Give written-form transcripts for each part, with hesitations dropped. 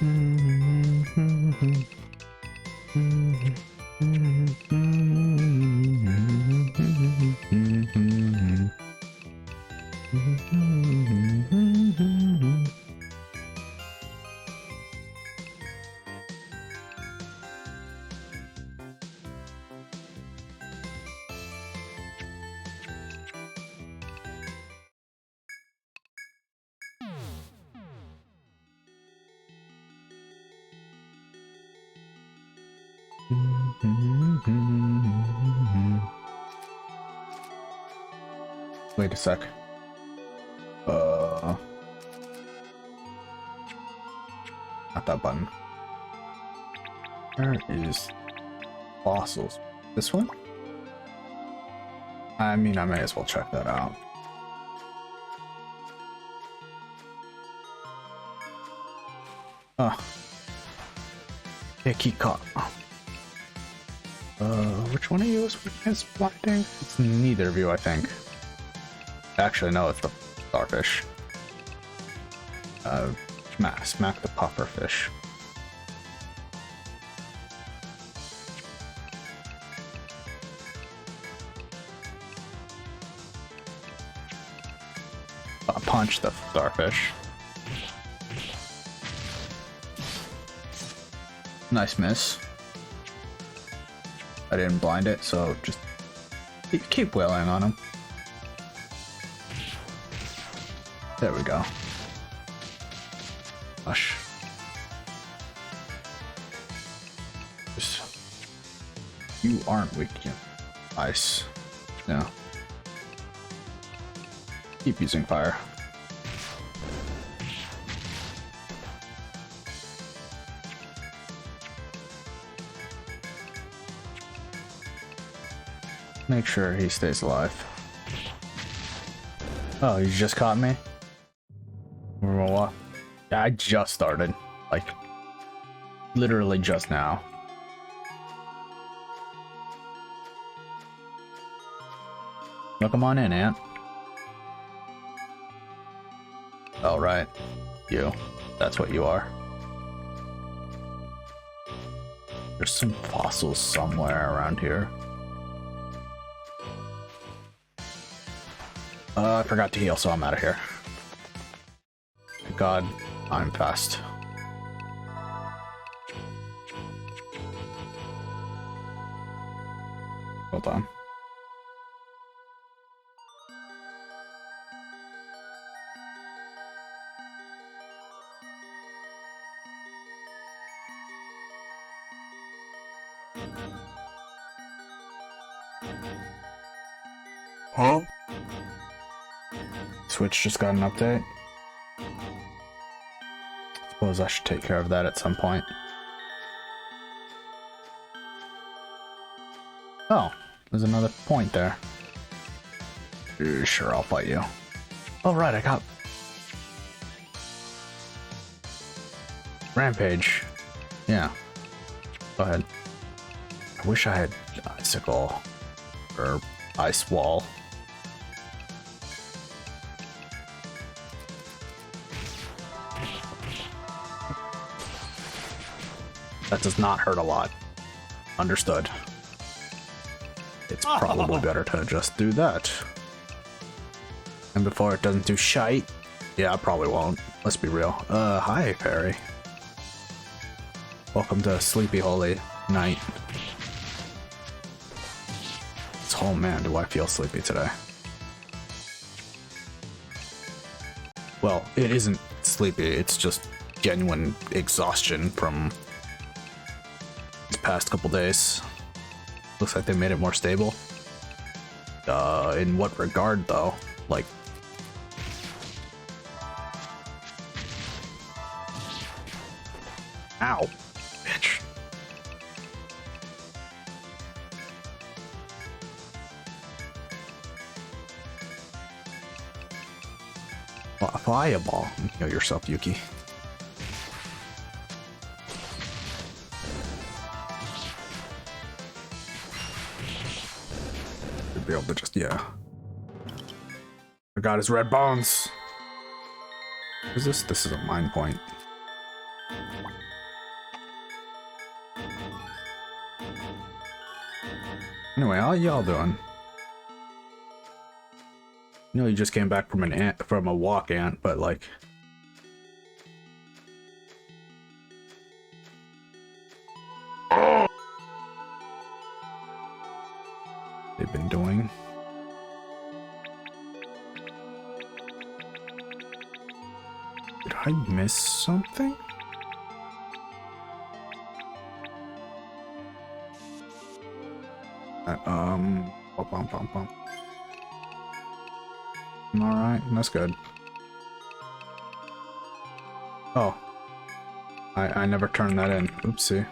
Wait a sec. Not that button. Where is fossils? This one? I mean, I may as well check that out. Yeah, key caught. Which one of you is against blinding? It's neither of you, I think. Actually, no, it's the starfish. Smack the puffer fish. Punch the starfish. Nice miss. I didn't blind it, so just keep wailing on him. There we go. Hush. You aren't weak yet. Ice. No. Keep using fire. Make sure he stays alive. Oh, you just caught me? What? Yeah, I just started. Like, literally just now. Well, come on in, Ant. Oh, right. You. That's what you are. There's some fossils somewhere around here. I forgot to heal, so I'm out of here. Thank God, I'm fast. Hold on. Huh? Switch just got an update. Suppose I should take care of that at some point. Oh, there's another point there. Sure, I'll fight you. Oh, right, I got... Rampage. Yeah. Go ahead. I wish I had icicle or ice wall. That does not hurt a lot. Understood. It's probably better to just do that. And before it doesn't do shite. Yeah, I probably won't. Let's be real. Hi, Perry. Welcome to Sleepy Holy Night. Oh man, do I feel sleepy today. Well, it isn't sleepy, it's just genuine exhaustion from these past couple days. Looks like they made it more stable. In what regard though? Like, ow, bitch. Fireball. Heal yourself, Yuki. Should be able to just, yeah. Forgot his red bones. What is this? This is a mine point. Anyway, how y'all doing? You know, you just came back from a walk, Ant, but like, they've been doing. Did I miss something? Bum, bum, bum. All right, that's good. Oh, I never turned that in. Oopsie.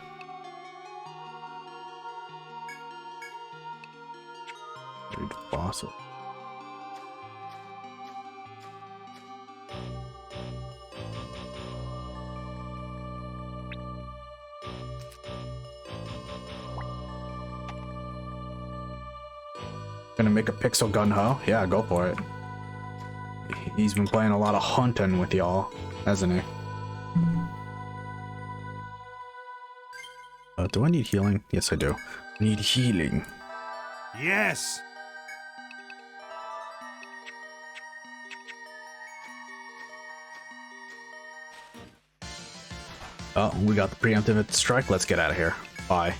Read fossil. Gonna make a pixel gun, huh? Yeah, go for it. He's been playing a lot of hunting with y'all, hasn't he? Do I need healing? Yes, I do. I need healing. Yes. Oh, we got the preemptive strike. Let's get out of here. Bye.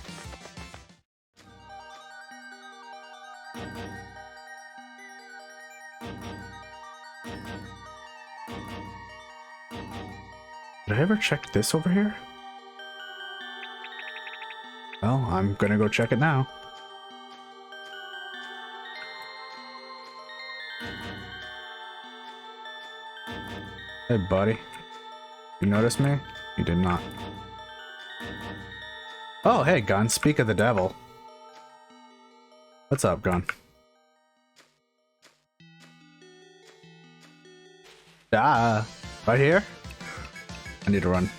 Did I ever check this over here? Well, I'm gonna go check it now. Hey, buddy. You noticed me? You did not. Oh, hey, Gun. Speak of the devil. What's up, Gun? Ah, right here? I need to run.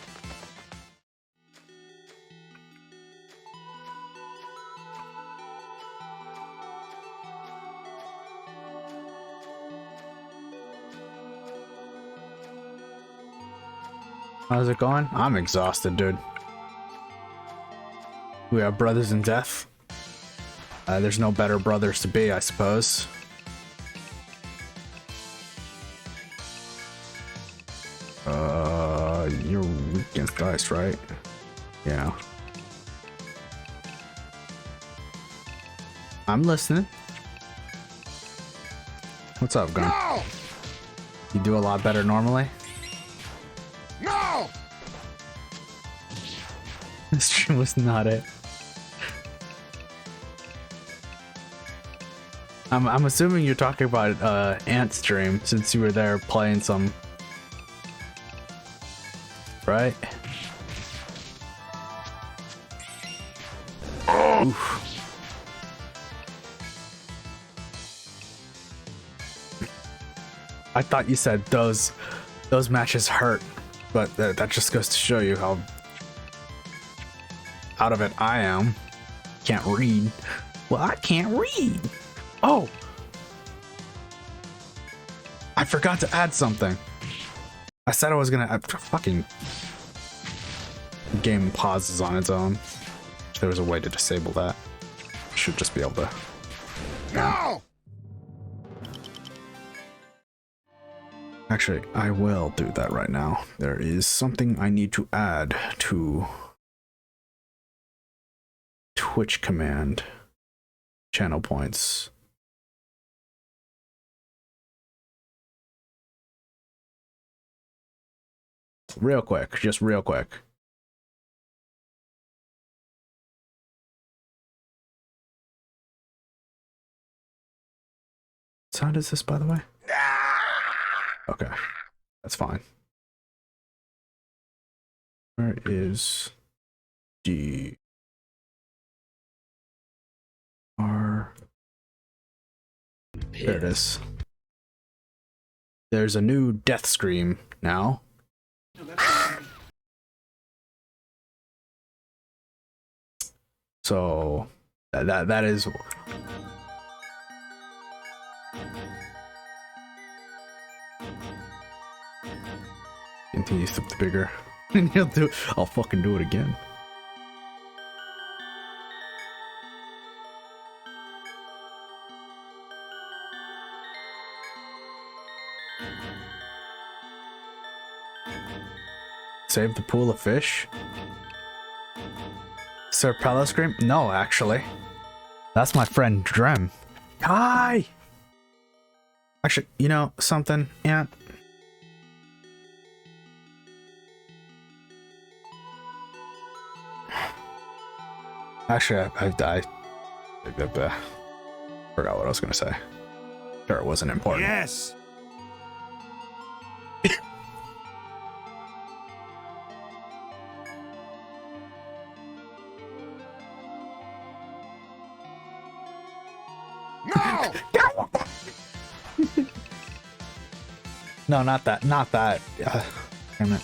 How's it going? I'm exhausted, dude. We are brothers in death. There's no better brothers to be, I suppose. You're weak against dice, right? Yeah. I'm listening. What's up, Gun? No! You do a lot better normally? No! This stream was not it. I'm assuming you're talking about Ant's stream since you were there playing some, right? Oof. I thought you said those matches hurt, but that just goes to show you how out of it I am. Can't read. Well, I can't read. Oh! I forgot to add something. I said I was gonna add, fucking game pauses on its own. If there was a way to disable that. Should just be able to. No! Actually, I will do that right now. There is something I need to add to Twitch command channel points. Real quick, just real quick. What sound is this, by the way? Okay, that's fine. Where is D R? There it is. There's a new death scream now. So that is. Continue to the bigger. And he'll do. I'll fucking do it again. Save the pool of fish? Sir Scream? No, actually. That's my friend Drem. Hi! Actually, you know something? Yeah. Actually, I forgot what I was gonna say. Sure, it wasn't important. Yes. No! No, not that. Not that. Damn it.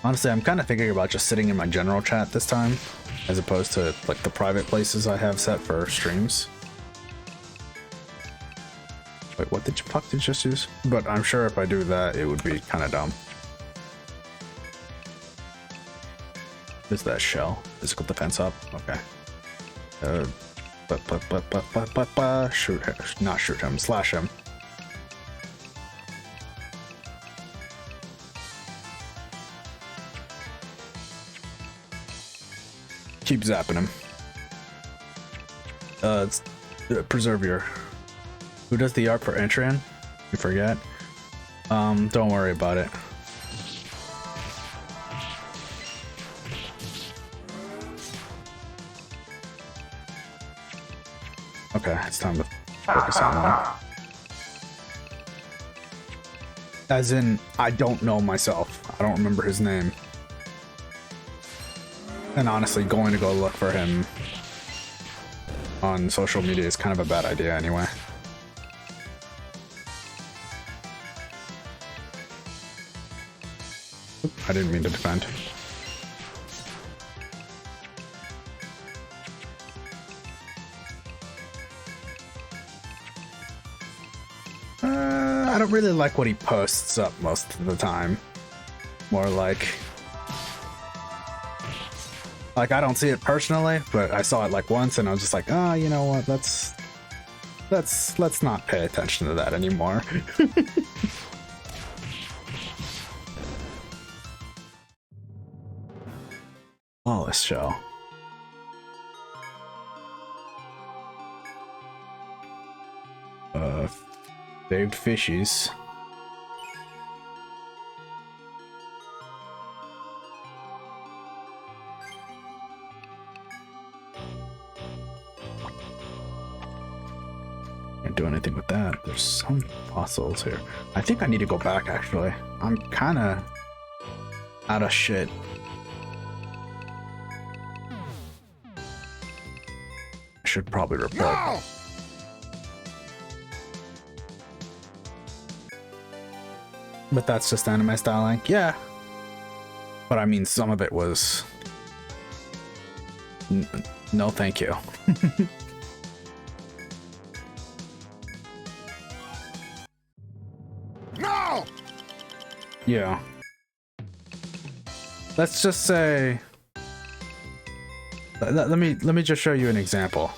Honestly, I'm kind of thinking about just sitting in my general chat this time, as opposed to like the private places I have set for streams. Wait, what did you fuck did you just use? But I'm sure if I do that, it would be kind of dumb. Is that shell? Physical defense up? Okay. Shoot him. Not shoot him. Slash him. Keep zapping him. Preserve your... Who does the art for Entran? You forget? Don't worry about it. Okay, it's time to focus on one. As in, I don't know myself. I don't remember his name. And honestly, going to go look for him on social media is kind of a bad idea anyway. Oop, I didn't mean to defend. I don't really like what he posts up most of the time. More like I don't see it personally, but I saw it like once and I was just like, ah, you know what, let's not pay attention to that anymore. Oh, this show. Saved fishies. Can't do anything with that. There's some fossils here. I think I need to go back actually. I'm kind of out of shit. I should probably report. No! But that's just anime styling. Yeah. But I mean, some of it was... No, thank you. No! Yeah. Let's just say... Let me just show you an example.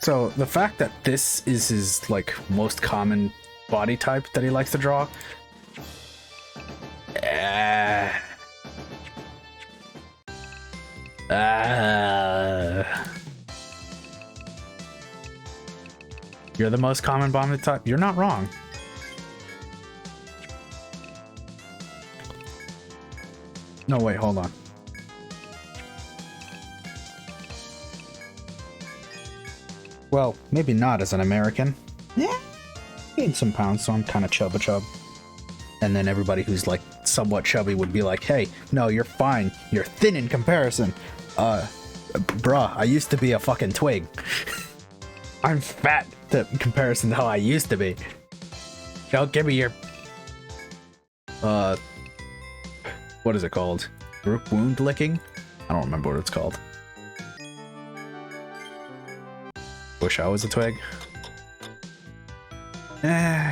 So the fact that this is his like most common body type that he likes to draw. You're the most common body type. You're not wrong. No, wait, hold on. Well, maybe not as an American. Yeah. Gained some pounds, so I'm kind of chub. And then everybody who's like somewhat chubby would be like, hey, no, you're fine. You're thin in comparison. Bruh, I used to be a fucking twig. I'm fat in comparison to how I used to be. Don't give me your... What is it called? Group wound licking? I don't remember what it's called. Wish I was a twig.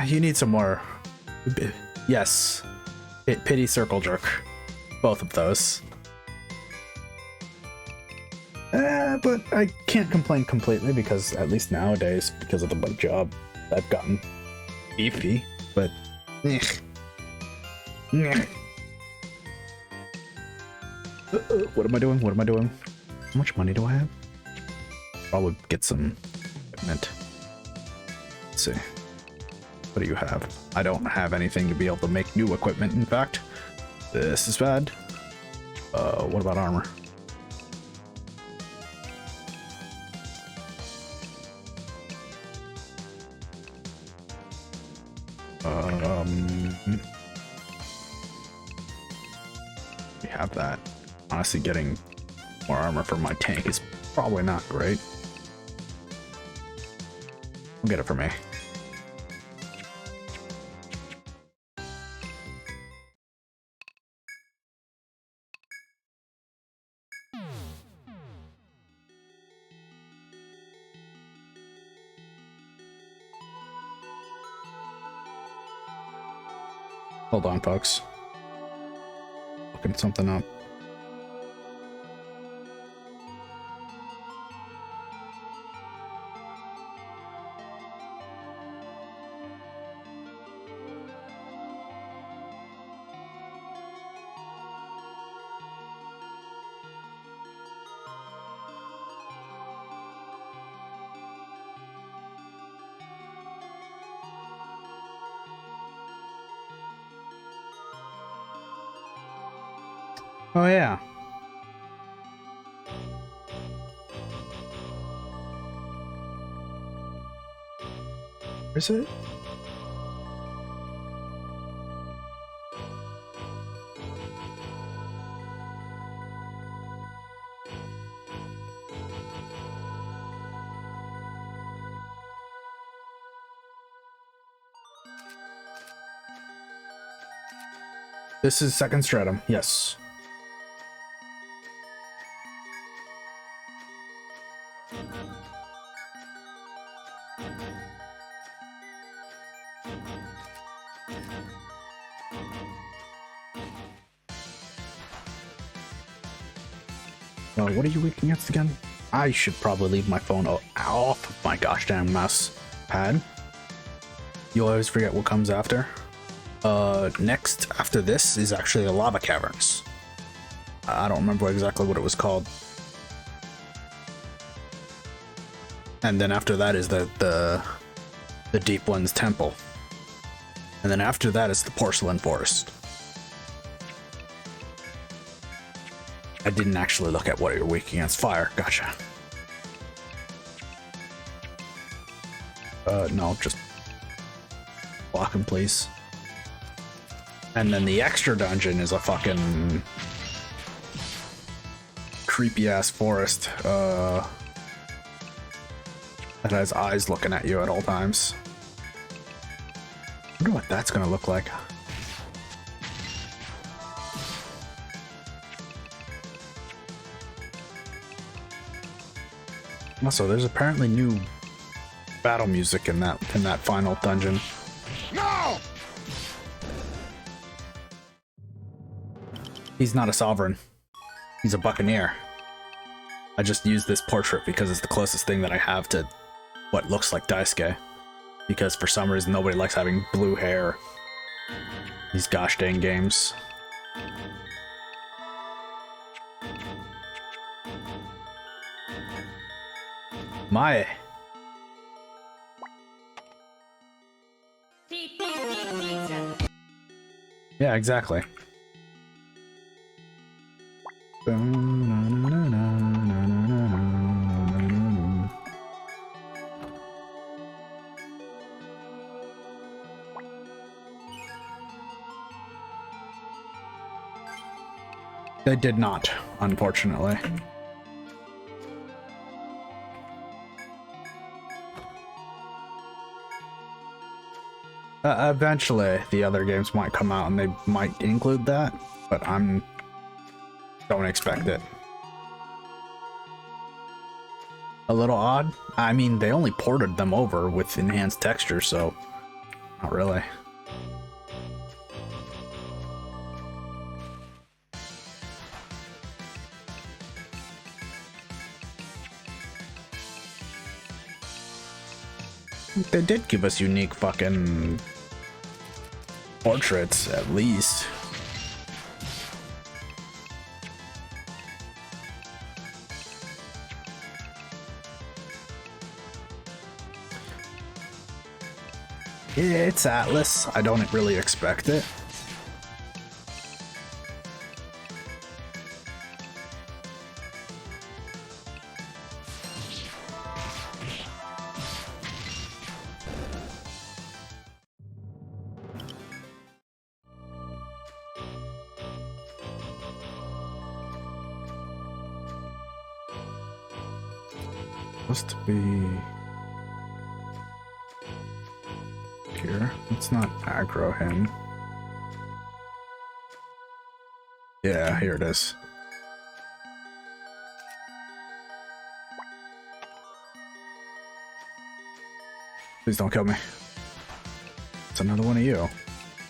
You need some more. Yes. Pity circle jerk. Both of those. But I can't complain completely because at least nowadays, because of the bug job, I've gotten beefy. But what am I doing? What am I doing? How much money do I have? Probably get some equipment. Let's see. What do you have? I don't have anything to be able to make new equipment, in fact. This is bad. What about armor? We have that. Honestly, getting more armor for my tank is probably not great. We'll get it for me. Hold on, folks. Looking something up. Oh yeah. Is it? This is second stratum, yes. What are you weak against again? I should probably leave my phone off my gosh damn mouse pad. You always forget what comes after. Next after this is actually the lava caverns. I don't remember exactly what it was called. And then after that is the Deep One's Temple. And then after that is the Porcelain Forest. I didn't actually look at what you're weak against. Fire, gotcha. No, just block him, please. And then the extra dungeon is a fucking creepy ass forest that has eyes looking at you at all times. I wonder what that's gonna look like. Also, there's apparently new battle music in that final dungeon. No! He's not a sovereign. He's a buccaneer. I just used this portrait because it's the closest thing that I have to what looks like Daisuke. Because for some reason nobody likes having blue hair. These gosh dang games. Mae. Yeah, exactly. They did not, unfortunately. Eventually, the other games might come out and they might include that, but don't expect it. A little odd. I mean, they only ported them over with enhanced texture, so not really. They did give us unique fucking portraits, at least. It's Atlas. I don't really expect it. Supposed to be here. Let's not aggro him. Yeah, here it is. Please don't kill me. It's another one of you.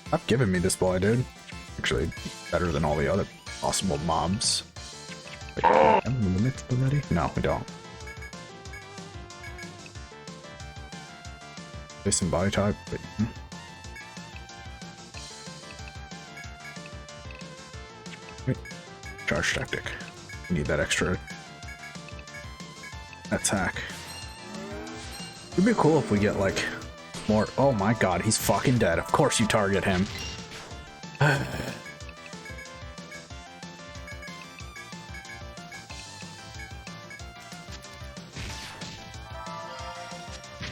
Stop giving me this boy, dude. Actually, better than all the other possible mobs. Wait, do we have limits already? No, we don't. Face and body type. Wait. Wait. Charge tactic. We need that extra attack. It'd be cool if we get like more. Oh my god, he's fucking dead. Of course you target him.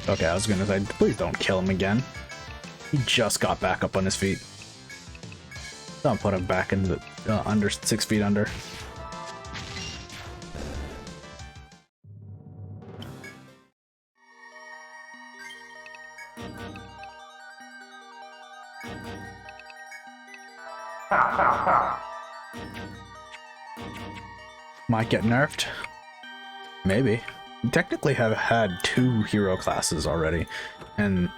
Okay, I was gonna say, please don't kill him again. He just got back up on his feet. Don't put him back into the under 6 feet under. Might get nerfed. Maybe. We technically have had 2 hero classes already, and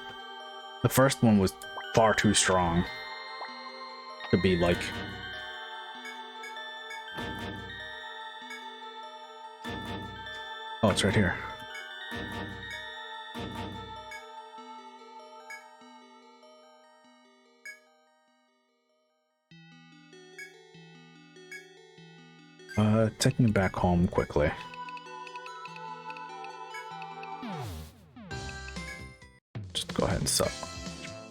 the first one was far too strong to be like... Oh, it's right here. Taking it back home quickly. Just go ahead and suck.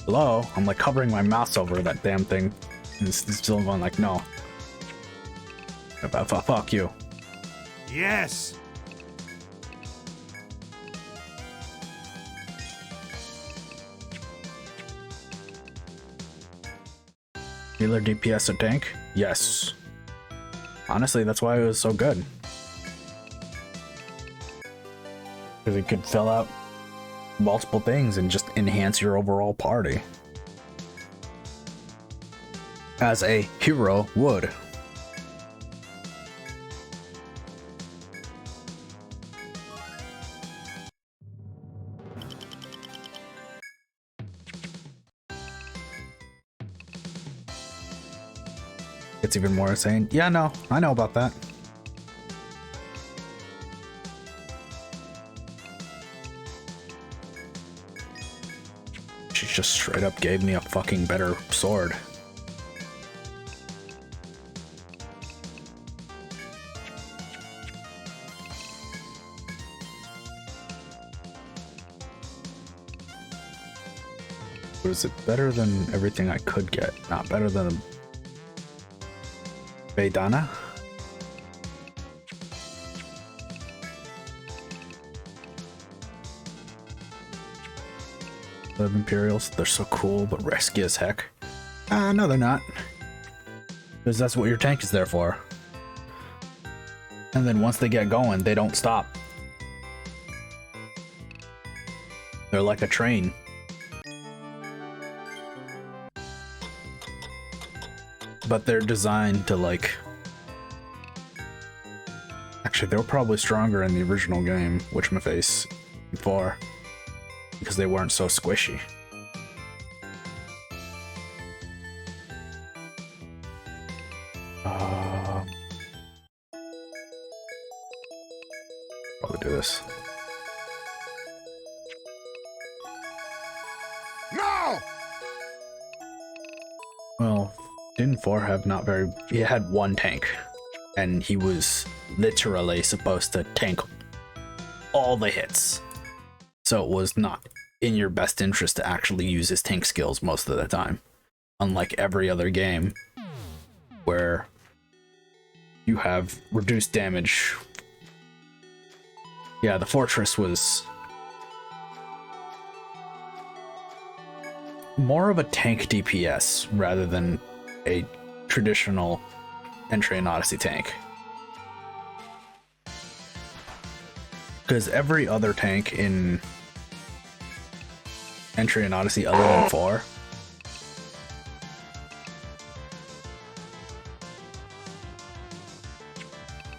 Hello? I'm like covering my mouse over that damn thing. And it's still going like, no. Fuck you. Yes. Healer DPS or tank? Yes. Honestly, that's why it was so good. Because it could fill out multiple things and just enhance your overall party. As a hero would. It's even more insane. Yeah, no, I know about that. She just straight up gave me a fucking better sword. But is it better than everything I could get? Not better than Vedana? The Imperials, they're so cool but risky as heck. No, they're not. Because that's what your tank is there for. And then once they get going, they don't stop. They're like a train. But they're designed to like... Actually, they were probably stronger in the original game, whatchamaface, before. Because they weren't so squishy. Probably do this. didn't 4 have not very... He had one tank, and he was literally supposed to tank all the hits. So it was not in your best interest to actually use his tank skills most of the time. Unlike every other game, where you have reduced damage. Yeah, the fortress was more of a tank DPS rather than a traditional Entry and Odyssey tank. Because every other tank in Entry and Odyssey other than 4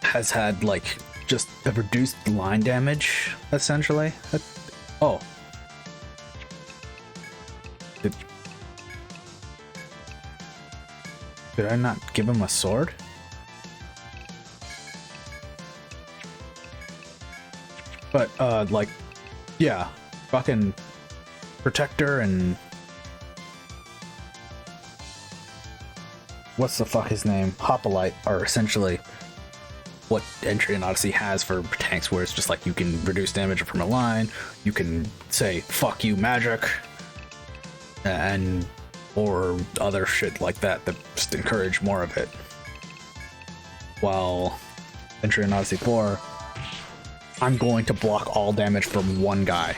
has had like just a reduced line damage essentially. Oh, did I not give him a sword? But like, yeah, fucking Protector and what's the fuck his name? Hoplite are essentially what Entry and Odyssey has for tanks, where it's just like you can reduce damage from a line, you can say fuck you magic, and or other shit like that that just encourage more of it. While Entry and Odyssey 4, I'm going to block all damage from one guy,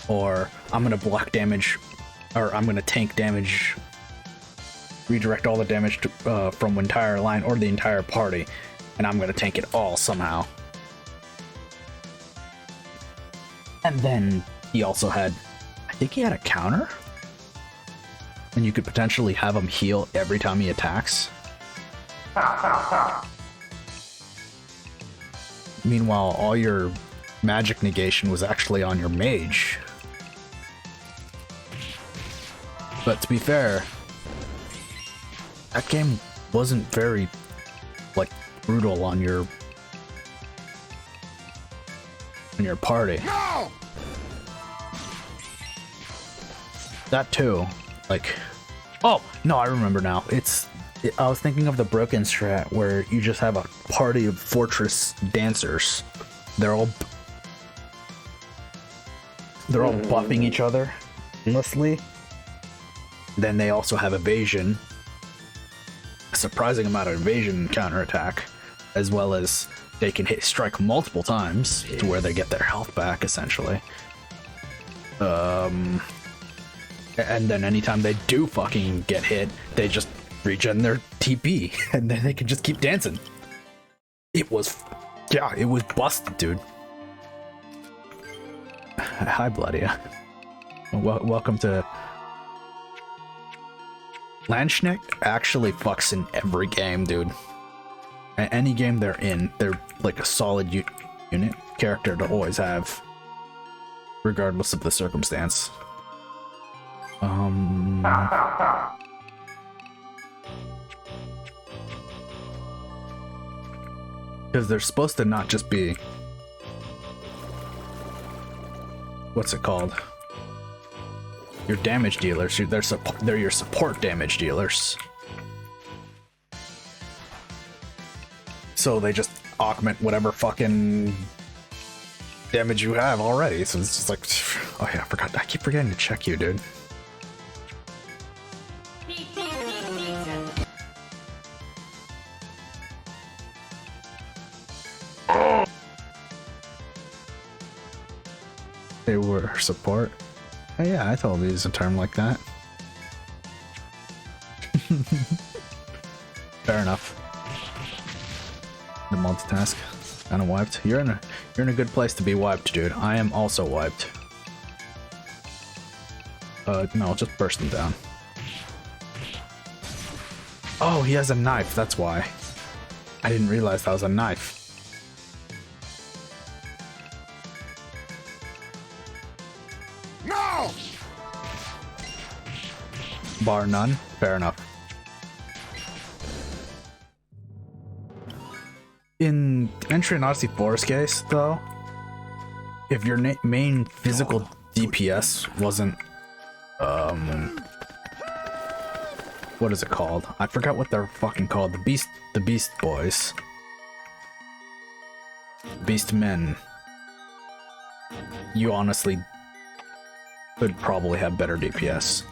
or I'm gonna block damage, or I'm gonna tank damage, redirect all the damage to, from the entire line or the entire party, and I'm gonna tank it all somehow. And then he also had, I think he had a counter, and you could potentially have him heal every time he attacks. Meanwhile, all your magic negation was actually on your mage. But to be fair, that game wasn't very, like, brutal on your party. No! That too, like, oh no, I remember now. I was thinking of the broken strat where you just have a party of fortress dancers. They're all buffing each other endlessly. Then they also have evasion, a surprising amount of evasion and counterattack, as well as they can strike multiple times to where they get their health back essentially. And then anytime they do fucking get hit, they just regen their TP, and then they can just keep dancing. It was busted, dude. Hi, Bloodia. Welcome to... Landschneck actually fucks in every game, dude. Any game they're in, they're like a solid unit character to always have, regardless of the circumstance. Because they're supposed to not just be... What's it called? Your damage dealers. They're your support damage dealers. So they just augment whatever fucking damage you have already. So it's just like... Oh yeah, I forgot. I keep forgetting to check you, dude. They were support. Oh, yeah, I thought we used a term like that. Fair enough. The multitask. Kinda wiped. You're in a good place to be wiped, dude. I am also wiped. No, just burst them down. Oh, he has a knife, that's why. I didn't realize that was a knife. No! Bar none? Fair enough. In Entry and Odyssey 4's case, though, if your main physical DPS wasn't, what is it called? I forgot what they're fucking called. The Beast Boys. Beast Men. You honestly could probably have better DPS.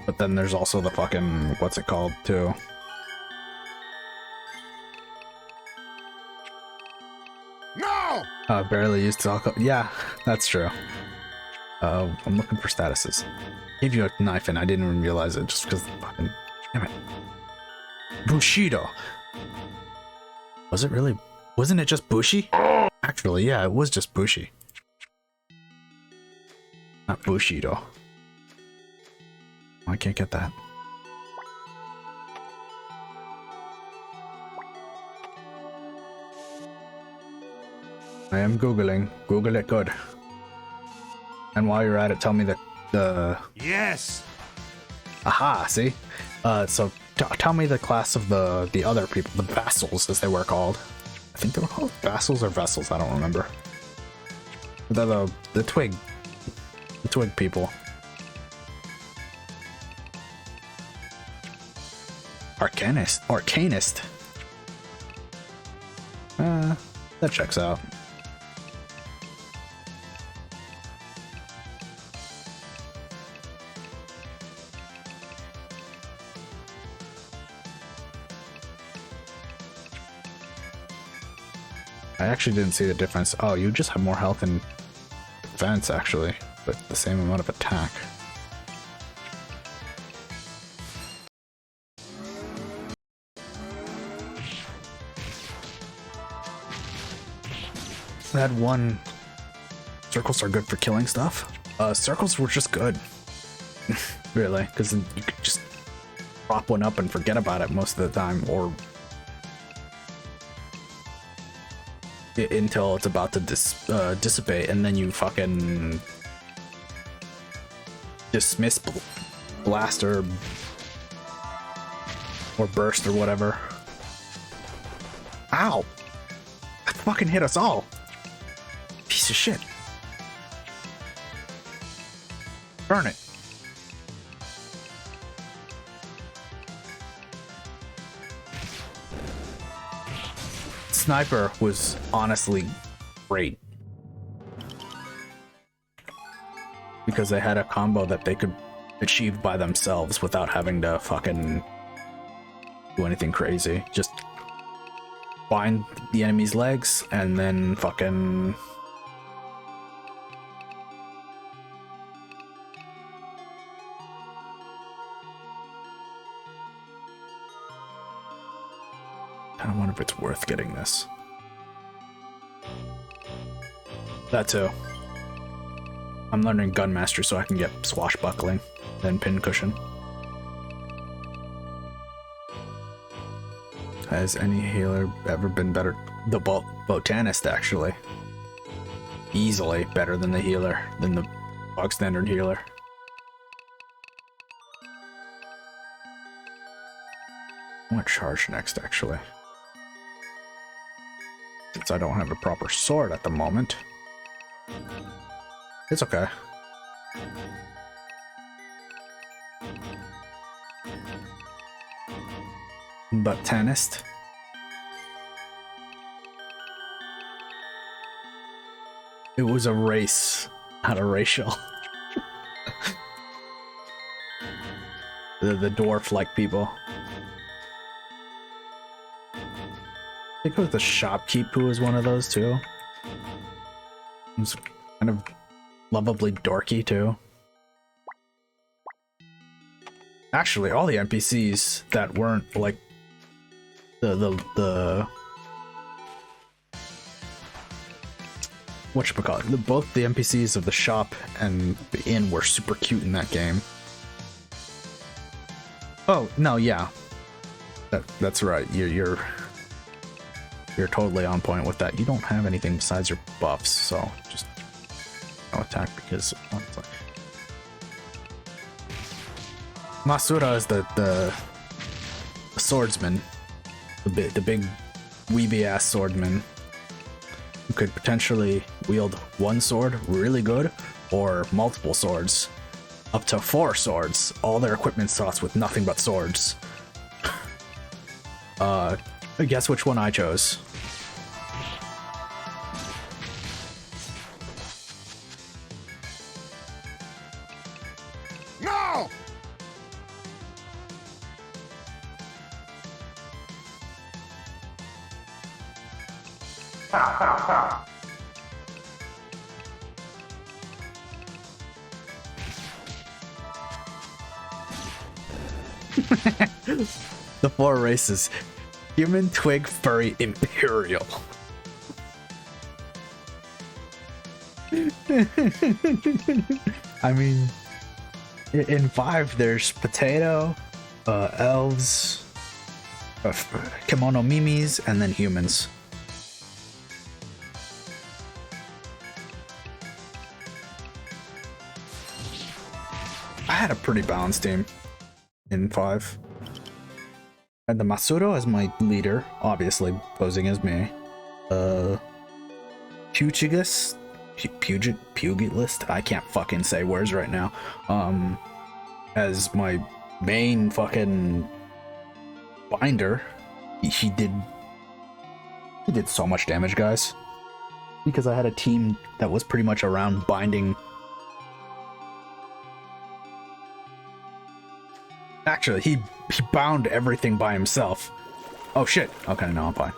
But then there's also the fucking, what's it called, too? No! Barely used alcohol. Yeah, that's true. I'm looking for statuses. Gave you a knife and I didn't even realize it just because fucking. Damn it. Bushido. Was it really? Wasn't it just Bushi? Actually, yeah, it was just Bushi. Not Bushido. I can't get that. I am Googling. Google it good. And while you're at it, tell me the Yes! Aha, see? So tell me the class of the other people, the vassals as they were called. I think they were called vassals or vessels, I don't remember. They're the twig people. Arcanist. That checks out. I actually didn't see the difference. Oh, you just have more health and defense, actually, but the same amount of attack. I had one. Circles are good for killing stuff. Circles were just good. Really, because you could just prop one up and forget about it most of the time, or until it's about to dissipate, and then you fucking dismiss blast or burst or whatever. Ow! That fucking hit us all. Piece of shit. Burn it. Sniper was honestly great because they had a combo that they could achieve by themselves without having to fucking do anything crazy. Just bind the enemy's legs and then fucking I wonder if it's worth getting this. That too. I'm learning Gun Master so I can get Swashbuckling, then Pincushion. Has any healer ever been better? The Botanist, actually. Easily better than the healer, than the bog standard healer. I want to charge next, actually. Since I don't have a proper sword at the moment. It's okay. Botanist. It was a race, not a racial. the dwarf-like people. I think it was the shopkeep who was one of those too. He was kind of lovably dorky too. Actually, all the NPCs that weren't like the whatchamacallit, both the NPCs of the shop and the inn were super cute in that game. Oh no, yeah, that's right. You're totally on point with that. You don't have anything besides your buffs, so just no attack because like... Masura is the swordsman, the big weeby ass swordsman who could potentially wield one sword really good or multiple swords up to 4 swords. All their equipment slots with nothing but swords. Guess which one I chose. No! The 4 races: human, twig, furry, imperial. I mean, in 5 there's potato, elves, kimono mimis, and then humans. I had a pretty balanced team in 5. I had the Masuro as my leader, obviously posing as me. Pugilist, Pugilist. I can't fucking say words right now. As my main fucking binder. He did so much damage, guys, because I had a team that was pretty much around binding. Actually, he bound everything by himself. Oh shit. Okay, no, I'm fine.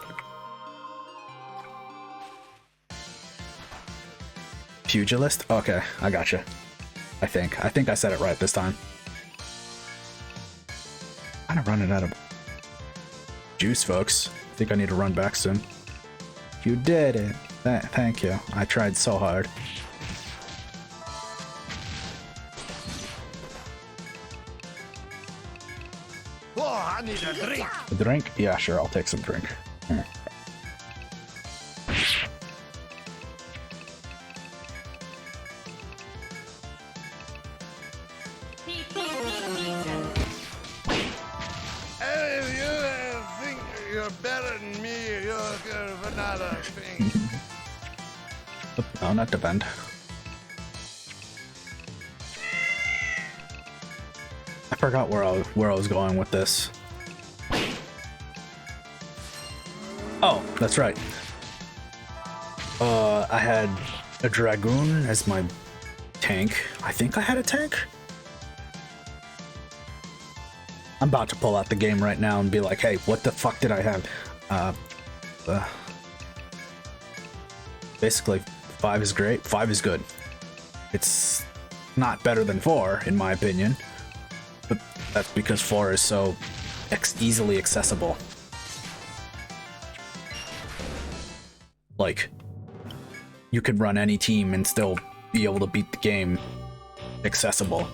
Pugilist? Okay, I gotcha. I think I said it right this time. Kind of running out of juice, folks. I think I need to run back soon. You did it. Thank you. I tried so hard. Oh, I need a drink. A drink? Yeah, sure. I'll take some drink. Here. If you think you're better than me, you're good for another thing. No, not defend. I forgot where I was going with this. Oh, that's right. I had a dragoon as my tank. I think I had a tank. I'm about to pull out the game right now and be like, hey, what the fuck did I have? Basically, 5 is great. 5 is good. It's not better than 4, in my opinion. But that's because 4 is so easily accessible. Like, you could run any team and still be able to beat the game accessible.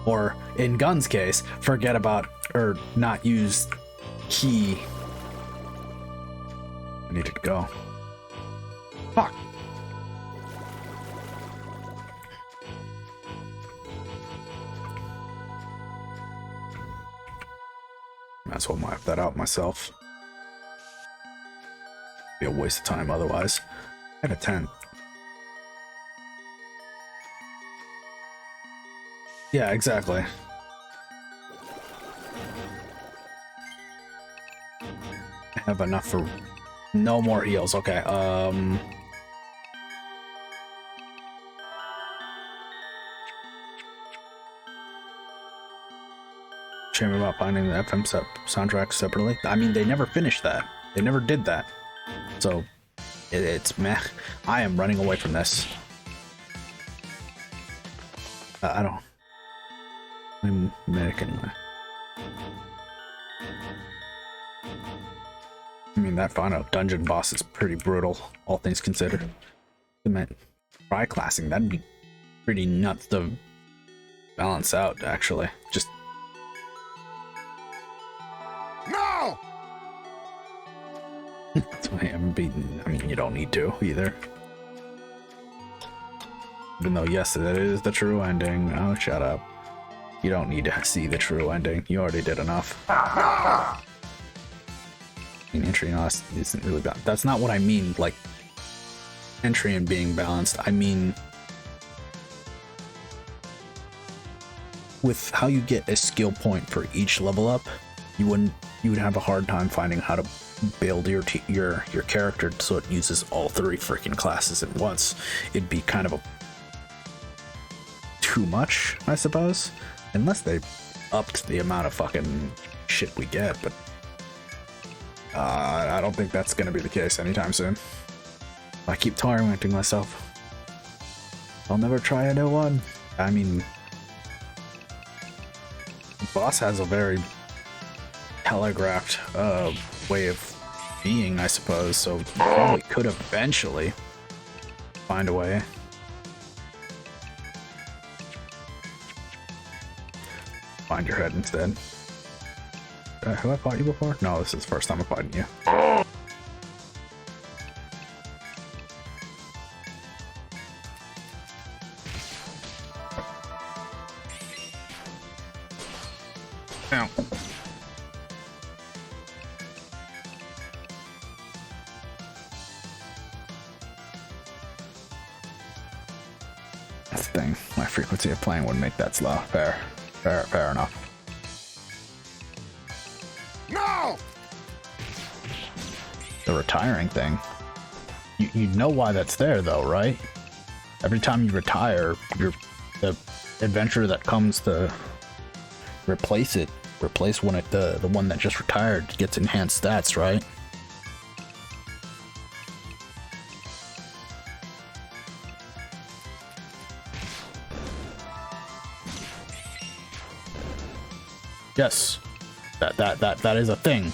Or, in Gun's case, forget about or not use key. I needed to go. Fuck. Might as well map that out myself. Be a waste of time otherwise. I had a tent. Yeah, exactly. I have enough for no more heals. Okay, shame about finding the FM soundtrack separately. I mean, they never finished that. They never did that. So, it's meh. I am running away from this. I don't... I'm American. I mean, that final dungeon boss is pretty brutal, all things considered. Tri-classing, that'd be pretty nuts to balance out, actually. Just... No! That's why I'm beaten. I mean, you don't need to, either. Even though, yes, it is the true ending. Oh, shut up. You don't need to see the true ending. You already did enough. I mean, entry and us isn't really bad. That's not what I mean, like, entry and being balanced. I mean... with how you get a skill point for each level up, you would have a hard time finding how to build your character so it uses all three freaking classes at once. It'd be kind of too much, I suppose, unless they upped the amount of fucking shit we get, but I don't think that's gonna be the case anytime soon. I keep tormenting myself. I'll never try a new one. I mean, the boss has a very telegraphed way of being, I suppose, so you probably could eventually find a way. Find your head instead. Have I fought you before? No, this is the first time I'm fighting you. Ow. That's the thing. My frequency of playing wouldn't make that slow. Fair enough. No! The retiring thing. You know why that's there though, right? Every time you retire, the adventure that comes to replace one at the one that just retired gets enhanced stats, right? Yes. That is a thing.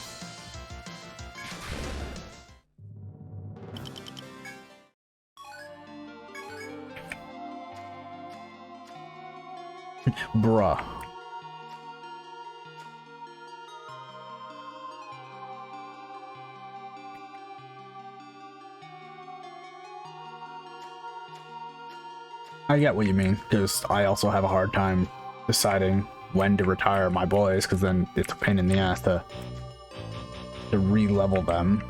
Bruh. I get what you mean, because I also have a hard time deciding when to retire my boys, because then it's a pain in the ass to re-level them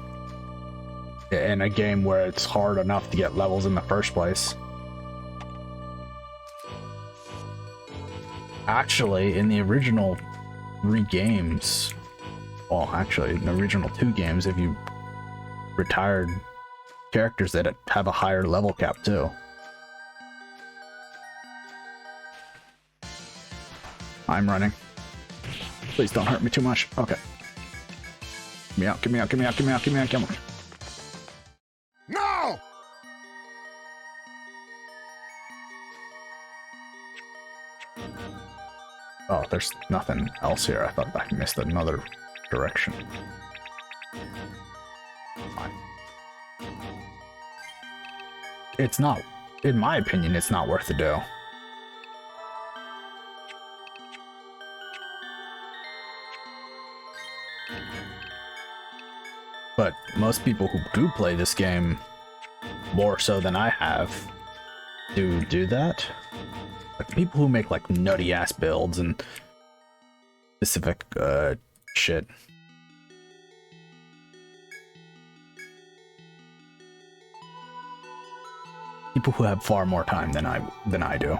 in a game where it's hard enough to get levels in the first place. Actually, in the original 3 games, well, actually, in the original 2 games, if you retired characters, that have a higher level cap too. I'm running. Please don't hurt me too much. Okay. Get me out, get me out, get me out, get me out, get me out, get me out. No! Oh, there's nothing else here. I thought I missed another direction. Fine. It's not, in my opinion, it's not worth the do. But most people who do play this game, more so than I have, do that. Like people who make like nutty ass builds and specific shit. People who have far more time than I do.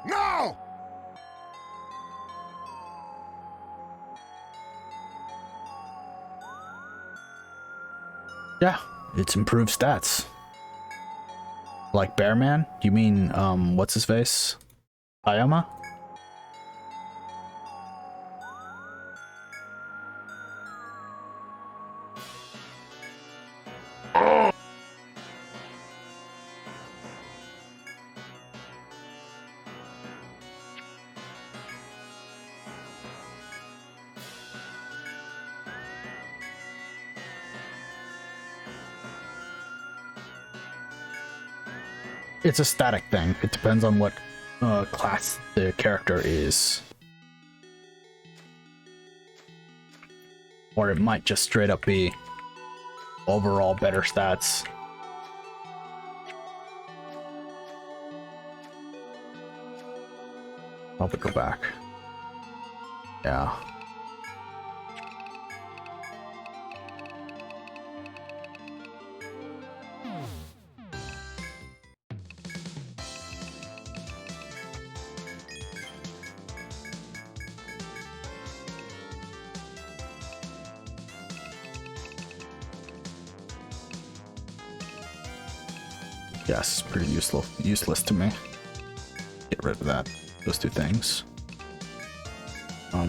No! Yeah, it's improved stats. Like Bearman? You mean, what's his face? Ayama? It's a static thing. It depends on what class the character is. Or it might just straight up be overall better stats. Probably go back. Yeah. Yes, pretty useless to me. Get rid of that. Those two things. I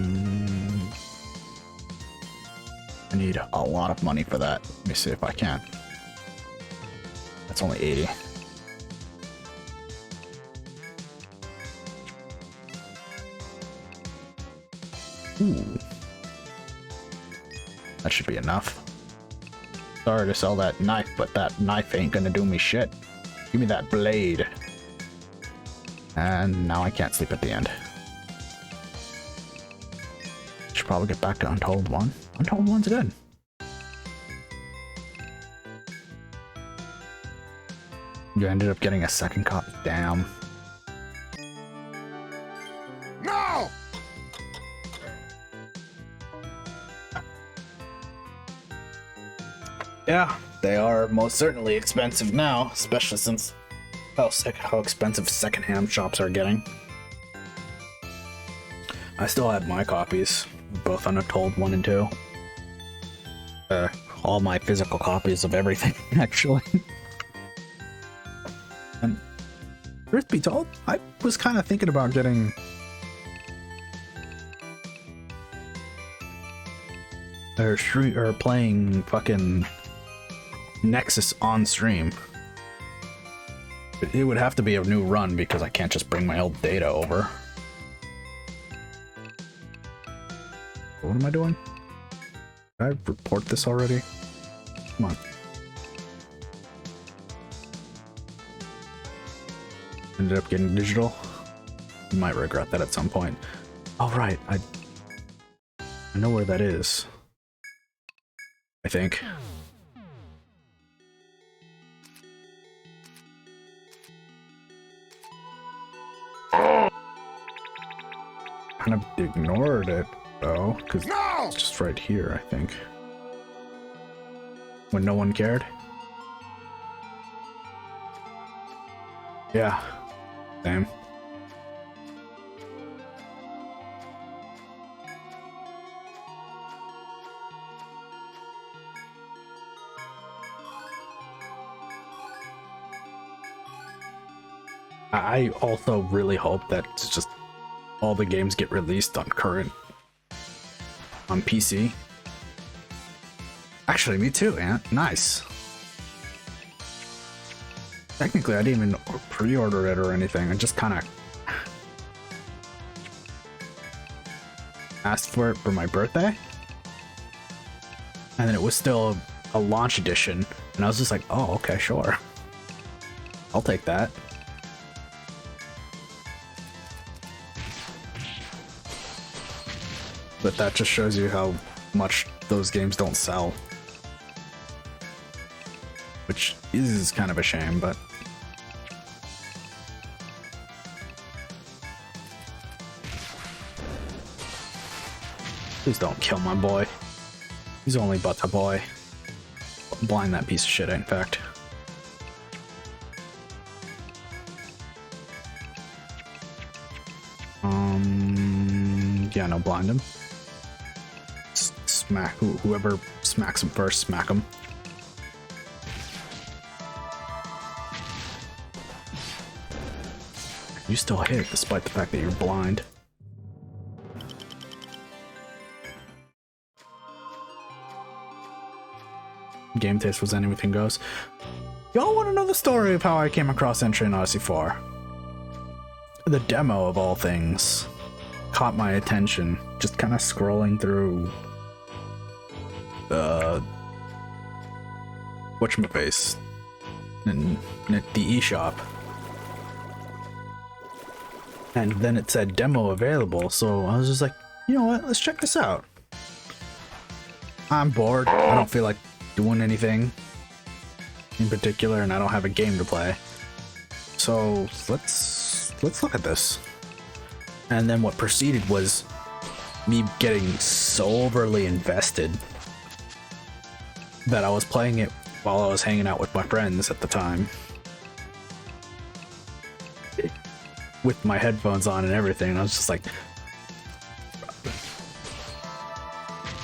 need a lot of money for that. Let me see if I can. That's only 80. Ooh. That should be enough. Sorry to sell that knife, but that knife ain't gonna do me shit. Give me that blade. And now I can't sleep at the end. Should probably get back to Untold 1. Untold 1's good. You ended up getting a second copy. Damn. No! Yeah, they are most certainly expensive now, especially since how expensive secondhand shops are getting. I still have my copies, both Untold 1 and 2. All my physical copies of everything, actually. And truth be told, I was kind of thinking about getting or playing fucking Nexus on stream. But it would have to be a new run because I can't just bring my old data over. What am I doing? Did I report this already? Come on. Ended up getting digital. You might regret that at some point. Oh right, I know where that is. I think. Kind of ignored it though, because it's just right here, I think. When no one cared. Yeah, same. I also really hope that it's just all the games get released on PC. Actually, me too, Ant. Nice. Technically, I didn't even pre-order it or anything. I just kind of asked for it for my birthday. And then it was still a launch edition. And I was just like, oh, okay, sure. I'll take that. But that just shows you how much those games don't sell. Which is kind of a shame, but... Please don't kill my boy. He's only but a boy. Blind that piece of shit, in fact. Yeah, no, blind him. Smack whoever smacks him first, smack him. You still hit despite the fact that you're blind. Game taste was anything goes. Y'all want to know the story of how I came across Entry in Odyssey 4? The demo of all things caught my attention, just kind of scrolling through whatchamaface in the eShop. And then it said demo available, so I was just like, you know what, let's check this out. I'm bored, I don't feel like doing anything in particular, and I don't have a game to play. So let's look at this. And then what proceeded was me getting so overly invested that I was playing it while I was hanging out with my friends at the time, with my headphones on and everything. And I was just like,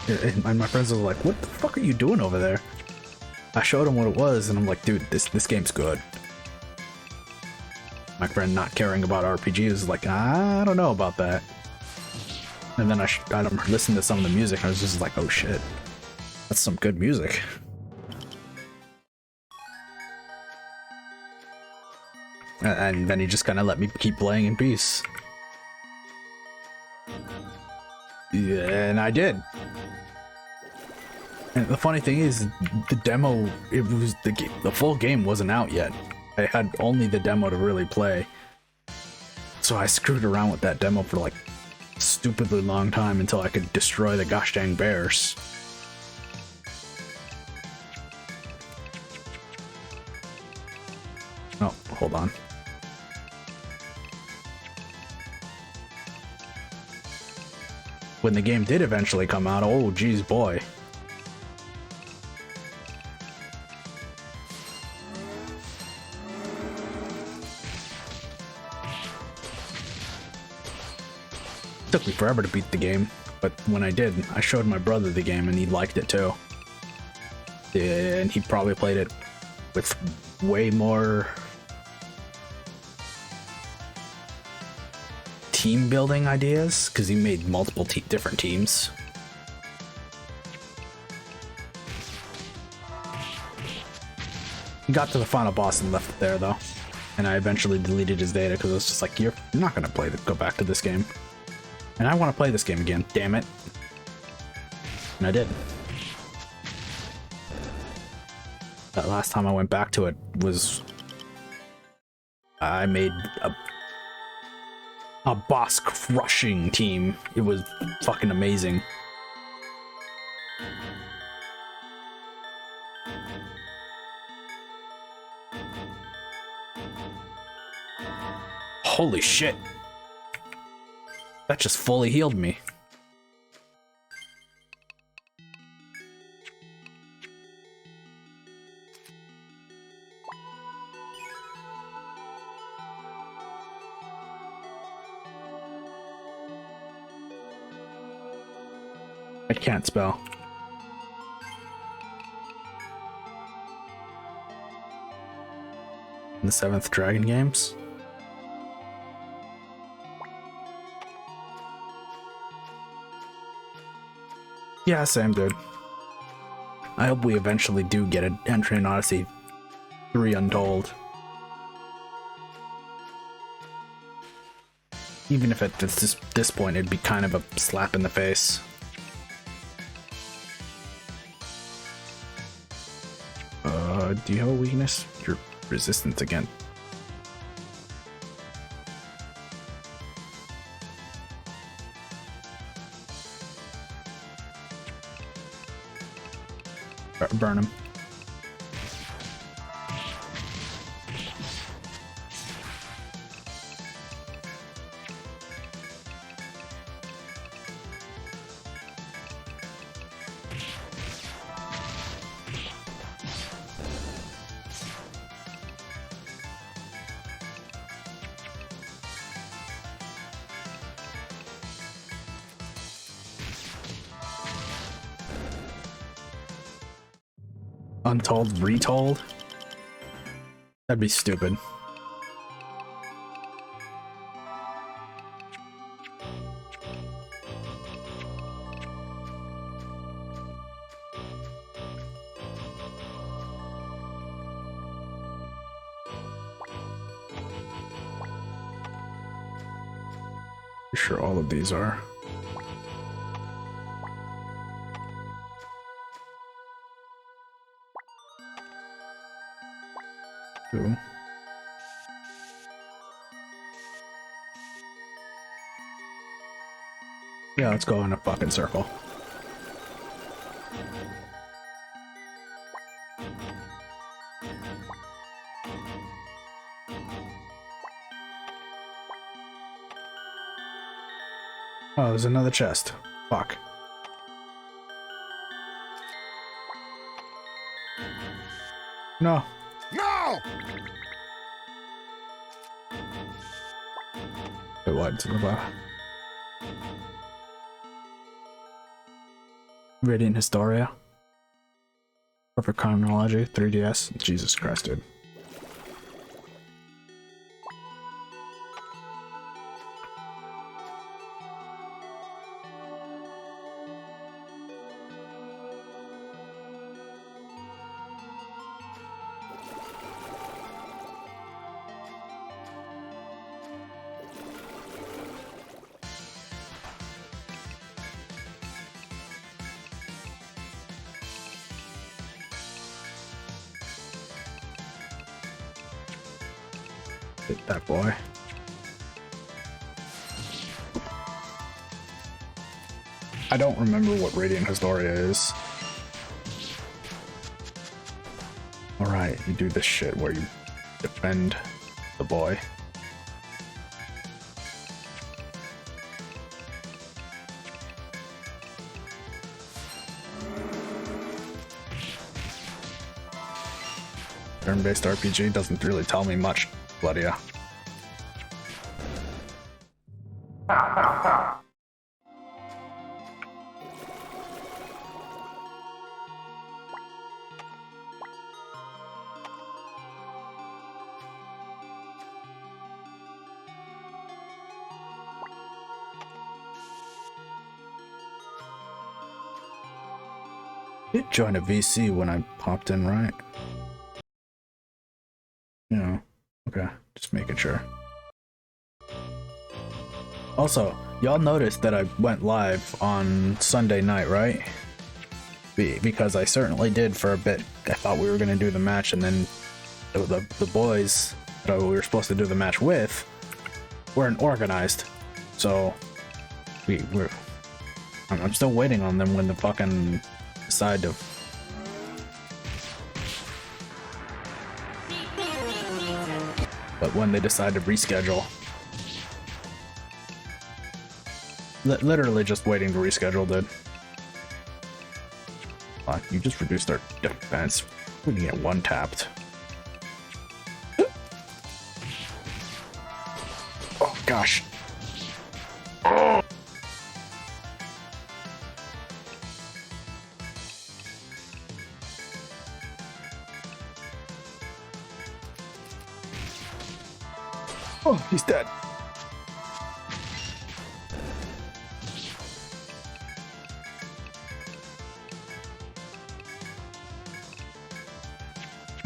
and my friends were like, "What the fuck are you doing over there?" I showed them what it was, and I'm like, "Dude, this game's good." My friend, not caring about RPGs, is like, "I don't know about that." And then I listened to some of the music, and I was just like, "Oh shit, that's some good music." And then he just kind of let me keep playing in peace. Yeah, and I did. And the funny thing is, the demo, it was the full game wasn't out yet. I had only the demo to really play. So I screwed around with that demo for like a stupidly long time until I could destroy the gosh dang bears. Oh, hold on. When the game did eventually come out, oh geez boy. It took me forever to beat the game, but when I did, I showed my brother the game and he liked it too. And he probably played it with way more team building ideas, because he made multiple different teams. He got to the final boss and left it there though, and I eventually deleted his data because I was just like, you're not gonna go back to this game, and I want to play this game again, damn it. And I did. That last time I went back to it was I made a boss crushing team. It was fucking amazing. Holy shit. That just fully healed me. I can't spell. In the 7th Dragon games? Yeah, same dude. I hope we eventually do get an entry in Odyssey 3 Untold. Even if at this point it'd be kind of a slap in the face. Do you have a weakness? You're resistant again. Burn him. Untold retold? That'd be stupid. Sure, all of these are. Ooh. Yeah, let's go in a fucking circle. Oh, there's another chest. Fuck. No. No! Wait, what? It's in the bottom. Radiant Historia. Perfect chronology. 3DS. Jesus Christ, dude. Hit that boy. I don't remember what Radiant Historia is. Alright, you do this shit where you defend the boy. Turn-based RPG doesn't really tell me much, bloody yeah. Did join a VC when I popped in, right? Yeah. Okay, just making sure. Also, y'all noticed that I went live on Sunday night, right? Because I certainly did for a bit. I thought we were gonna do the match, and then the boys that we were supposed to do the match with weren't organized. So I'm still waiting on them when the fucking decide to. But when they decide to reschedule. Literally just waiting to reschedule, dude. You just reduced our defense. We can get one tapped. Oh gosh. Oh, he's dead.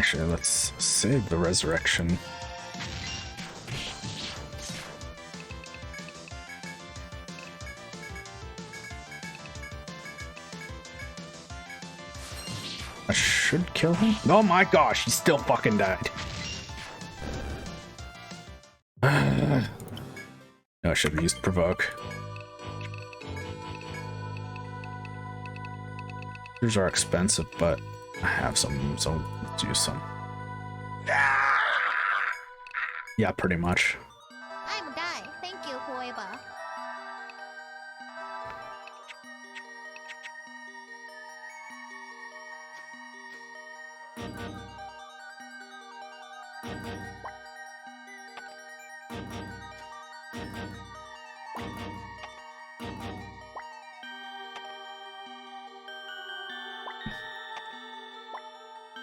Actually, let's save the resurrection. I should kill him. Oh my gosh, he still fucking died. No, I should have used provoke. These are expensive, but I have some, so let's use some. Yeah, pretty much. I'm Guy. Thank you, whoever.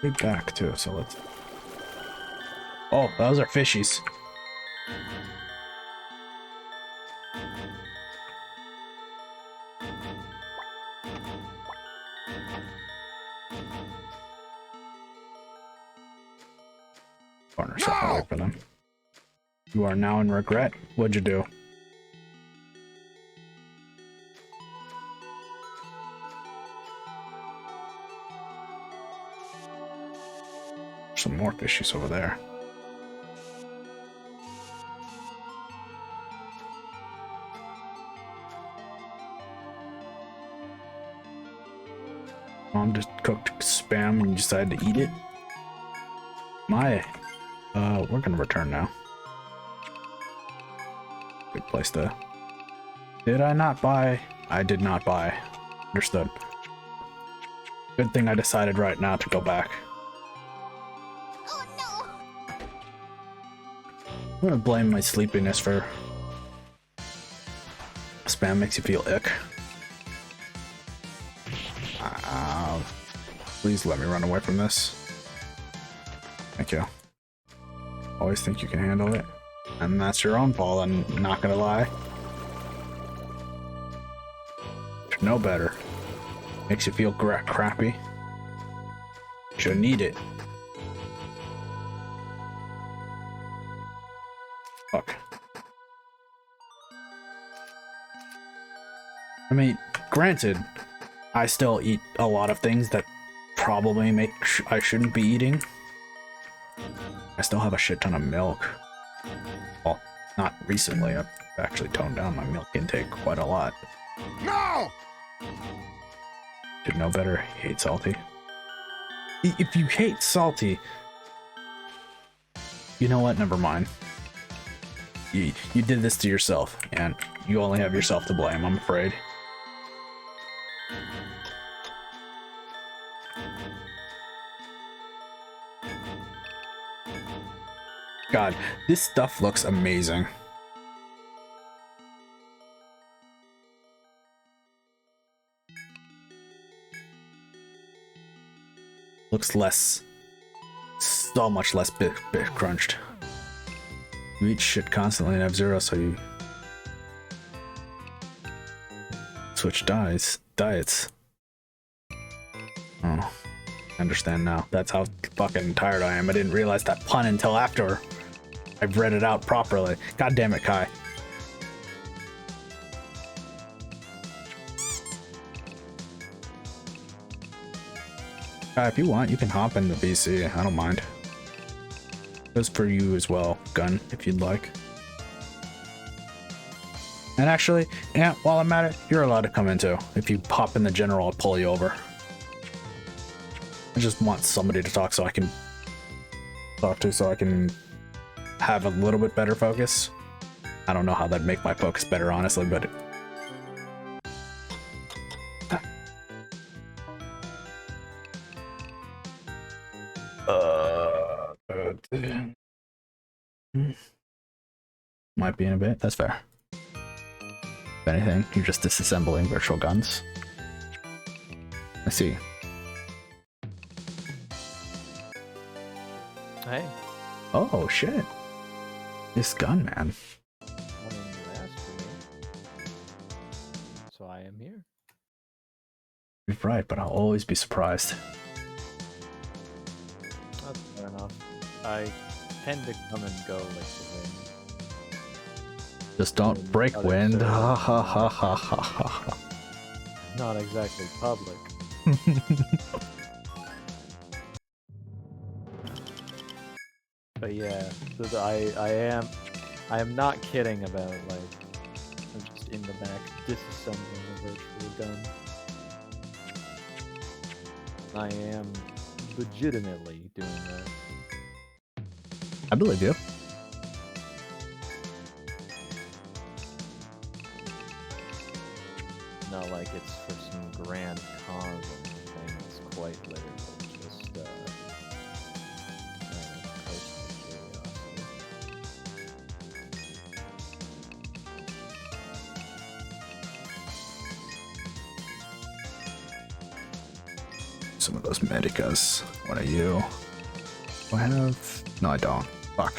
Way back too, so let's. Oh, those are fishies. Corner shuffle for them. You are now in regret. What'd you do? Some more fishies over there. Mom just cooked spam and you decided to eat it. We're gonna return now. Good place to Did I not buy? I did not buy. Understood. Good thing I decided right now to go back. Oh no! I'm gonna blame my sleepiness for spam makes you feel ick. Please let me run away from this. Thank you. Always think you can handle it. And that's your own fault, I'm not gonna lie. Should know better. Makes you feel crappy. Should need it. Fuck. I mean, granted, I still eat a lot of things that probably I shouldn't be eating. I still have a shit ton of milk. Well, not recently. I've actually toned down my milk intake quite a lot. No! Should know better. Hate salty. If you hate salty, you know what? Never mind. You did this to yourself, and you only have yourself to blame, I'm afraid. God, this stuff looks amazing. Looks so much less bit crunched. You eat shit constantly and have zero, so you switch diets. Oh, I understand now. That's how fucking tired I am. I didn't realize that pun until after I've read it out properly. God damn it, Kai. Kai, if you want, you can hop in the VC. I don't mind. Goes for you as well, Gun, if you'd like. And actually, yeah, while I'm at it, you're allowed to come in too. If you pop in the general, I'll pull you over. I just want somebody to talk so I can have a little bit better focus. I don't know how that'd make my focus better, honestly, but might be in a bit. That's fair. If anything, you're just disassembling virtual guns. I see. Hey. Oh shit. This gun, man. I mean, you asked for me, so I am here. You're right, but I'll always be surprised. That's fair enough. I tend to come and go like the wind. Just don't break wind. Ha ha ha ha ha ha. Not exactly public. But yeah, I am not kidding about like I'm just in the back disassembling a virtual gun. I am legitimately doing that. I believe you. Not like it's for some grand cause or anything. It's quite literally just personal curiosity. Some of those medicas. What are you? Do I have? No, I don't. Fuck.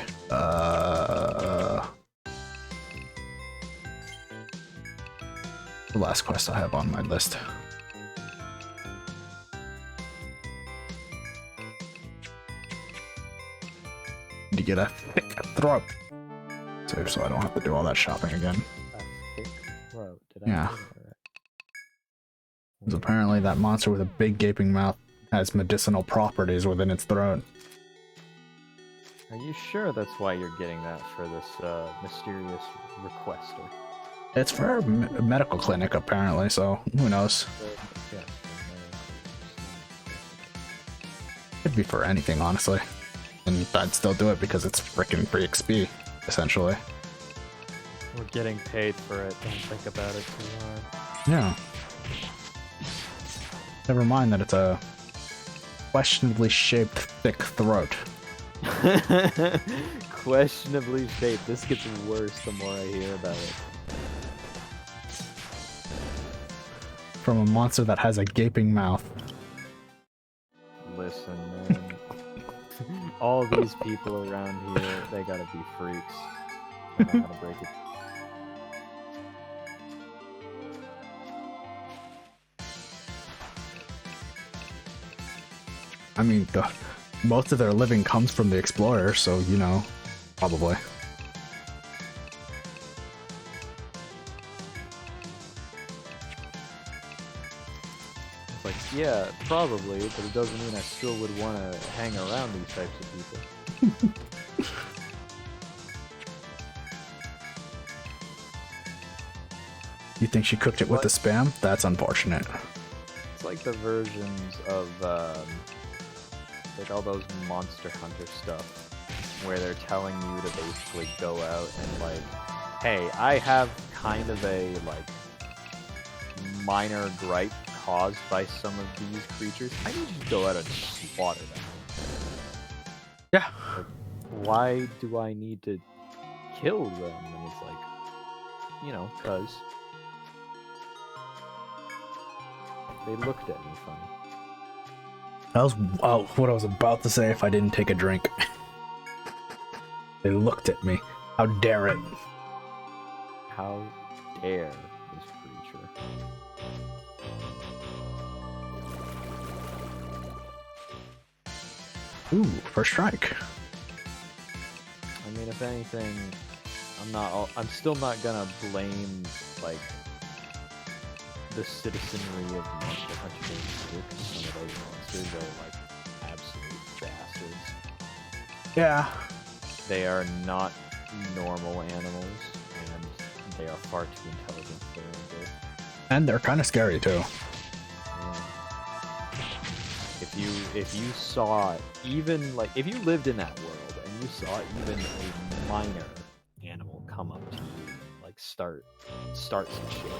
The last quest I have on my list. Need to get a thick throat. So I don't have to do all that shopping again. A thick throat. Did I Yeah. hear that right? Because apparently that monster with a big gaping mouth has medicinal properties within its throat. Are you sure that's why you're getting that for this mysterious requester? It's for a medical clinic, apparently, so who knows? Yeah. Could be for anything, honestly. And I'd still do it because it's freaking free XP, essentially. We're getting paid for it. Don't think about it too hard. Yeah. Never mind that it's a questionably shaped thick throat. Questionably shaped. This gets worse the more I hear about it. From a monster that has a gaping mouth. Listen, man. All these people around here, they gotta be freaks. I don't know how to break it. I mean, most of their living comes from the explorer, so, you know, probably. It's like, yeah, probably, but it doesn't mean I still would want to hang around these types of people. You think she cooked it with the spam? That's unfortunate. It's like the versions of, like all those Monster Hunter stuff, where they're telling you to basically go out and like, hey, I have kind of a, like, minor gripe caused by some of these creatures. I need you to go out and slaughter them. Yeah. Like, why do I need to kill them? And it's like, you know, cause they looked at me funny. That was what I was about to say if I didn't take a drink. They looked at me. How dare it? How dare this creature? Ooh, first strike. I mean, if anything, I'm still not gonna blame, like, the citizenry of Monster Hunter games here, because some of those monsters are, like, absolute bastards. Yeah. They are not normal animals, and they are far too intelligent for their own good. And they're kind of scary too. Yeah. If you saw even, like, if you lived in that world and you saw even a minor animal come up to you, like start some shit,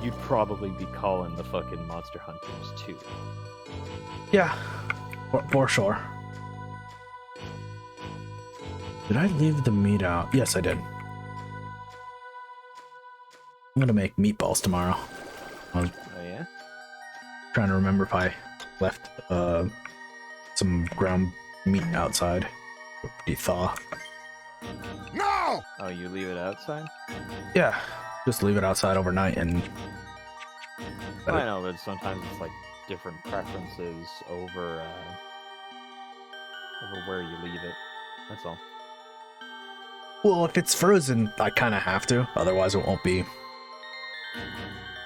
you'd probably be calling the fucking monster hunters too. Yeah, for sure. Did I leave the meat out? Yes, I did. I'm gonna make meatballs tomorrow. I was Oh yeah? trying to remember if I left some ground meat outside. De-thaw. No! Oh, you leave it outside? Yeah, just leave it outside overnight and... I know, but sometimes it's like different preferences over where you leave it. That's all. Well, if it's frozen, I kind of have to. Otherwise, it won't be...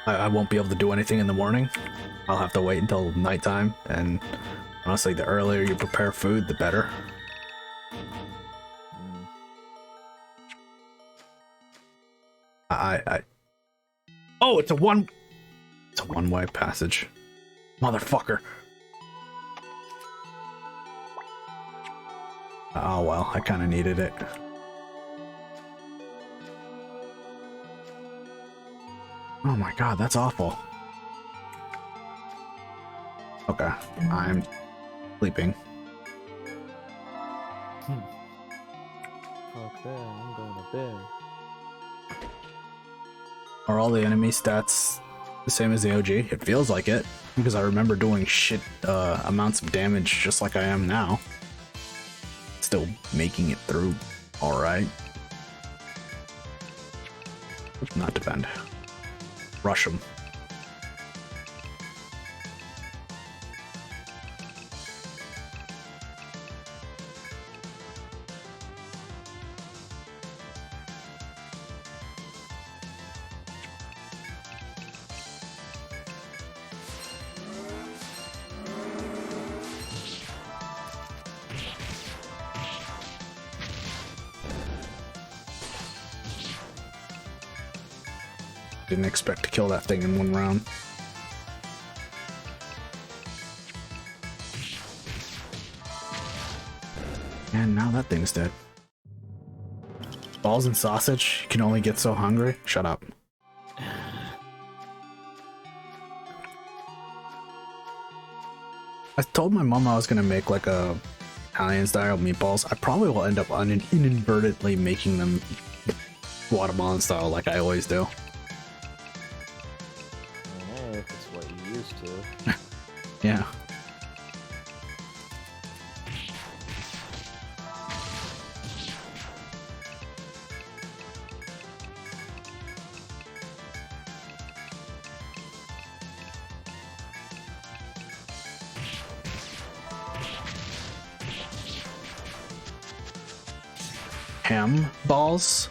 I won't be able to do anything in the morning. I'll have to wait until nighttime, and honestly, the earlier you prepare food, the better. Oh, it's a one-way passage. Motherfucker. Oh well, I kind of needed it. Oh my god, that's awful. Okay, I'm sleeping. Fuck that, I'm going to bed. Are all the enemy stats the same as the OG? It feels like it, because I remember doing shit amounts of damage just like I am now. Still making it through alright. Not defend. Rush them. Didn't expect to kill that thing in one round. And now that thing's dead. Balls and sausage? You can only get so hungry? Shut up. I told my mom I was gonna make like a Italian style meatballs. I probably will end up inadvertently making them Guatemalan style like I always do. If it's what you used to. Yeah. Ham balls?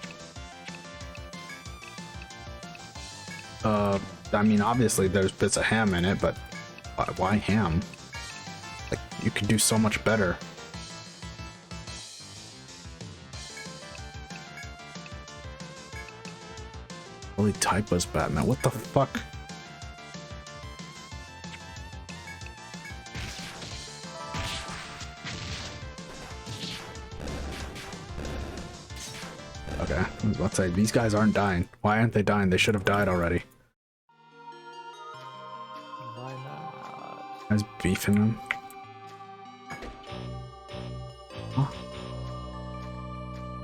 I mean, obviously there's bits of ham in it, but why ham? Like, you could do so much better. Holy typos, Batman. What the fuck? Okay, I was about to say, these guys aren't dying. Why aren't they dying? They should have died already. Why not? Guys beefing them. Huh?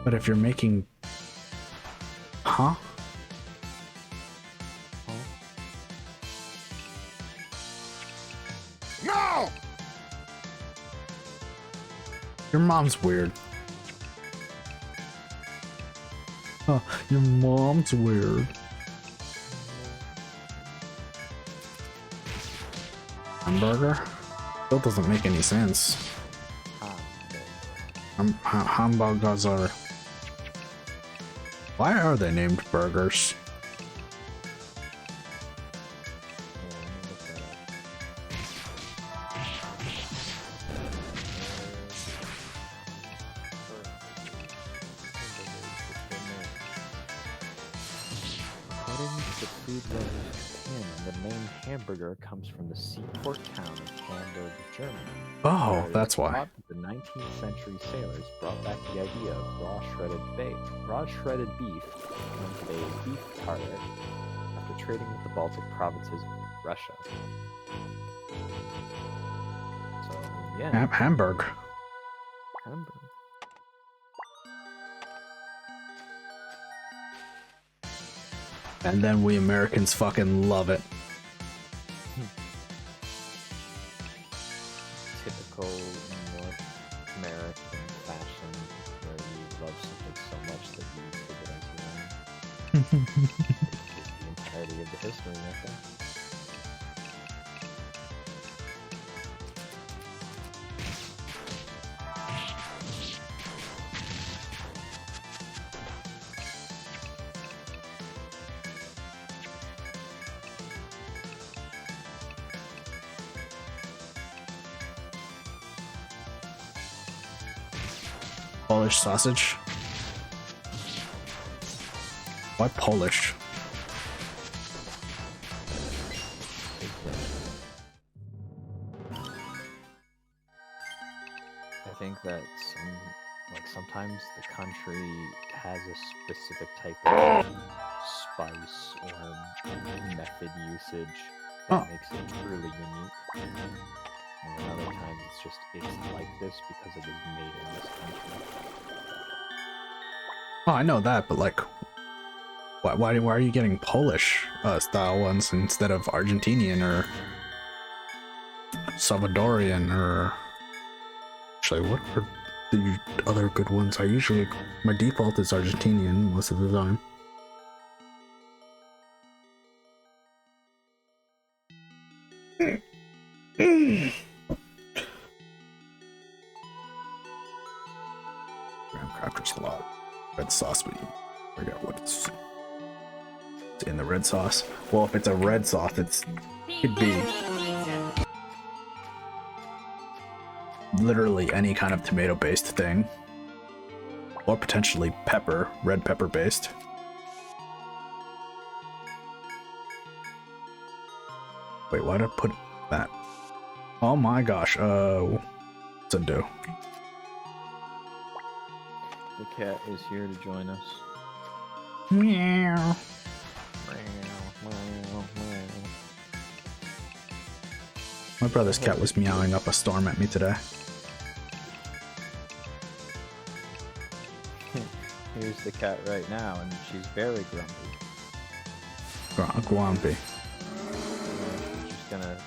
But if you're making... Huh? No! Your mom's weird. Huh, your mom's weird. Hamburger? Still doesn't make any sense. Hamburgers are... Why are they named burgers? Hamburger comes from the seaport town of Hamburg, Germany. Oh, that's why. The 19th century sailors brought back the idea of raw shredded beef from today's beef target after trading with the Baltic provinces of Russia. So, yeah. Hamburg. Hamburg. And then we Americans fucking love it. Typical North American fashion where you love something so much that you take it as your own. The entirety of the history, I think. Polish sausage? Why Polish? I think that sometimes the country has a specific type of spice or method usage that makes it truly unique. And other times it's like this because it was made in this country. Oh, I know that, but like, why are you getting Polish style ones instead of Argentinian or Salvadorian or... Actually, what are the other good ones? My default is Argentinian most of the time. Graham crackers a lot. Red sauce, but I forget what it's in the red sauce. Well, if it's a red sauce, it could be literally any kind of tomato-based thing, or potentially red pepper based. Wait, why did I put that? Oh my gosh, let's undo. The cat is here to join us. Meow. My brother's cat was meowing up a storm at me today. Here's the cat right now, and she's very grumpy. Grumpy. She's gonna.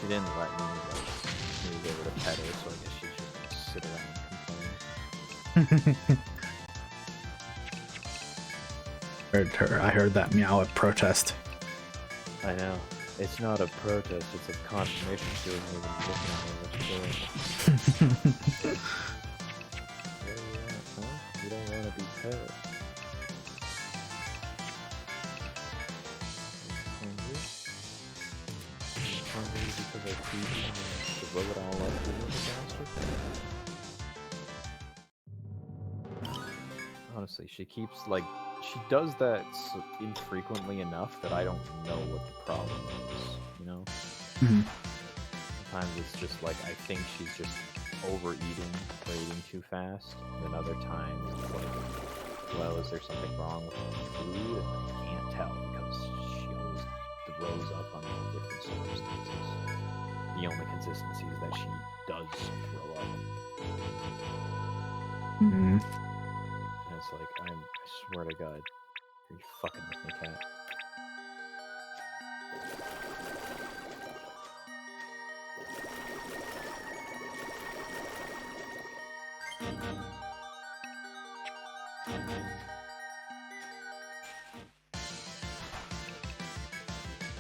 She didn't let me move over to pet her, so I guess she's just gonna sit around and complain. I heard that meow at protest. I know. It's not a protest, it's a confirmation she wasn't even looking at me what she's doing. Where are you at, huh? You don't want to be pet. Hungry? Hungry because I feed you and throw it all up to you, the bastard? Honestly, she keeps, like, she does that infrequently enough that I don't know what the problem is, you know? Sometimes it's just like, I think she's just overeating or eating too fast, and then other times it's like, well, is there something wrong with the food? And I can't tell because she always throws up under different circumstances. The only consistency is that she does throw up. Mm-hmm. And it's like, I swear to God, you're fucking with me, cat.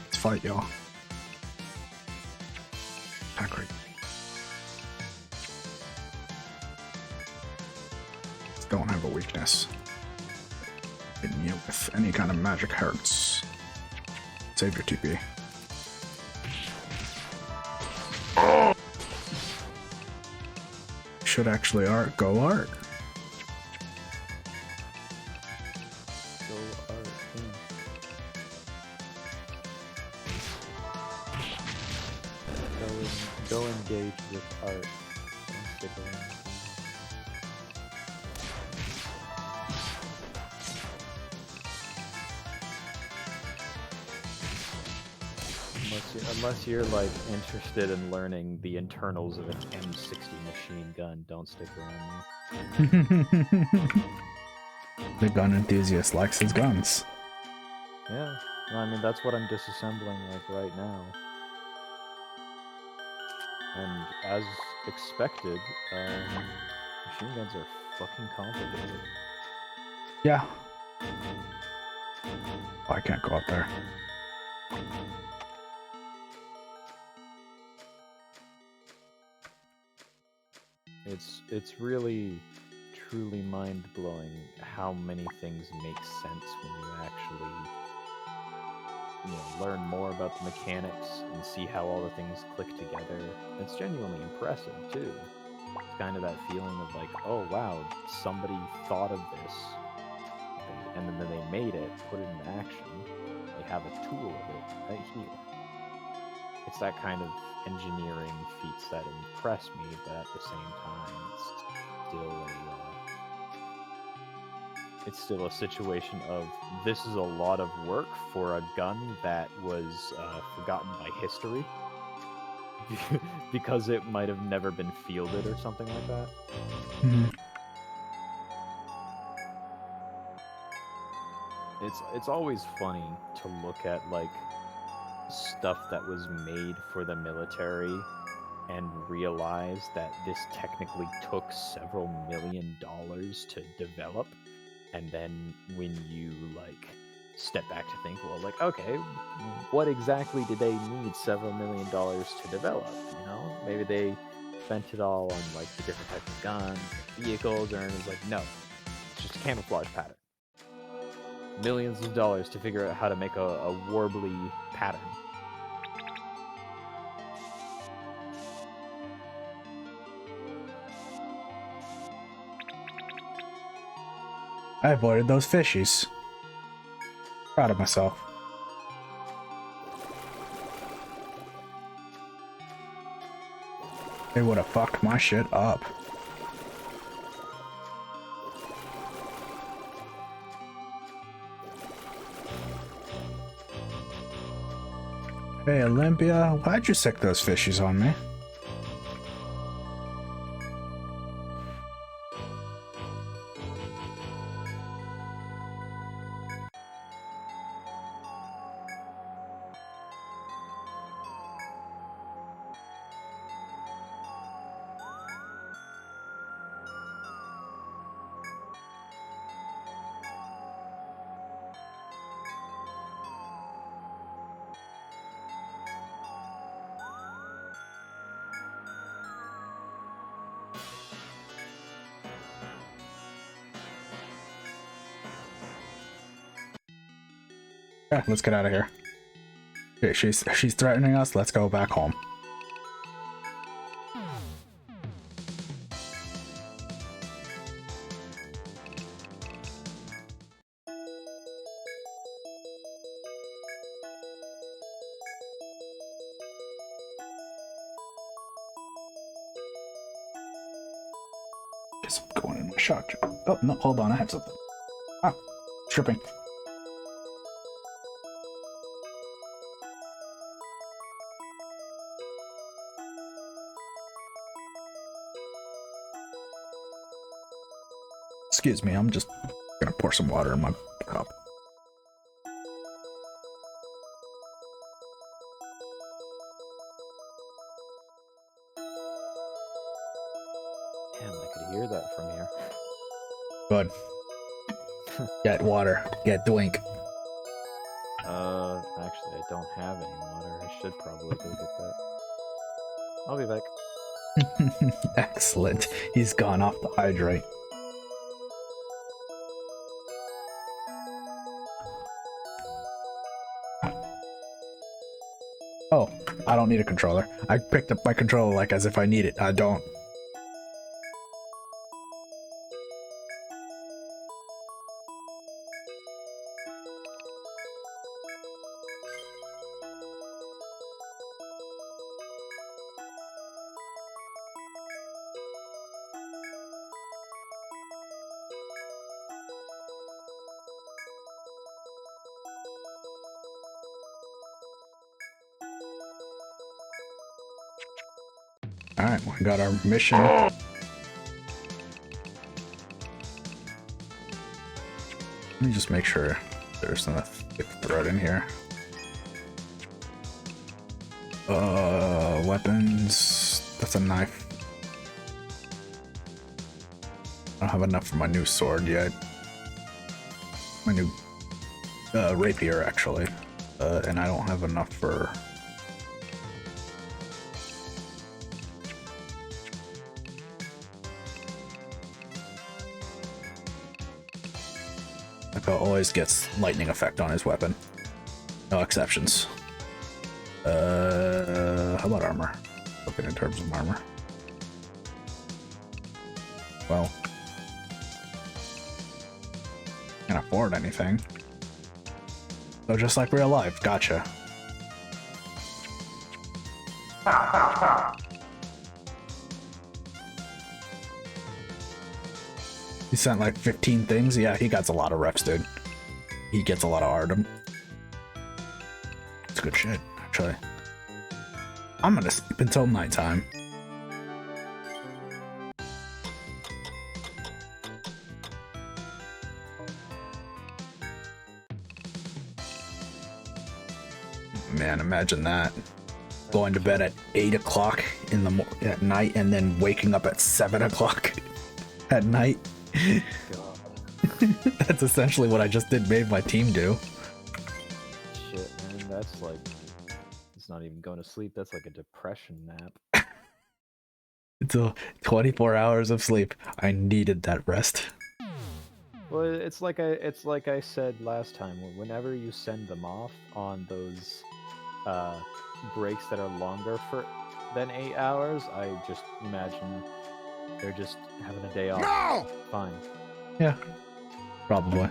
Let's fight, y'all. Attack rate. Don't have a weakness. Hitting you with any kind of magic hurts. Save your TP. Should actually go art. Go art, Go engage with art. Don't stick around. Unless you're like interested in learning the internals of an M60 machine gun, don't stick around me. The gun enthusiast likes his guns. Yeah, well, I mean that's what I'm disassembling like right now. And as expected, machine guns are fucking complicated. Yeah. Oh, I can't go up there. It's really truly mind-blowing how many things make sense when you actually learn more about the mechanics and see how all the things click together. It's genuinely impressive too. It's kind of that feeling of like, oh wow, somebody thought of this and then they made it, put it into action. They have a tool of it right here. It's that kind of engineering feats that impress me, but at the same time, it's still a situation of this is a lot of work for a gun that was forgotten by history because it might have never been fielded or something like that. Mm-hmm. It's always funny to look at like stuff that was made for the military and realize that this technically took several $1 million to develop, and then when you like step back to think, well, like, okay, what exactly did they need several $1 million to develop? Maybe they spent it all on like the different types of guns, vehicles, and it's like, no, it's just a camouflage pattern. Millions of dollars to figure out how to make a warbly pattern. I avoided those fishies. Proud of myself. They would have fucked my shit up. Hey, Olympia, why'd you sick those fishies on me? Yeah, let's get out of here. Okay, she's threatening us. Let's go back home. Just going in my shot. Oh no, hold on, I have something. Ah, tripping. Excuse me, I'm just gonna pour some water in my cup. Damn, I could hear that from here. Good. Get water. Get drink. Actually, I don't have any water. I should probably go get that. I'll be back. Excellent. He's gone off to hydrate. Oh, I don't need a controller. I picked up my controller like as if I need it. I don't. Alright, we got our mission. Let me just make sure there's not a thick thread in here. Weapons. That's a knife. I don't have enough for my new sword yet. My new rapier, actually. And I don't have enough for... Echo always gets lightning effect on his weapon. No exceptions. How about armor? Looking in terms of armor. Well, can't afford anything. So just like real life, gotcha. He sent like 15 things. Yeah, he gets a lot of reps, dude. He gets a lot of Ardom. It's good shit, actually. I'm gonna sleep until nighttime. Man, imagine that. Going to bed at 8 o'clock in the at night and then waking up at 7 o'clock at night. God. That's essentially what I just made my team do. Shit, man, that's like... It's not even going to sleep, that's like a depression nap. It's a 24 hours of sleep. I needed that rest. Well, it's like I said last time, whenever you send them off on those breaks that are longer than 8 hours, I just imagine they're just having a day off. No! Fine. Yeah, probably.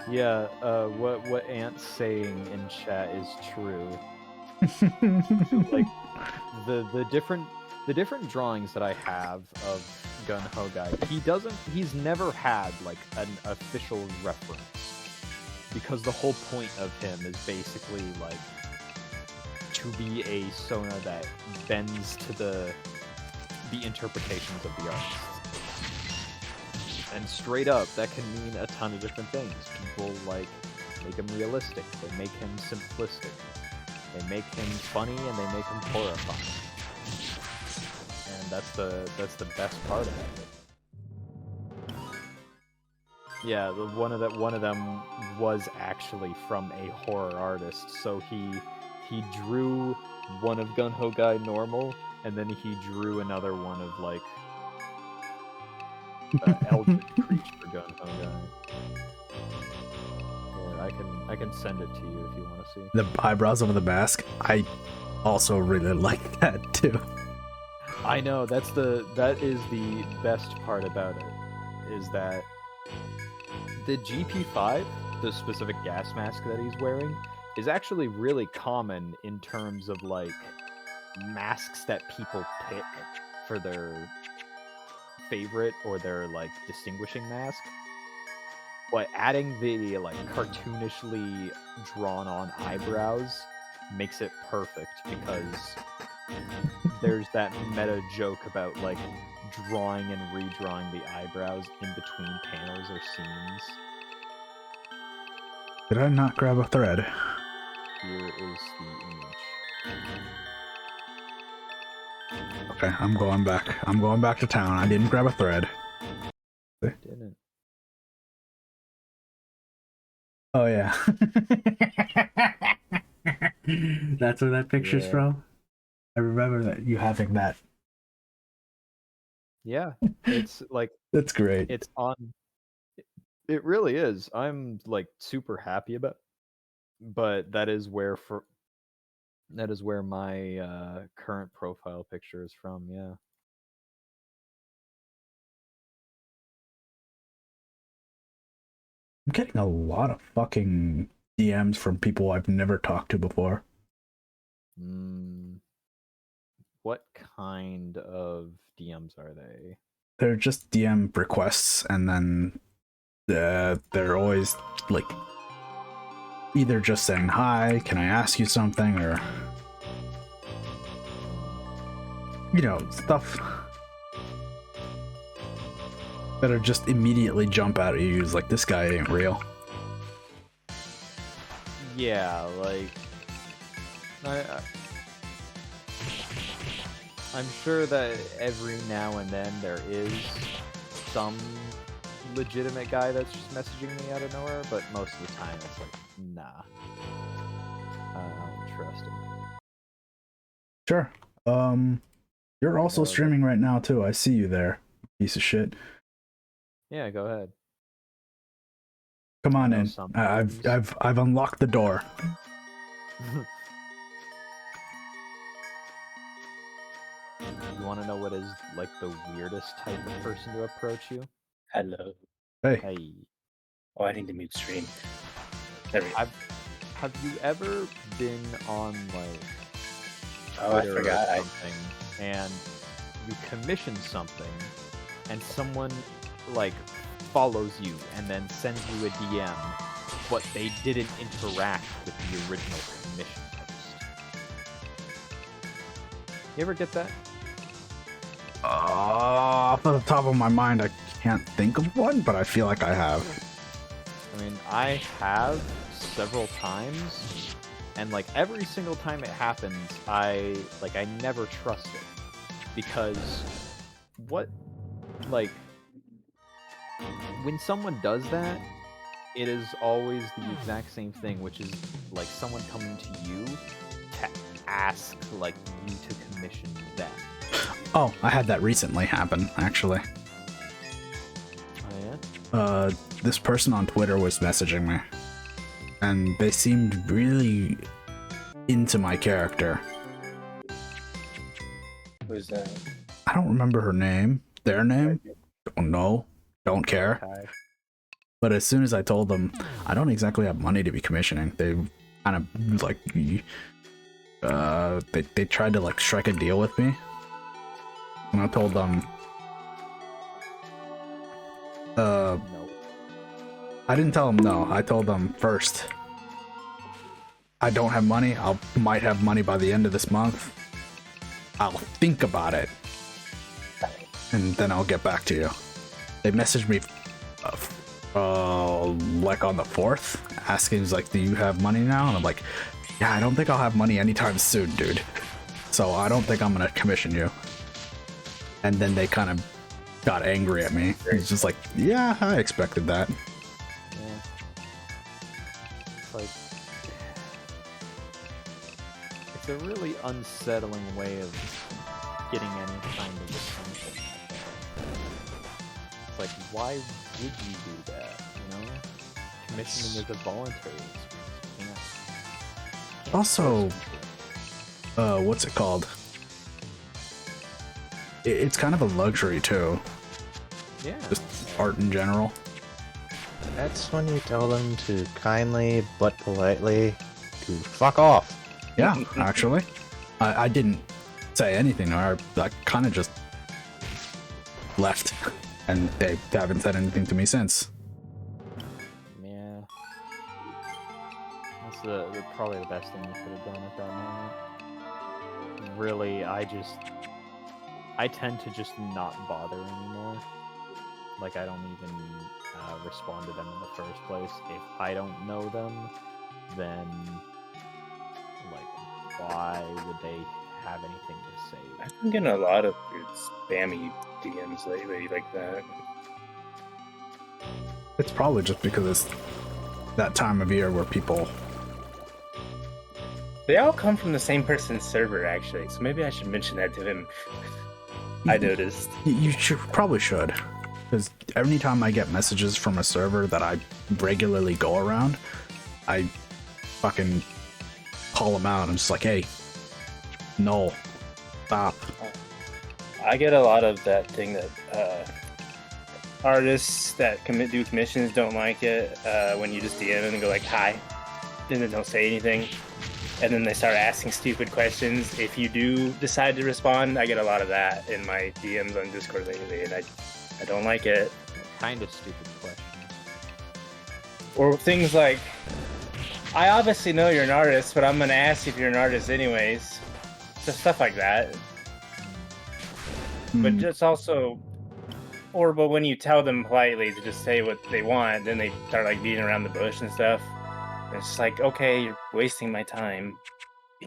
Yeah, what Ant's saying in chat is true. Like the different drawings that I have of Gun Ho Guy, he's never had like an official reference. because the whole point of him is basically like to be a Sona that bends to the interpretations of the artist. And straight up, that can mean a ton of different things. People like make him realistic, they make him simplistic, they make him funny, and they make him horrifying. And that's the best part of it. Yeah, one of them was actually from a horror artist, so he drew one of Gun-Ho Guy normal, and then he drew another one of like Eldritch Creature for Gun-Ho Guy. Yeah, I can send it to you if you want to see. The eyebrows over the mask, I also really like that too. I know, that is the best part about it, is that the GP5, the specific gas mask that he's wearing, is actually really common in terms of like masks that people pick for their favorite or their like distinguishing mask. But adding the like cartoonishly drawn on eyebrows makes it perfect, because there's that meta joke about like drawing and redrawing the eyebrows in between panels or scenes. Did I not grab a thread? Here is the image. Okay, I'm going back. I'm going back to town. I didn't grab a thread. Didn't. Oh yeah. That's where that picture's from. I remember that you having that. Yeah, it's like That's great. it's on. It really is. I'm like super happy about. But that is where my current profile picture is from. Yeah. I'm getting a lot of fucking DMs from people I've never talked to before. What kind of DMs are they? They're just DM requests, and then they're always like either just saying hi, can I ask you something, or you know, stuff that are just immediately jump out at you as like, this guy ain't real. Yeah, like I'm sure that every now and then there is some legitimate guy that's just messaging me out of nowhere, but most of the time it's like, nah. I don't trust him. Sure. You're also streaming right now too. I see you there, piece of shit. Yeah, go ahead. Come on in. I've unlocked the door. You want to know what is like the weirdest type of person to approach you? Hello. Hey. Hey. Oh, I need to mute stream. There we go. Have you ever been on like Oh, I Twitter forgot. or something, and you commission something, and someone like follows you and then sends you a DM, but they didn't interact with the original commission post? You ever get that? Off the top of my mind, I can't think of one, but I feel like I have. I mean, I have several times, and like every single time it happens, I never trust it, because when someone does that, it is always the exact same thing, which is like someone coming to you to ask like you to commission them. Oh, I had that recently happen, actually. Oh yeah? This person on Twitter was messaging me, and they seemed really into my character. Who's that? I don't remember her name, their name. Don't know, don't care. Okay. But as soon as I told them I don't exactly have money to be commissioning, they kind of like they tried to like strike a deal with me. And I told them No. I didn't tell them no. I told them first, I don't have money. Might have money by the end of this month. I'll think about it, and then I'll get back to you. They messaged me, like on the 4th, asking like, "Do you have money now?" And I'm like, "Yeah, I don't think I'll have money anytime soon, dude. So I don't think I'm gonna commission you." And then they kind of got angry at me. It's just like, "Yeah, I expected that." Yeah. Like, it's a really unsettling way of getting any kind of attention. It's like, why would you do that? You know, commissioning is a voluntary experience. Also, what's it called? It's kind of a luxury too. Yeah. Just art in general. That's when you tell them to kindly but politely to fuck off. Yeah, actually. I didn't say anything, or I kind of just left, and they haven't said anything to me since. Yeah. That's probably the best thing you could have done at that moment. Really, I tend to just not bother anymore. Like, I don't even respond to them in the first place. If I don't know them, then, like, why would they have anything to say? I've been getting a lot of weird spammy DMs lately like that. It's probably just because it's that time of year where people... They all come from the same person's server, actually, so maybe I should mention that to him. I noticed. You probably should. Because every time I get messages from a server that I regularly go around, I fucking call them out. I'm just like, hey, no, stop. I get a lot of that thing that artists that do commissions don't like it when you just DM them and go like, hi, and then don't say anything. And then they start asking stupid questions. If you do decide to respond, I get a lot of that in my DMs on Discord lately, and I don't like it. Kind of stupid questions. Or things like, I obviously know you're an artist, but I'm going to ask you if you're an artist anyways. Just stuff like that. But just also, but when you tell them politely to just say what they want, then they start like beating around the bush and stuff. It's just like, okay, you're wasting my time.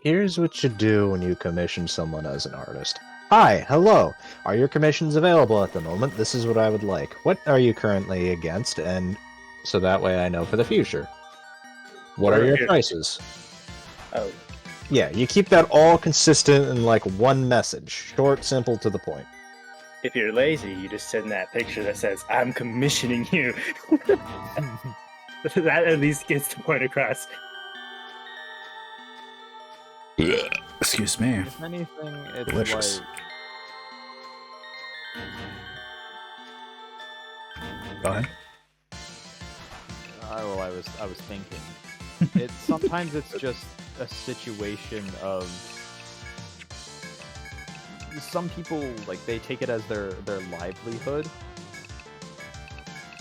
Here's what you do when you commission someone as an artist. Hi, hello. Are your commissions available at the moment? This is what I would like. What are you currently against? And so that way I know for the future. What are your prices? Oh. Yeah, you keep that all consistent in like one message. Short, simple, to the point. If you're lazy, you just send that picture that says, I'm commissioning you. That at least gets the point across. Excuse me. If anything, it's Delicious. like... Go ahead. Well, I was thinking. Sometimes it's just a situation of some people, like, they take it as their livelihood.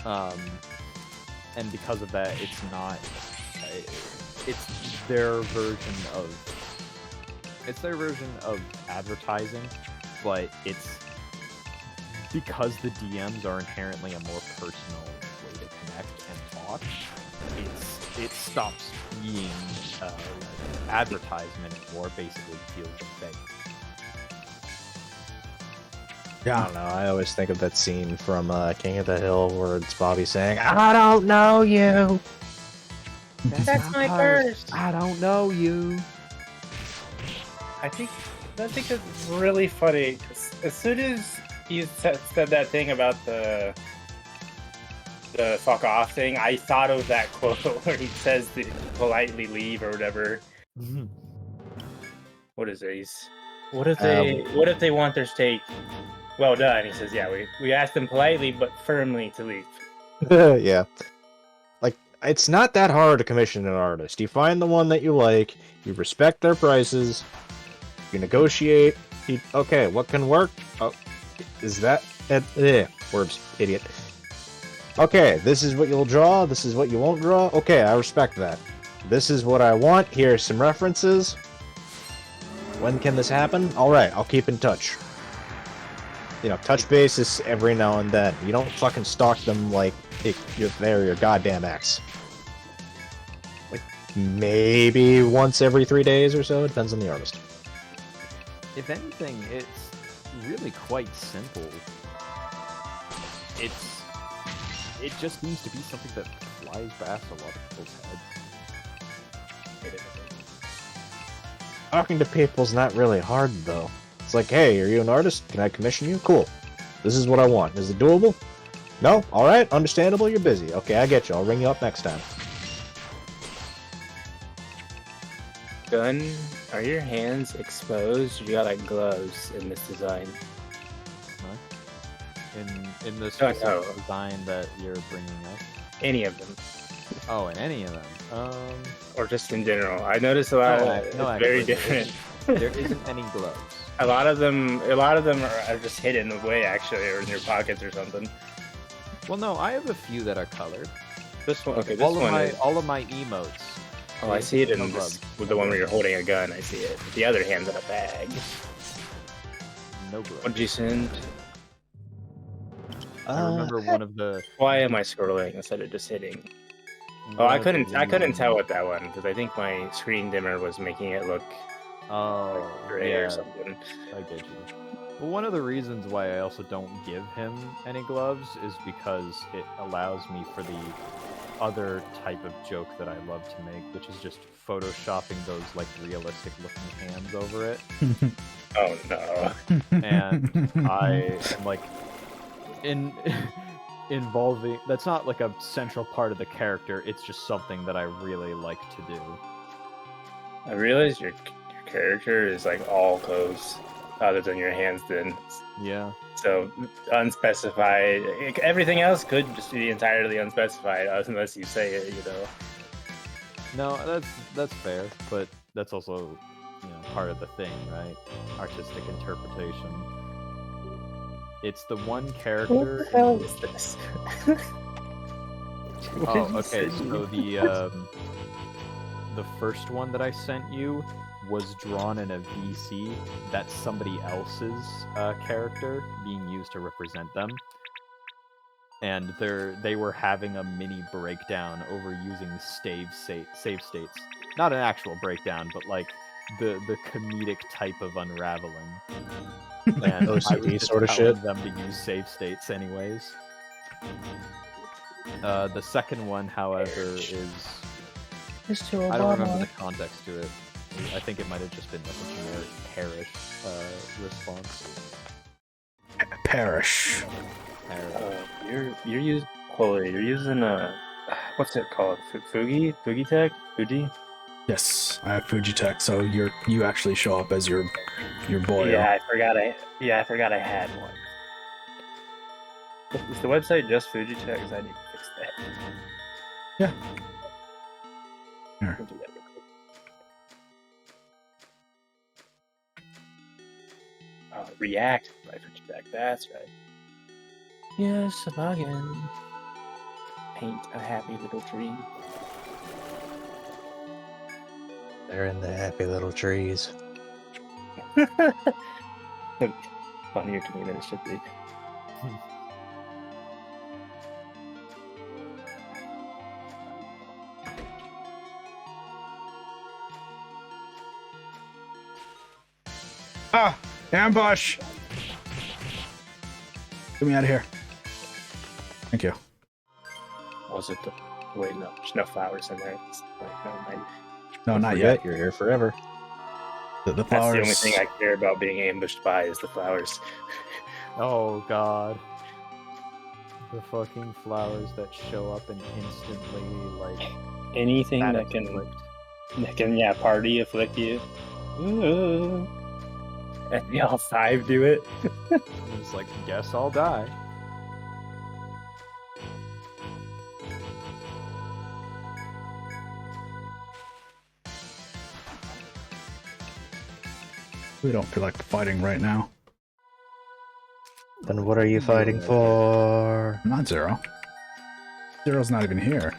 And because of that, it's their version of advertising, but it's because the DMs are inherently a more personal way to connect and talk. It stops being advertisement and more basically feels like that. Yeah. I don't know, I always think of that scene from King of the Hill where it's Bobby saying, I don't know you! That's my purse! I don't know you! I think it's really funny. 'Cause as soon as he said that thing about the fuck off thing, I thought of that quote where he says to politely leave or whatever. What is it? What if they want their steak well done? He says, yeah, we asked them politely but firmly to leave. Yeah. Like, it's not that hard to commission an artist. You find the one that you like, you respect their prices, you negotiate, okay, what can work? Oh, is that... words, idiot. Okay, this is what you'll draw, this is what you won't draw. Okay, I respect that. This is what I want, here's some references. When can this happen? Alright, I'll keep in touch. You know, touch bases every now and then. You don't fucking stalk them like they're your goddamn ex. Like, maybe once every 3 days or so, it depends on the artist. If anything, it's really quite simple. It just needs to be something that flies past a lot of people's heads. Talking to people's not really hard, though. It's like, hey, are you an artist? Can I commission you? Cool. This is what I want. Is it doable? No? Alright, understandable, you're busy. Okay, I get you. I'll ring you up next time. Gun, are your hands exposed? You got like gloves in this design. In the Oh, specific no. design that you're bringing up. Any of them. Oh, in any of them. Or just in general. I noticed a lot of no, it's very actually, different. there isn't any gloves. A lot of them are just hidden away actually, or in your pockets or something. Well, no, I have a few that are colored. This one, okay, this all of one my is. all of my emotes. Oh, I see it in no this, gloves. with the one where you're holding a gun. I see it. The other hand's in a bag. No gloves. What'd you send? I remember one of the. Why am I scrolling instead of just hitting? Oh, one I of the couldn't tell lead- what that one because I think my screen dimmer was making it look Oh, like gray yeah, or something. I get you. Well, one of the reasons why I also don't give him any gloves is because it allows me for the other type of joke that I love to make, which is just photoshopping those like realistic looking hands over it. Oh no. And I am like involving that's not like a central part of the character, it's just something that I really like to do. I realized your character is like all clothes other than your hands then. Yeah. So unspecified. Everything else could just be entirely unspecified unless you say it, you know. No, that's fair, but that's also, you know, part of the thing, right? Artistic interpretation. It's the one character. What the hell is this? Oh, okay. So the first one that I sent you was drawn in a VC. That's somebody else's character being used to represent them, and they were having a mini breakdown over using save states. Not an actual breakdown, but like the comedic type of unraveling. And I was OCD just sort of telling shit. them to use save states anyways. The second one, however, is I don't remember the context to it. I think it might have just been like a generic parish response. Perish. Parish. You're using you're using what's it called? Fuji Fuji. Yes, I have Fujitech, so you actually show up as your boy. Yeah, I forgot I had one. Is the website just Fujitech? Because I need to fix that. Yeah. Here. We'll do that real quick. React by Fujitech. That's right. Yes, a login. Paint a happy little tree. They're in the happy little trees. Funnier to me than it should be. Ah! Ambush! Get me out of here. Thank you. Was it the... Wait, no. There's no flowers in there. It's like, no, mind. No, Don't not forget, yet. You're here forever. The That's flowers. the only thing I care about being ambushed by is the flowers. Oh god. The fucking flowers that show up and instantly like Anything that status can... afflict. That can, yeah, party afflict you. Ooh. And we all 5 do it. It's like, guess I'll die. We don't feel like fighting right now. Then what are you fighting for? Not zero. Zero's not even here.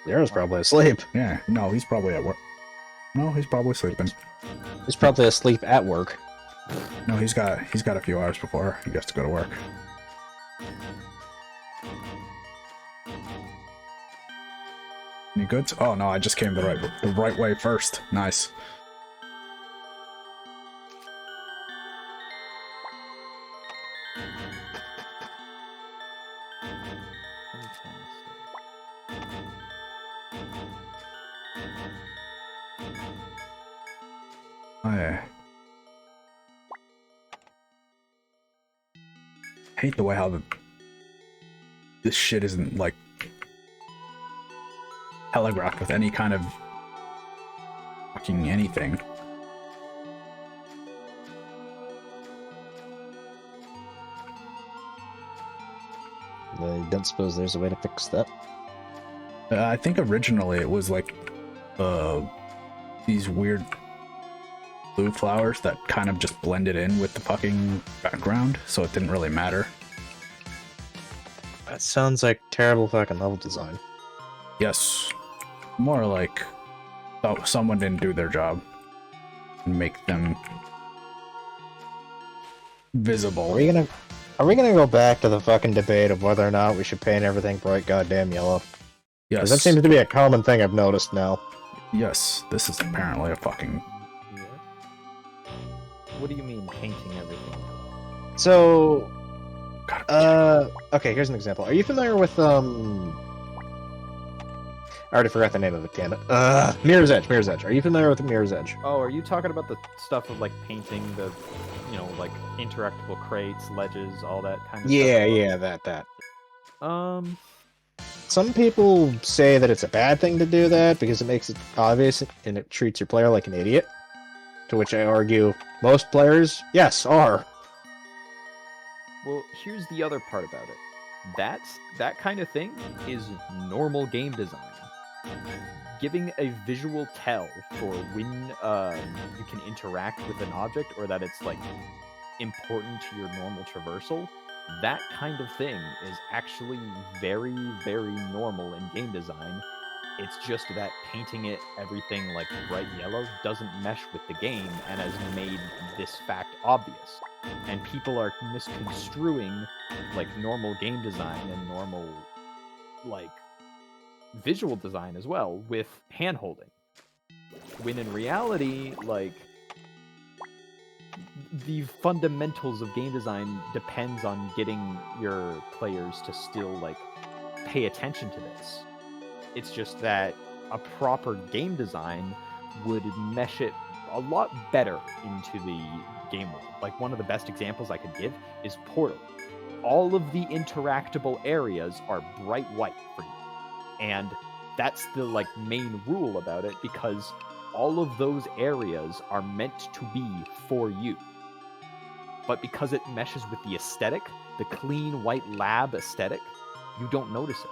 Zero's probably asleep. Yeah, no, he's probably at work. No, he's probably sleeping. He's probably asleep at work. No, he's got a few hours before he gets to go to work. Any goods? Oh no, I just came the right way first. Nice. I hate the way how this shit isn't like telegraphed with any kind of fucking anything. I don't suppose there's a way to fix that. I think originally it was like these weird blue flowers that kind of just blended in with the fucking background, so it didn't really matter. That sounds like terrible fucking level design. Yes, more like someone didn't do their job and make them visible. Are we gonna go back to the fucking debate of whether or not we should paint everything bright goddamn yellow? Yes, 'Cause that seems to be a common thing I've noticed now. yes, this is apparently a fucking... What do you mean painting everything? So, okay, here's an example. Are you familiar with I already forgot the name of it, damn it. Mirror's Edge. Are you familiar with Mirror's Edge? Oh, are you talking about the stuff of like painting the, like interactable crates, ledges, all that kind of stuff? Yeah, that. Some people say that it's a bad thing to do that because it makes it obvious and it treats your player like an idiot. To which I argue, most players, yes, are. Well, here's the other part about it. That kind of thing is normal game design. Giving a visual tell for when you can interact with an object or that it's like important to your normal traversal, that kind of thing is actually very, very normal in game design. It's just that painting everything like bright yellow doesn't mesh with the game and has made this fact obvious. And people are misconstruing like normal game design and normal like visual design as well with hand-holding. When in reality, like, the fundamentals of game design depends on getting your players to still like pay attention to this. It's just that a proper game design would mesh it a lot better into the game world. Like, one of the best examples I could give is Portal. All of the interactable areas are bright white for you. And that's the like main rule about it, because all of those areas are meant to be for you. But because it meshes with the aesthetic, the clean white lab aesthetic, you don't notice it.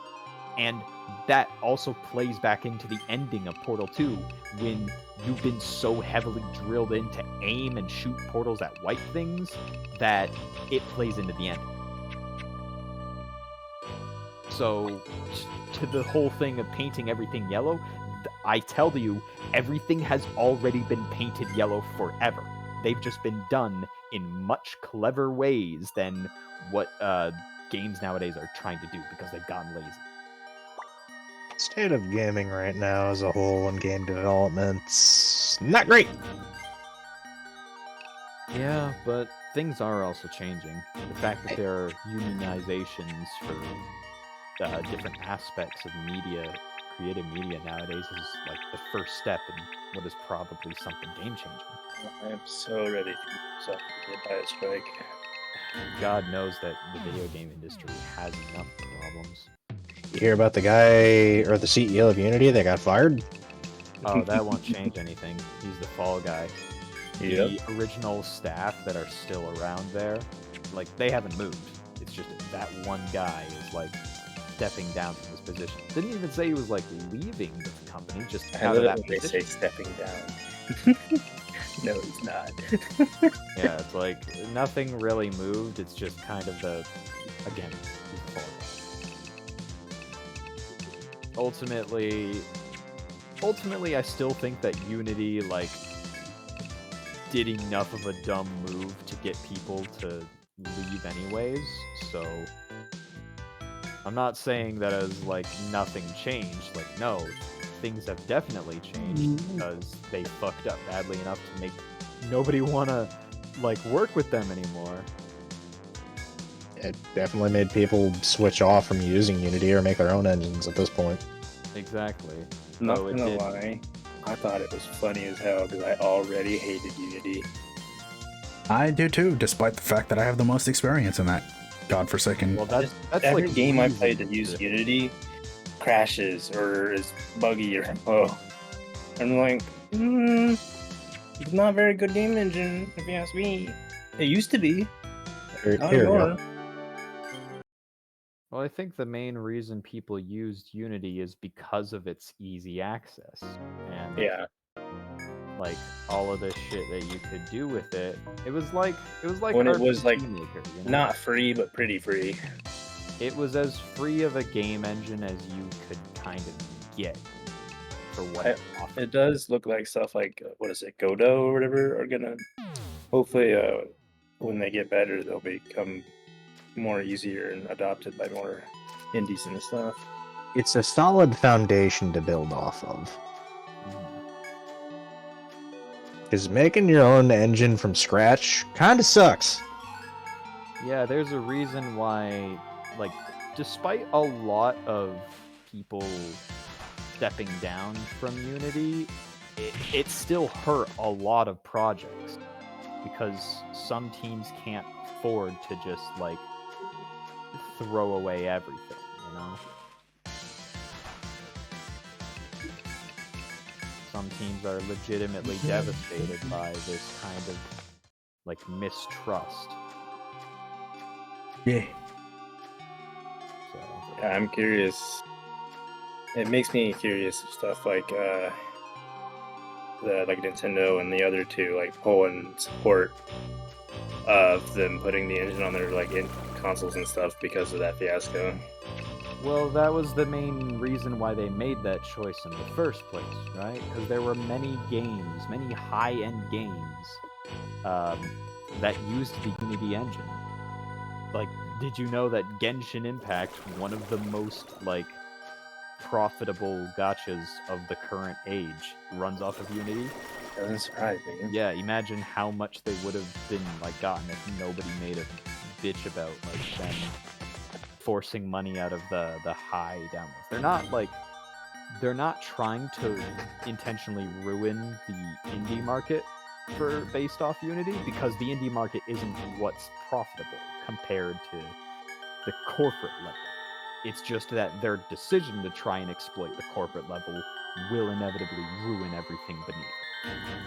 And that also plays back into the ending of Portal 2, when you've been so heavily drilled in to aim and shoot portals at white things that it plays into the ending. So, to the whole thing of painting everything yellow, I tell you, everything has already been painted yellow forever. They've just been done in much clever ways than what games nowadays are trying to do, because they've gotten lazy. State of gaming right now as a whole and game development's not great. Yeah, but things are also changing. The fact that there are unionizations for different aspects of media, creative media nowadays, is like the first step in what is probably something game-changing. I am so ready for myself to get by a strike. God knows that the video game industry has enough problems. You hear about the guy, or the CEO of Unity that got fired? Oh, that won't change anything. He's the fall guy. The original staff that are still around there, like, they haven't moved. It's just that one guy is, like, stepping down from his position. Didn't even say he was, like, leaving the company, just out of that They say position. stepping down. No, he's not. Yeah, it's like, nothing really moved. It's just kind of the, again, he's the fall guy. ultimately, I still think that Unity like did enough of a dumb move to get people to leave anyways. So I'm not saying that as like nothing changed. Like no, things have definitely changed because they fucked up badly enough to make nobody wanna like work with them anymore. It definitely made people switch off from using Unity or make their own engines at this point. Exactly. Not So it gonna did. lie, I thought it was funny as hell because I already hated Unity. I do too, despite the fact that I have the most experience in that godforsaken. Well, that's Every like game I reason played that used to- Unity crashes or is buggy or oh. I'm like, it's not a very good game engine if you ask me. It used to be. Here Not we anymore. go. Well, I think the main reason people used Unity is because of its easy access and Yeah. like all of the shit that you could do with it. It was like When it was, RPG like, Maker, you know? Not free, but pretty free. It was as free of a game engine as you could kind of get for what it offered. It does look like stuff like what is it, Godot or whatever are gonna hopefully when they get better they'll become more easier and adopted by more indies and stuff. It's a solid foundation to build off of. Because making your own engine from scratch kind of sucks. Yeah, there's a reason why, like, despite a lot of people stepping down from Unity, it still hurt a lot of projects because some teams can't afford to just like throw away everything, you know? Some teams are legitimately devastated by this kind of like mistrust. Yeah. So Yeah, I'm curious. It makes me curious of stuff like the like Nintendo and the other two like pulling support of them putting the engine on their like in consoles and stuff because of that fiasco. well, that was the main reason why they made that choice in the first place, right? Because there were many games, many high-end games, that used the Unity engine. Like, did you know that Genshin Impact, one of the most like profitable gachas of the current age, runs off of Unity? Doesn't surprise me. Yeah, imagine how much they would have been like gotten if nobody made a bitch about like them forcing money out of the high downloads. They're not trying to intentionally ruin the indie market for based off Unity because the indie market isn't what's profitable compared to the corporate level. It's just that their decision to try and exploit the corporate level will inevitably ruin everything beneath it.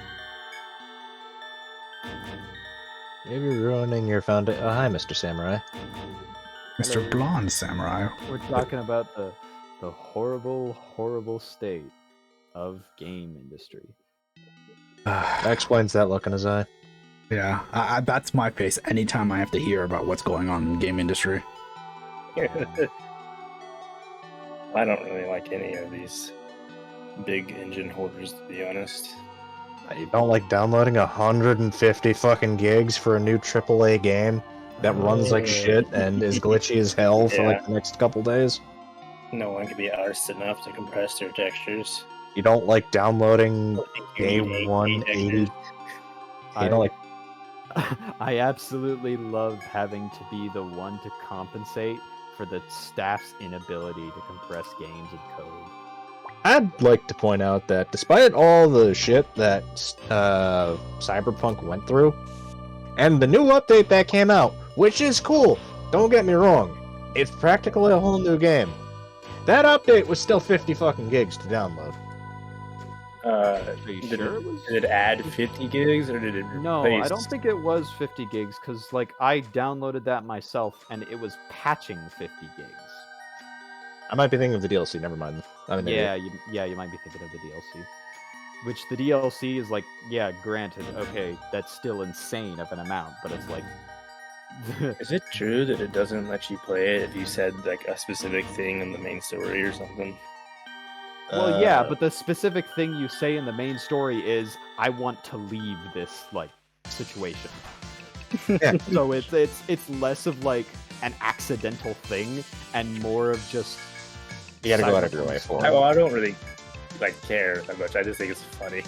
Maybe ruining your foundation. Oh, hi, Mr. Samurai. Mr. Hello. Blonde Samurai. We're talking about the horrible, horrible state of game industry. That explains that look in his eye. Yeah, that's my face anytime I have to hear about what's going on in the game industry. I don't really like any of these big engine holders, to be honest. You don't like downloading 150 fucking gigs for a new AAA game that runs like shit and is glitchy as hell for like the next couple days? No one can be arsed enough to compress their textures. You don't like downloading You day need 180? You I- don't like I absolutely love having to be the one to compensate for the staff's inability to compress games and code. I'd like to point out that despite all the shit that Cyberpunk went through, and the new update that came out, which is cool, don't get me wrong, it's practically a whole new game. That update was still 50 fucking gigs to download. Are you Did sure it was? Did it add 50 gigs or did it replace? No, I don't think it was 50 gigs because, like, I downloaded that myself and it was patching 50 gigs. I might be thinking of the DLC, never mind. I'm an idiot. You might be thinking of the DLC. Which the DLC is like, yeah, granted, okay, that's still insane of an amount, but it's like... Is it true that it doesn't let you play it if you said like a specific thing in the main story or something? Well, yeah, but the specific thing you say in the main story is, "I want to leave this like situation." Yeah. So it's less of like an accidental thing and more of just You gotta go out of your way for it. Well, I don't really like care that much. I just think it's funny.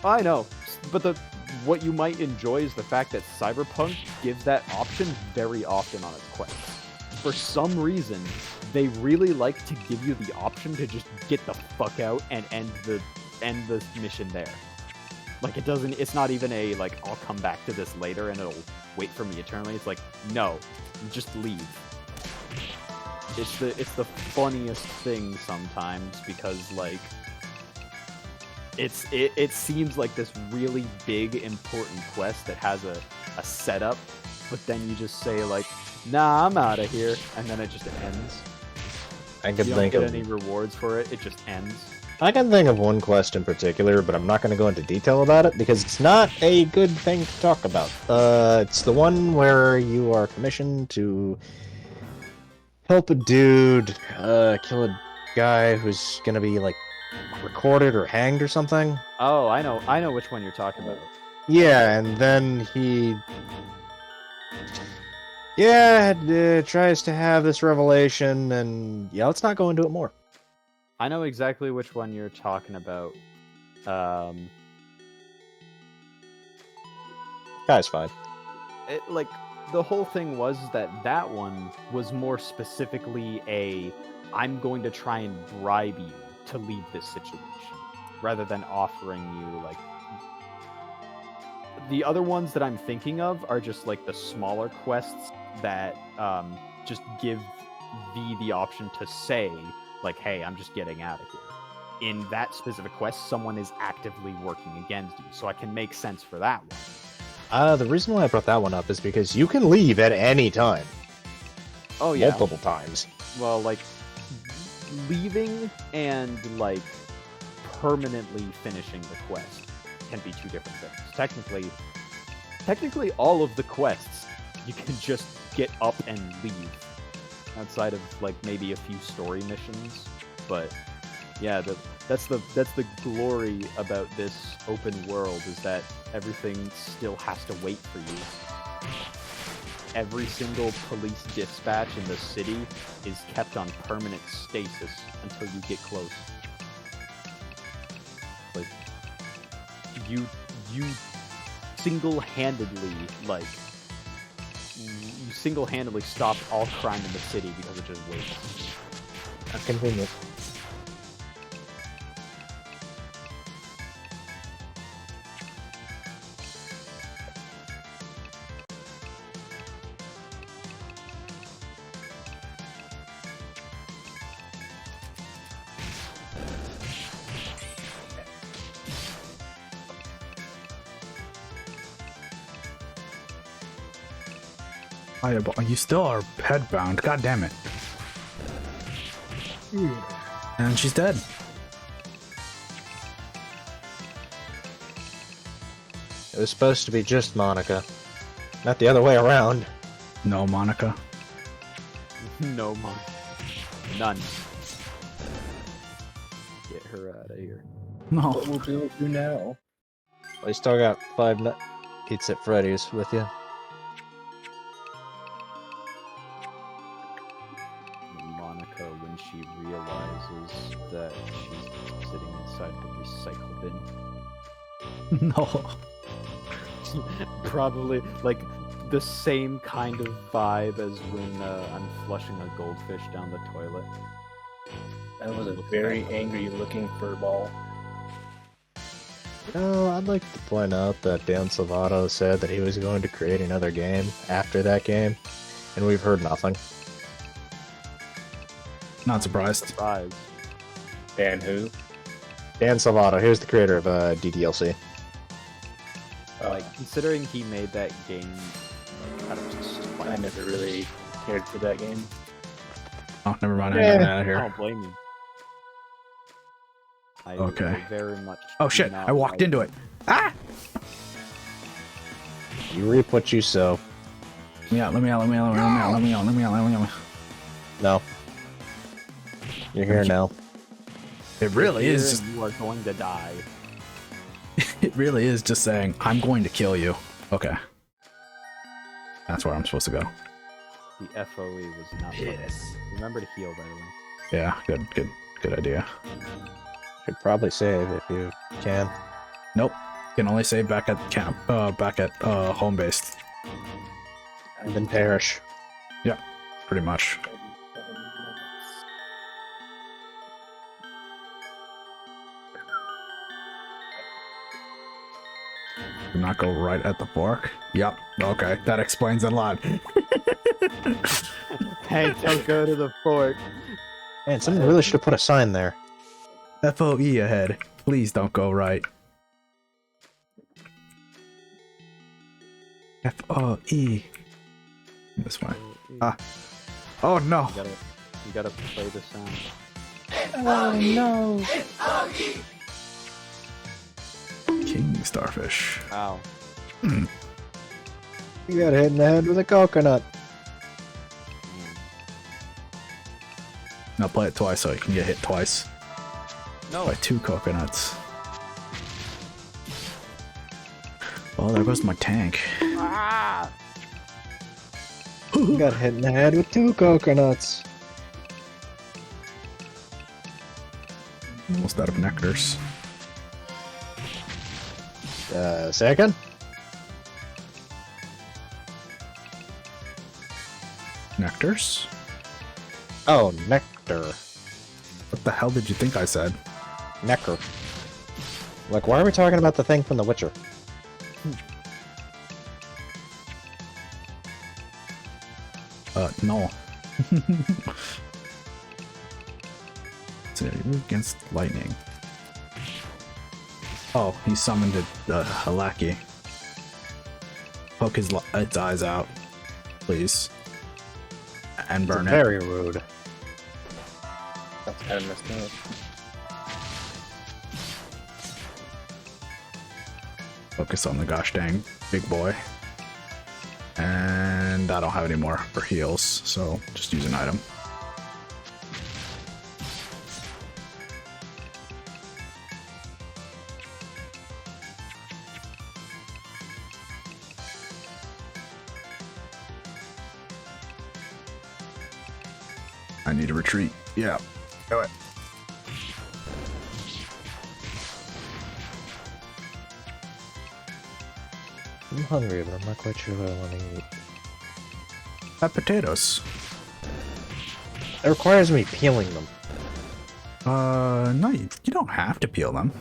I know, but what you might enjoy is the fact that Cyberpunk gives that option very often on its quests. For some reason, they really like to give you the option to just get the fuck out and end the mission there. Like it's not even a like I'll come back to this later and it'll wait for me eternally. It's like no, just leave. It's the funniest thing sometimes because like it seems like this really big important quest that has a setup, but then you just say like, nah, I'm out of here, and then it just ends. I can You don't think get of any rewards for it, it just ends. I can think of one quest in particular, but I'm not going to go into detail about it because it's not a good thing to talk about. It's the one where you are commissioned to help a dude kill a guy who's going to be like recorded or hanged or something. Oh, I know which one you're talking about. Yeah, and then he tries to have this revelation, and yeah, let's not go into it more. I know exactly which one you're talking about. Guy's fine. Like the whole thing was that one was more specifically I'm going to try and bribe you to leave this situation rather than offering you like the other ones that I'm thinking of are just like the smaller quests that just give the option to say like, hey, I'm just getting out of here. In that specific quest, someone is actively working against you, so I can make sense for that one. The reason why I brought that one up is because you can leave at any time. Oh yeah. Multiple times. Well, like leaving and like permanently finishing the quest can be two different things. Technically all of the quests you can just get up and leave outside of like maybe a few story missions, but yeah, that's the glory about this open world is that everything still has to wait for you. Every single police dispatch in the city is kept on permanent stasis until you get close. Like you single-handedly stop all crime in the city because it just waits. That's convenient. You still are headbound. God damn it. And she's dead. It was supposed to be just Monica, not the other way around. No, Monica. No, Mom. None. Get her out of here. No. What will Bill do now? Well, you still got Five Nights at Freddy's with you. Monica, when she realizes that she's sitting inside the recycle bin. No. Probably like the same kind of vibe as when I'm flushing a goldfish down the toilet. That was a very angry looking furball. I'd like to point out that Dan Salvato said that he was going to create another game after that game, and we've heard nothing. Not surprised. Surprise. And who? Dan Salvato, here's the creator of DDLC. Like, considering he made that game, I don't know, I never really cared for that game. Oh, never mind. Yeah. I'm out of I here. don't blame you. I Okay. very much. Oh do shit! not I walked like into it. Ah! You reap what you sow. Let me out! Let me out! Let me out! Let me out! Let me out! Let me out! No. You're here now. It really Here is. Just, and you are going to die. it really is just saying, I'm going to kill you. Okay. That's where I'm supposed to go. The FOE was not funny. Remember to heal, by the way. Yeah, good idea. Should probably save if you can. Nope. Can only save back at camp, back at home base. And then perish. Yeah, pretty much. Do not go right at the fork. Yep. Okay, that explains a lot. Hey, don't go to the fort. Man, someone really should have put a sign there. FOE ahead. Please don't go right. FOE. This way. Ah. Oh no. You gotta play the sound. Oh no. King starfish. Ow. You got hit in the head with a coconut. Now play it twice so you can get hit twice. No. By 2 coconuts. Oh, there goes my tank. Ah! You got hit in the head with 2 coconuts. Almost out of nectars. Second? Nectars? Oh, nectar. What the hell did you think I said? Necker. Like, why are we talking about the thing from The Witcher? No. So, against lightning. Oh, he summoned a lackey. Poke its eyes out, please. And burn it. Very rude. That's kind of messed up. Focus on the gosh dang big boy. And I don't have any more for heals, so just use an item. I need to retreat. Yeah. Do it. I'm hungry, but I'm not quite sure what I want to eat. Have potatoes. It requires me peeling them. No, you don't have to peel them.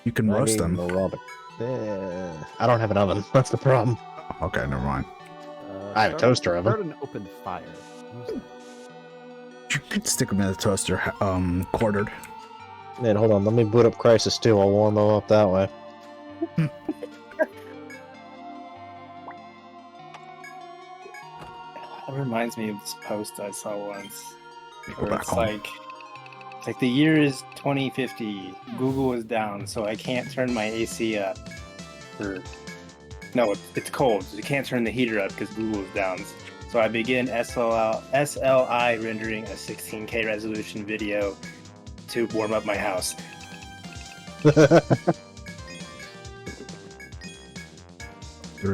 You can roast them. I don't have an oven. That's the problem. Okay, never mind. I have a toaster oven. Start an open fire. Use that. You could stick them in the toaster, quartered. Man, hold on. Let me boot up Crisis 2. I'll warm them up that way. That reminds me of this post I saw once. Go Where back it's home. like the year is 2050. Google is down, so I can't turn my AC up. No, it's cold. So you can't turn the heater up because Google is down. So I begin SLI rendering a 16K resolution video to warm up my house. 3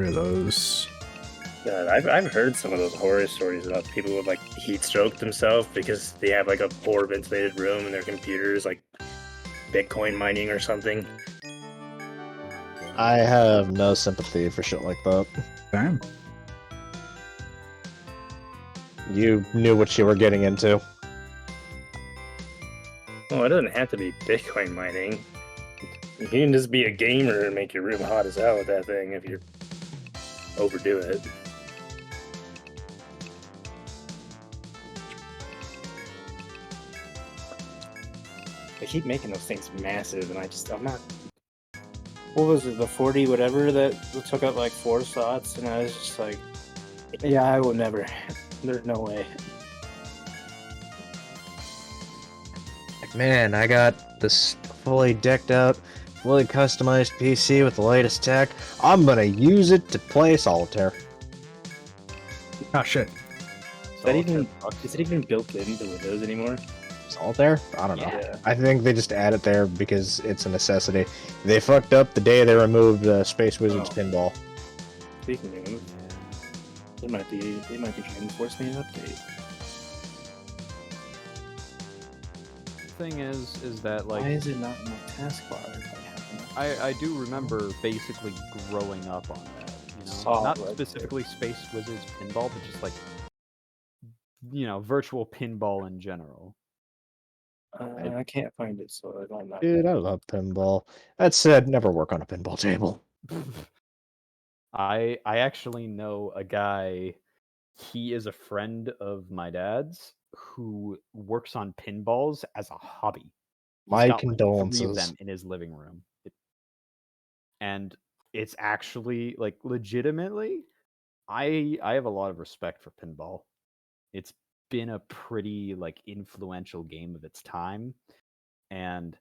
of those. God, I've heard some of those horror stories about people who like heat stroke themselves because they have like a poor ventilated room and their computer's like Bitcoin mining or something. I have no sympathy for shit like that. Damn. You knew what you were getting into. Well, it doesn't have to be Bitcoin mining. You can just be a gamer and make your room hot as hell with that thing if you overdo it. They keep making those things massive, and I'm not. What was it, the 40 whatever that took up like 4 slots? And I was just like, yeah, I will never. There's no way. Like, man, I got this fully decked out, fully customized PC with the latest tech. I'm gonna use it to play Solitaire. Oh shit. Is that even built into Windows anymore? Solitaire? I don't know. Yeah. I think they just add it there because it's a necessity. They fucked up the day they removed Space Wizard's pinball. Speaking of, they might be trying to force me an update. The thing is that Why like is it not in my taskbar? If I have enough? I do remember basically growing up on that. You know, Solid not right specifically Space Wizards pinball, but just like virtual pinball in general. I can't find it, so I don't know. Dude, I love pinball. That said, never work on a pinball table. I actually know a guy. He is a friend of my dad's who works on pinballs as a hobby. He's My got, like, 3 of condolences. them in his living room. And it's actually like legitimately, I have a lot of respect for pinball. It's been a pretty like influential game of its time, and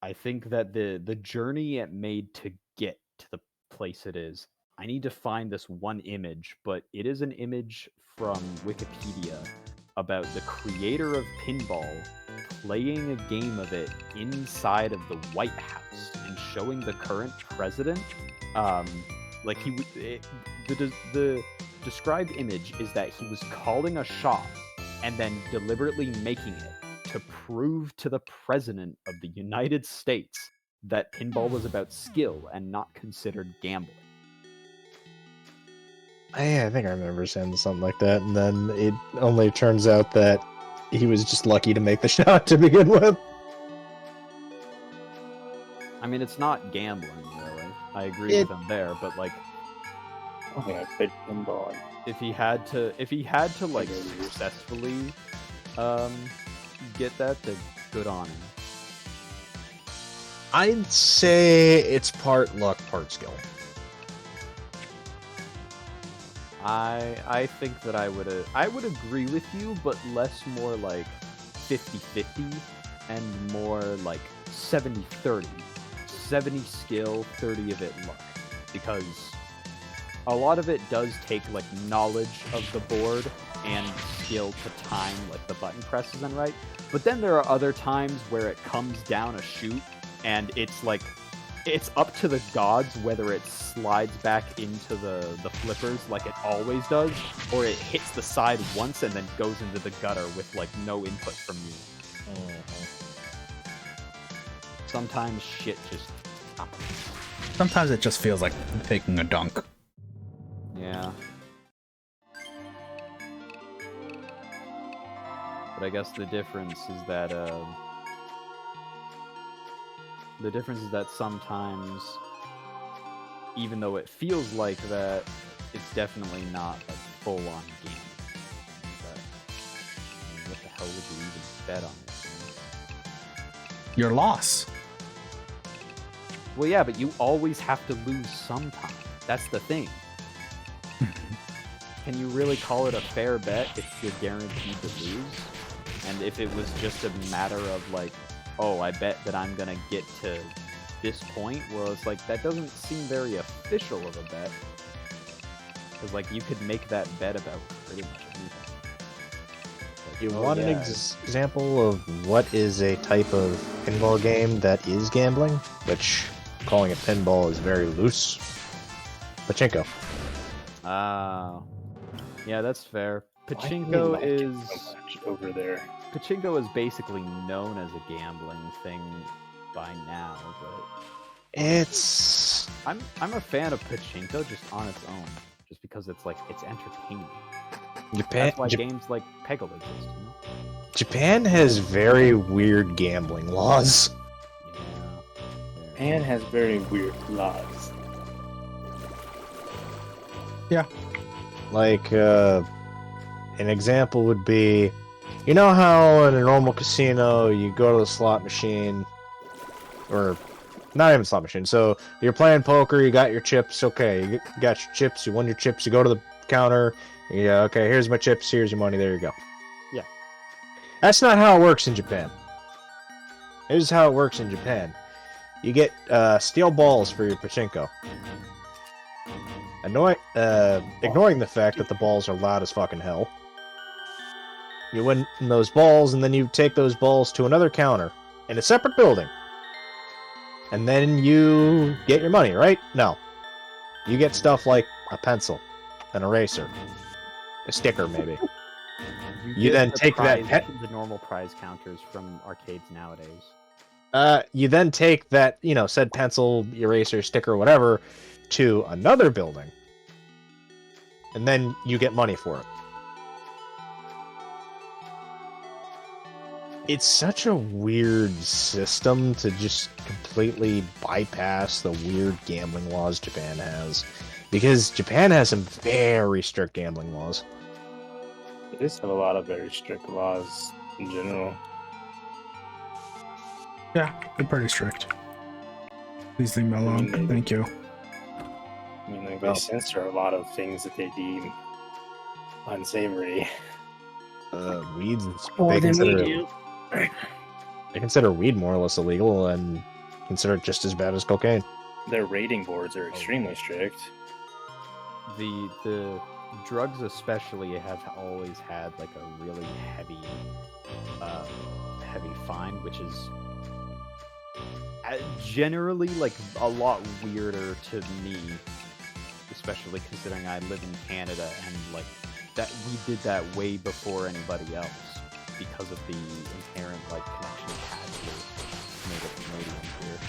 I think that the journey it made to get to the place it is. I need to find this one image, but it is an image from Wikipedia about the creator of pinball playing a game of it inside of the White House and showing the current president. Like the described image is that he was calling a shot and then deliberately making it to prove to the president of the United States that pinball was about skill and not considered gambling. I think I remember saying something like that, and then it only turns out that he was just lucky to make the shot to begin with. I mean, it's not gambling, really. I agree with him there, but like, I think I played pinball. if he had to like successfully get that, then good on him. I'd say it's part luck, part skill. I think that I would agree with you, but less more like 50-50 and more like 70-30. 70 skill, 30 of it luck. Because a lot of it does take like knowledge of the board and skill to time like the button presses and right. But then there are other times where it comes down a chute and it's like it's up to the gods whether it slides back into the flippers like it always does, or it hits the side once and then goes into the gutter with like no input from you. Sometimes shit just happens. Sometimes it just feels like taking a dunk. Yeah. But I guess the difference is that sometimes, even though it feels like that, it's definitely not a full-on game. What the hell would you even bet on this? Your loss. Well, yeah, but you always have to lose sometime. That's the thing. Can you really call it a fair bet if you're guaranteed to lose? And if it was just a matter of like, oh, I bet that I'm gonna get to this point, well, it's like, that doesn't seem very official of a bet. Because, like, you could make that bet about pretty much anything. Like, You want an example of what is a type of pinball game that is gambling? Which, calling it pinball is very loose. Pachinko. Yeah, that's fair. Why do we Pachinko like it is... so much over there. Pachinko is basically known as a gambling thing by now, but It's... I'm a fan of Pachinko just on its own, just because it's like it's entertaining. That's why games like Peggle exist, you know? Japan has very weird gambling laws. Yeah. And has very weird laws. Yeah. Like, an example would be, you know how in a normal casino you go to the slot machine, or not even slot machine, so you're playing poker, you got your chips, okay, you got your chips, you won your chips, you go to the counter, yeah, okay, here's my chips, here's your money, there you go. Yeah. That's not how it works in Japan. Here's how it works in Japan. You get steel balls for your pachinko. Ignoring the fact that the balls are loud as fucking hell. You win those balls, and then you take those balls to another counter in a separate building. And then you get your money, right? No. You get stuff like a pencil, an eraser, a sticker, maybe. You get then the take that prize- the normal prize counters from arcades nowadays. You then take that, said pencil, eraser, sticker, whatever, to another building. And then you get money for it. It's such a weird system to just completely bypass the weird gambling laws Japan has. Because Japan has some very strict gambling laws. It does have a lot of very strict laws in general. Yeah, they're pretty strict. Please leave me alone. maybe. Thank you. I mean, like, Well- they censor a lot of things that they deem unsavory. Weeds. More They than we consider, do. they consider weed more or less illegal and consider it just as bad as cocaine. Their rating boards are extremely strict. The drugs especially have always had like a really heavy fine, which is generally like a lot weirder to me, especially considering I live in Canada and like that we did that way before anybody else because of the inherent like connection it had to native Canadians here.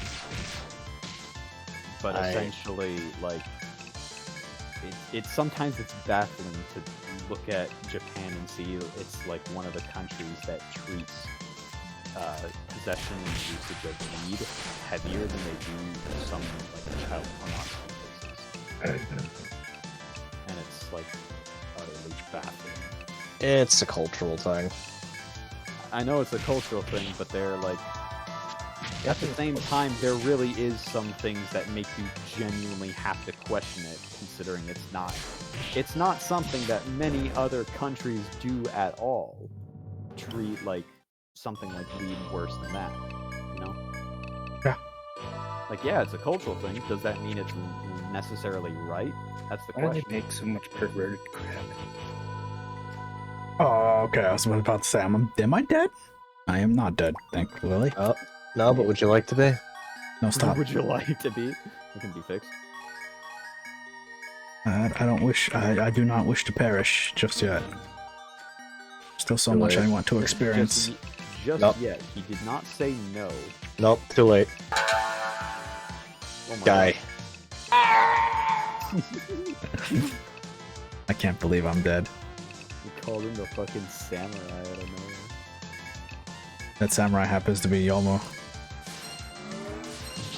But essentially, like, sometimes it's baffling to look at Japan and see it's like one of the countries that treats possession and usage of weed heavier than they do some like child pornography cases. And it's like utterly baffling. It's a cultural thing. I know it's a cultural thing, but they're like, at the same time, there really is some things that make you genuinely have to question it, considering it's not something that many other countries do at all. Treat like something like weed worse than that, you know? Yeah. Like, yeah, it's a cultural thing. Does that mean it's necessarily right? That's the Why do question. they make so much perverted crap? Oh, okay. I was about to say, am I dead? I am not dead, thankfully. Oh, no, but would you like to be? No, stop. Would you like to be? It can be fixed. I do not wish to perish just yet. Still so Too much late. I want to experience. Just Nope. yet, he did not say no. Nope, too late. Oh my Guy. I can't believe I'm dead. You called him the fucking samurai out of nowhere. That samurai happens to be Yomo.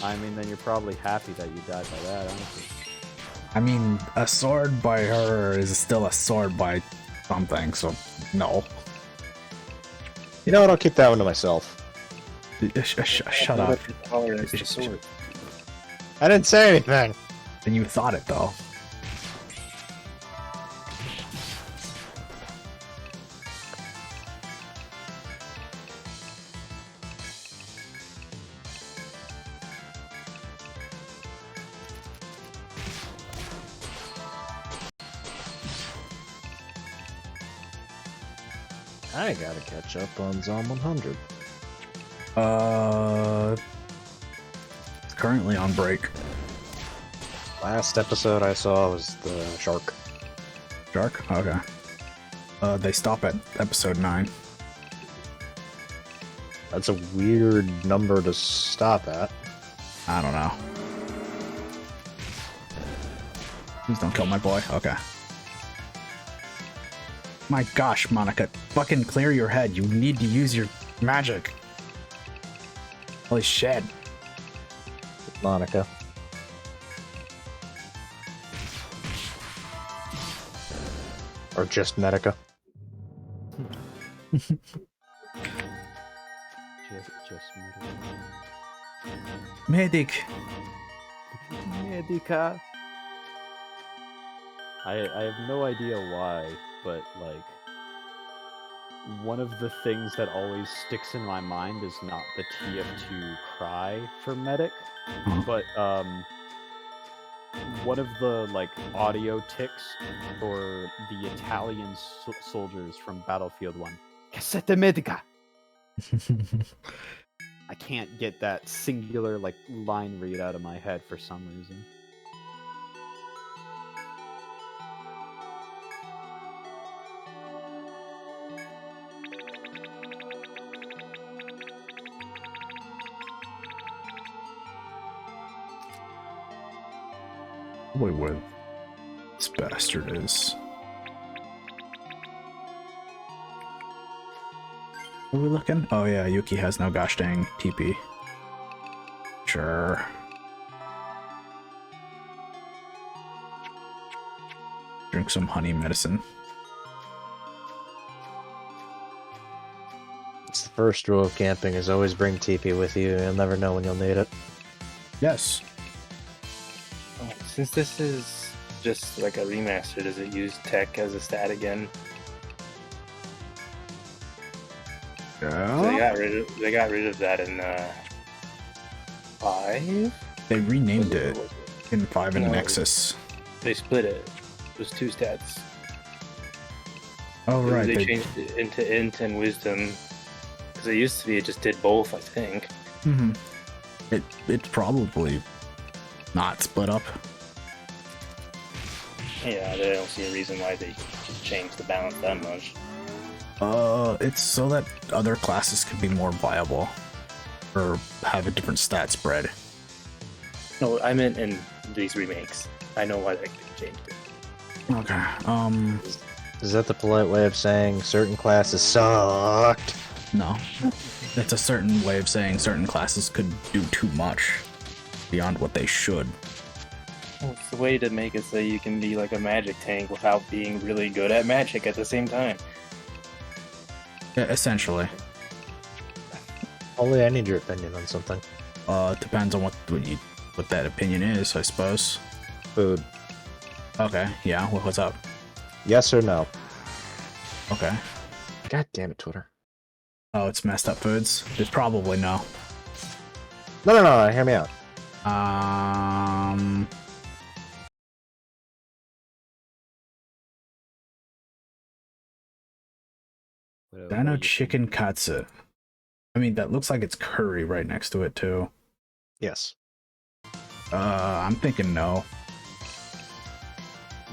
I mean, then you're probably happy that you died by that, honestly. I mean, a sword by her is still a sword by something, so no. You know what? I'll keep that one to myself. Shut up. Tolerance to sword. I didn't say anything. And you thought it, though. I gotta catch up on Zom 100. It's currently on break. Last episode I saw was the shark. Shark? Okay. They stop at episode 9. That's a weird number to stop at. I don't know. Please don't kill my boy. Okay. My gosh, Monica. Fucking clear your head. You need to use your magic. Holy shit. Monica. Or just Medica. Just Medic. Medica. I have no idea why, but like one of the things that always sticks in my mind is not the TF2 cry for medic, but one of the like audio ticks for the Italian soldiers from Battlefield 1. Cassette medica. I can't get that singular like line read out of my head for some reason. Wait, where this bastard is. Are we looking? Oh yeah, Yuki has no gosh dang TP. Sure. Drink some honey medicine. It's the first rule of camping is always bring TP with you. You'll never know when you'll need it. Yes. Since this is just like a remaster, does it use tech as a stat again? They Yeah. got rid of that in 5. They renamed it in 5 and No. Nexus. They split it. It was 2 stats. Oh right. They changed it into int and wisdom because it used to be it just did both. I think. Mhm. It's probably not split up. Yeah, they don't see a reason why they changed the balance that much. It's so that other classes can be more viable, or have a different stat spread. No, I meant in these remakes. I know why they changed it. Okay. Is that the polite way of saying certain classes sucked? No. It's a certain way of saying certain classes could do too much beyond what they should. Well, it's the way to make it so you can be like a magic tank without being really good at magic at the same time. Yeah, essentially. Only I need your opinion on something. It depends on what that opinion is, I suppose. Food. Okay, yeah, what's up? Yes or no? Okay. God damn it, Twitter. Oh, it's messed up foods? It's probably no. No, hear me out. Dino chicken katsu. I mean, that looks like it's curry right next to it, too. Yes. I'm thinking no.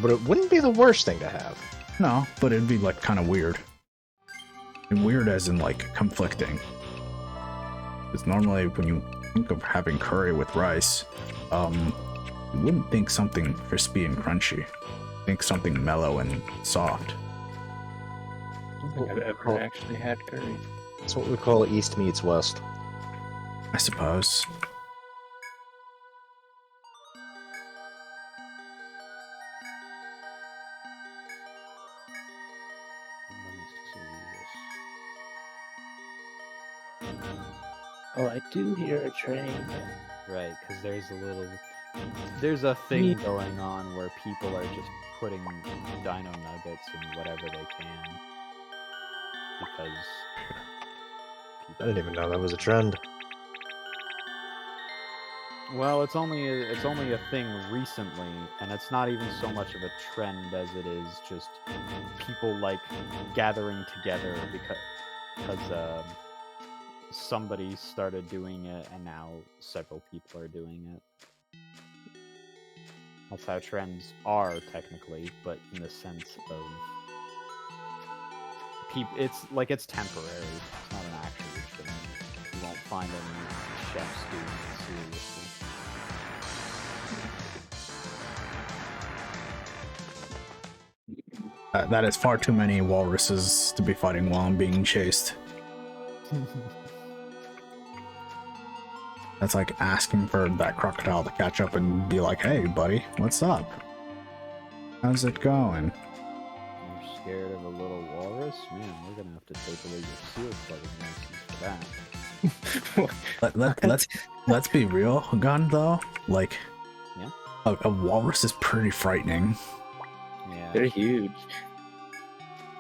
But it wouldn't be the worst thing to have. No, but it'd be, like, kind of weird. And weird as in, like, conflicting. Because normally when you think of having curry with rice, you wouldn't think something crispy and crunchy. Think something mellow and soft. I don't think I've ever actually had curry. That's what we call East meets West. I suppose. Oh, I do hear a train. Right, because there's a thing going on where people are just putting dino nuggets in whatever they can. Because I didn't even know that was a trend. well, it's only a thing recently, and it's not even so much of a trend as it is just people like gathering together because somebody started doing it, and now several people are doing it. That's how trends are technically, but in the sense of it's temporary. It's not an actual trend. You won't find any chefs doing it seriously. That is far too many walruses to be fighting while I'm being chased. That's like asking for that crocodile to catch up and be like, hey, buddy, what's up? How's it going? You're scared of a little walrus? Man, we're gonna have to take away your seal plugging license for that. Let's be real, Gun, though. Like, Yeah? a walrus is pretty frightening. Yeah. They're huge.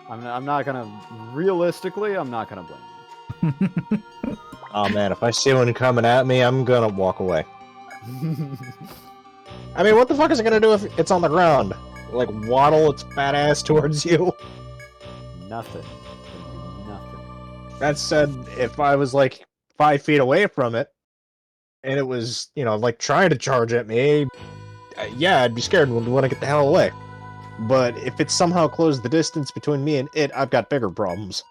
I'm not gonna realistically, I'm not gonna blame you. Oh man, if I see one coming at me, I'm gonna walk away. I mean, what the fuck is it gonna do if it's on the ground? Like, waddle its fat ass towards you? Nothing. Can do nothing. That said, if I was like 5 feet away from it, and it was, like trying to charge at me, yeah, I'd be scared and would want to get the hell away. But if it somehow closed the distance between me and it, I've got bigger problems.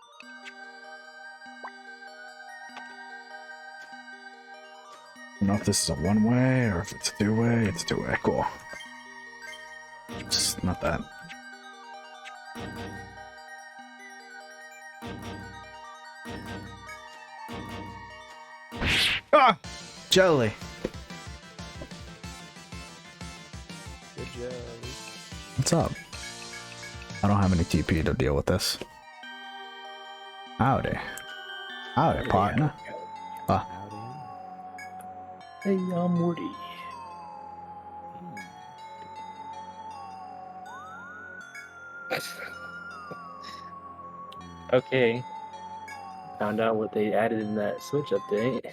I don't know if this is a one-way or if it's a two-way. It's two-way. Cool. Just not that. Ah! Jelly. Good job. What's up? I don't have any TP to deal with this. Howdy. Howdy, partner. Howdy. Hey, I'm Morty. Okay. Found out what they added in that Switch update.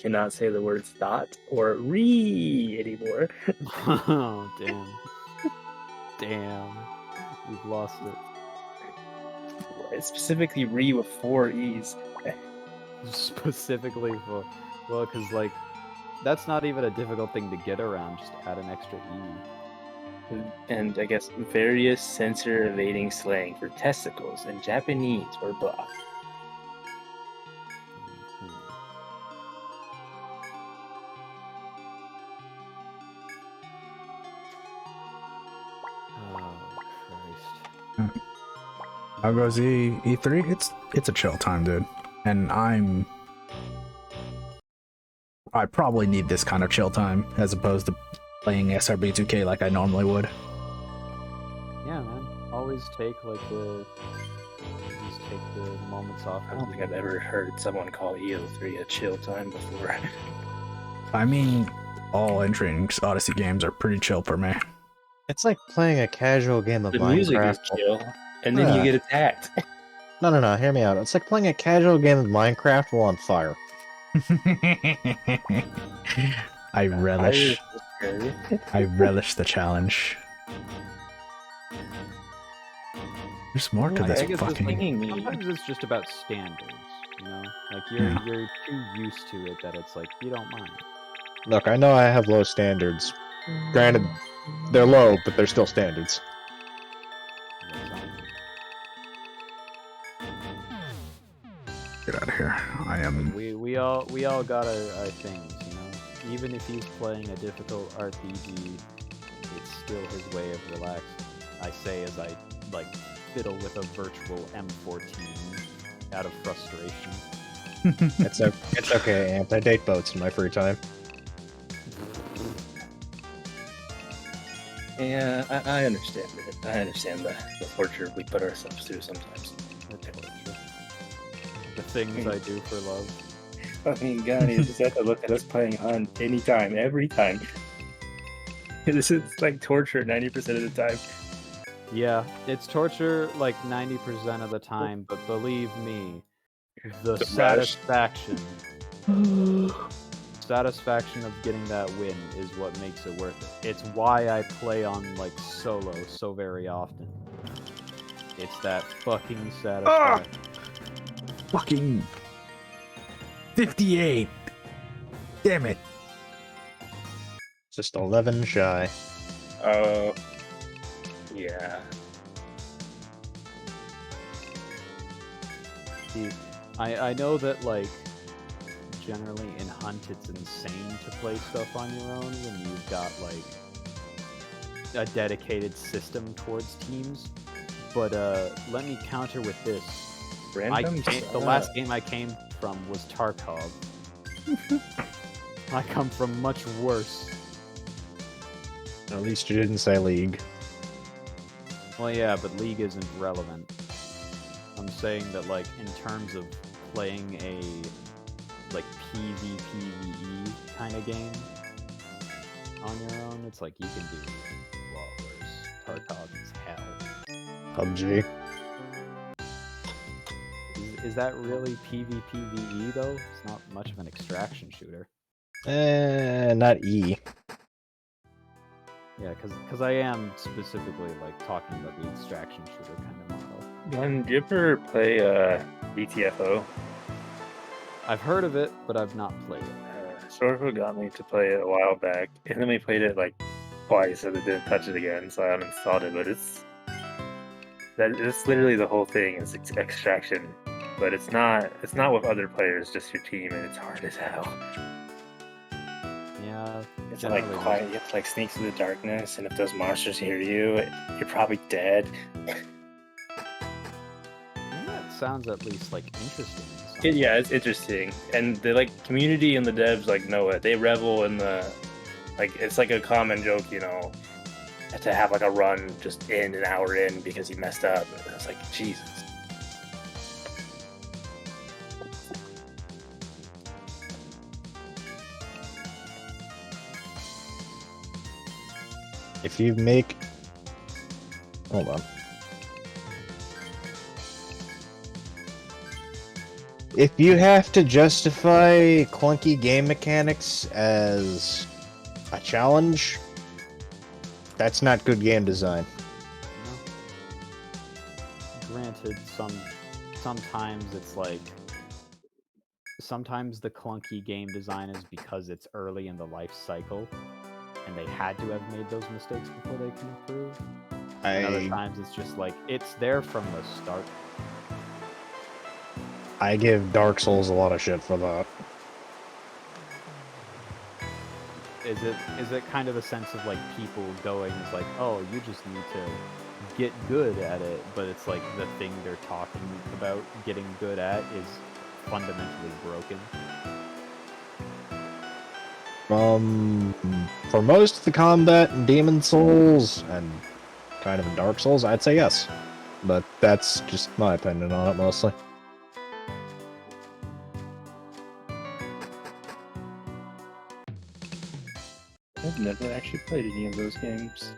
Cannot say the words "thought" or "re" anymore. Oh, damn. Damn. We've lost it. It's specifically "re" with 4 E's. Specifically for... Well, because, like, that's not even a difficult thing to get around. Just add an extra E. And I guess various censor evading slang for testicles in Japanese or blah. Oh, Christ. How goes E3? It's a chill time, dude. And I probably need this kind of chill time as opposed to playing SRB 2K like I normally would. Yeah, man. Always take, like, the moments off. I don't think I've ever heard someone call EO3 a chill time before. I mean, all entering Odyssey games are pretty chill for me. It's like playing a casual game of The Minecraft. music is chill, and then you Yeah. get attacked. No, hear me out. It's like playing a casual game of Minecraft while on fire. I relish the challenge. There's more to this I guess fucking. sometimes it's just about standards, you know? Like, you're too used to it that it's like, you don't mind. Look, I know I have low standards. Granted, they're low, but they're still standards. Get out of here. I am. We all got our things, you know? Even if he's playing a difficult RPG, it's still his way of relaxing. I say as I, like, fiddle with a virtual M14 out of frustration. It's okay, Ant. I date boats in my free time. Yeah, I understand it. I understand the torture we put ourselves through sometimes. The things I do for love. I mean, God, you just have to look at us playing on anytime, every time. This is like torture 90% of the time. Yeah, it's torture like 90% of the time, but believe me, the satisfaction of getting that win is what makes it worth it. It's why I play on like solo so very often. It's that fucking satisfaction. Fucking 58. Damn it. Just 11 shy. Oh, yeah. See, I know that, like, generally in Hunt it's insane to play stuff on your own when you've got, like, a dedicated system towards teams, but let me counter with this. The last game I came from was Tarkov. I come from much worse. At least you didn't say League. Well, yeah, but League isn't relevant. I'm saying that, like, in terms of playing a, like, PvPvE kind of game on your own, it's like you can do a lot worse. Tarkov is hell. PUBG. Is that really PvPvE, though? It's not much of an extraction shooter. Not E. Yeah, because I am specifically, like, talking about the extraction shooter kind of model. Glenn, did you ever play BTFO? I've heard of it, but I've not played it. Sorvo got me to play it a while back, and then we played it like twice, and then didn't touch it again, so I uninstalled it. But it's literally the whole thing is extraction, but it's not with other players, just your team, and it's hard as hell. Yeah, It's like generally quiet. You have to like sneak through the darkness, and if those monsters hear you, you're probably dead. that sounds at least like interesting. in some Yeah, way. it's interesting, and the like community and the devs like know it. They revel in the like. It's like a common joke, you know, to have like a run just in an hour in because he messed up. And it's like Jesus. If you make... Hold on. If you have to justify clunky game mechanics as a challenge, that's not good game design. You know? Granted, sometimes it's like sometimes the clunky game design is because it's early in the life cycle, and they had to have made those mistakes before they can improve. And other times it's just like it's there from the start. I give Dark Souls a lot of shit for that. Is it kind of a sense of like people going is like, oh, you just need to get good at it, but it's like the thing they're talking about getting good at is fundamentally broken. For most of the combat in Demon Souls and kind of in Dark Souls, I'd say yes. But that's just my opinion on it mostly. I've never actually played any of those games.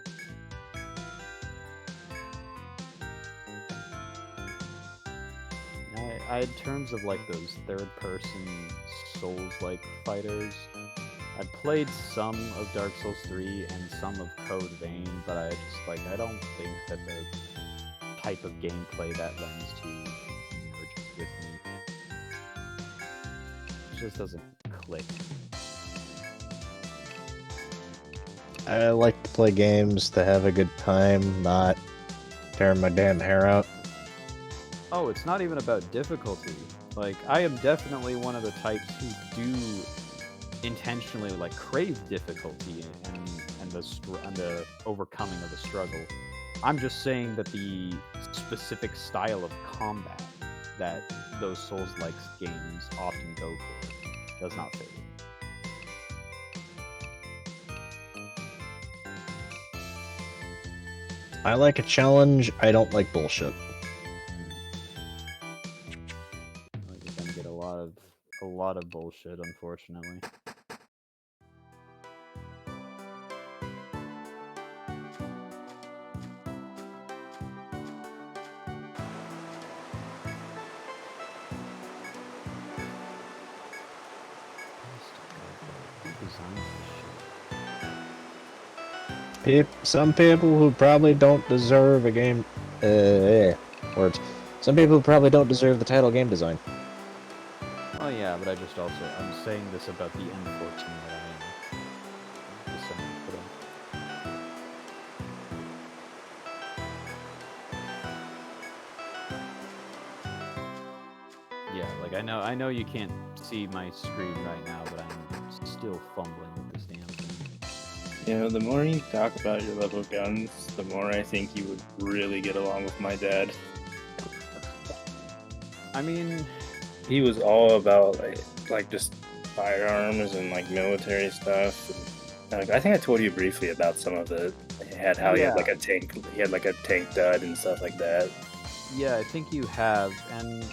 In terms of like those third-person Souls-like fighters, I played some of Dark Souls 3 and some of Code Vein, but I don't think that the type of gameplay that lends to merges with me. It just doesn't click. I like to play games to have a good time, not tearing my damn hair out. Oh, it's not even about difficulty. Like, I am definitely one of the types who do intentionally like crave difficulty and the overcoming of the struggle. I'm just saying that the specific style of combat that those Souls-like games often go for does not fit. I like a challenge, I don't like bullshit. Like, you're gonna get a lot of bullshit, unfortunately. Some people who probably don't deserve a game... words. Some people who probably don't deserve the title game design. Oh yeah, but I'm saying this about the M14 that I am. Just saying, put in. Yeah, like I know you can't see my screen right now, but I'm still fumbling with this damn thing. You know, the more you talk about your love of guns, the more I think you would really get along with my dad. I mean, he was all about like just firearms and like military stuff. And, I think I told you briefly about some of it. He had how he had like a tank. He had like a tank dud and stuff like that. Yeah, I think you have. And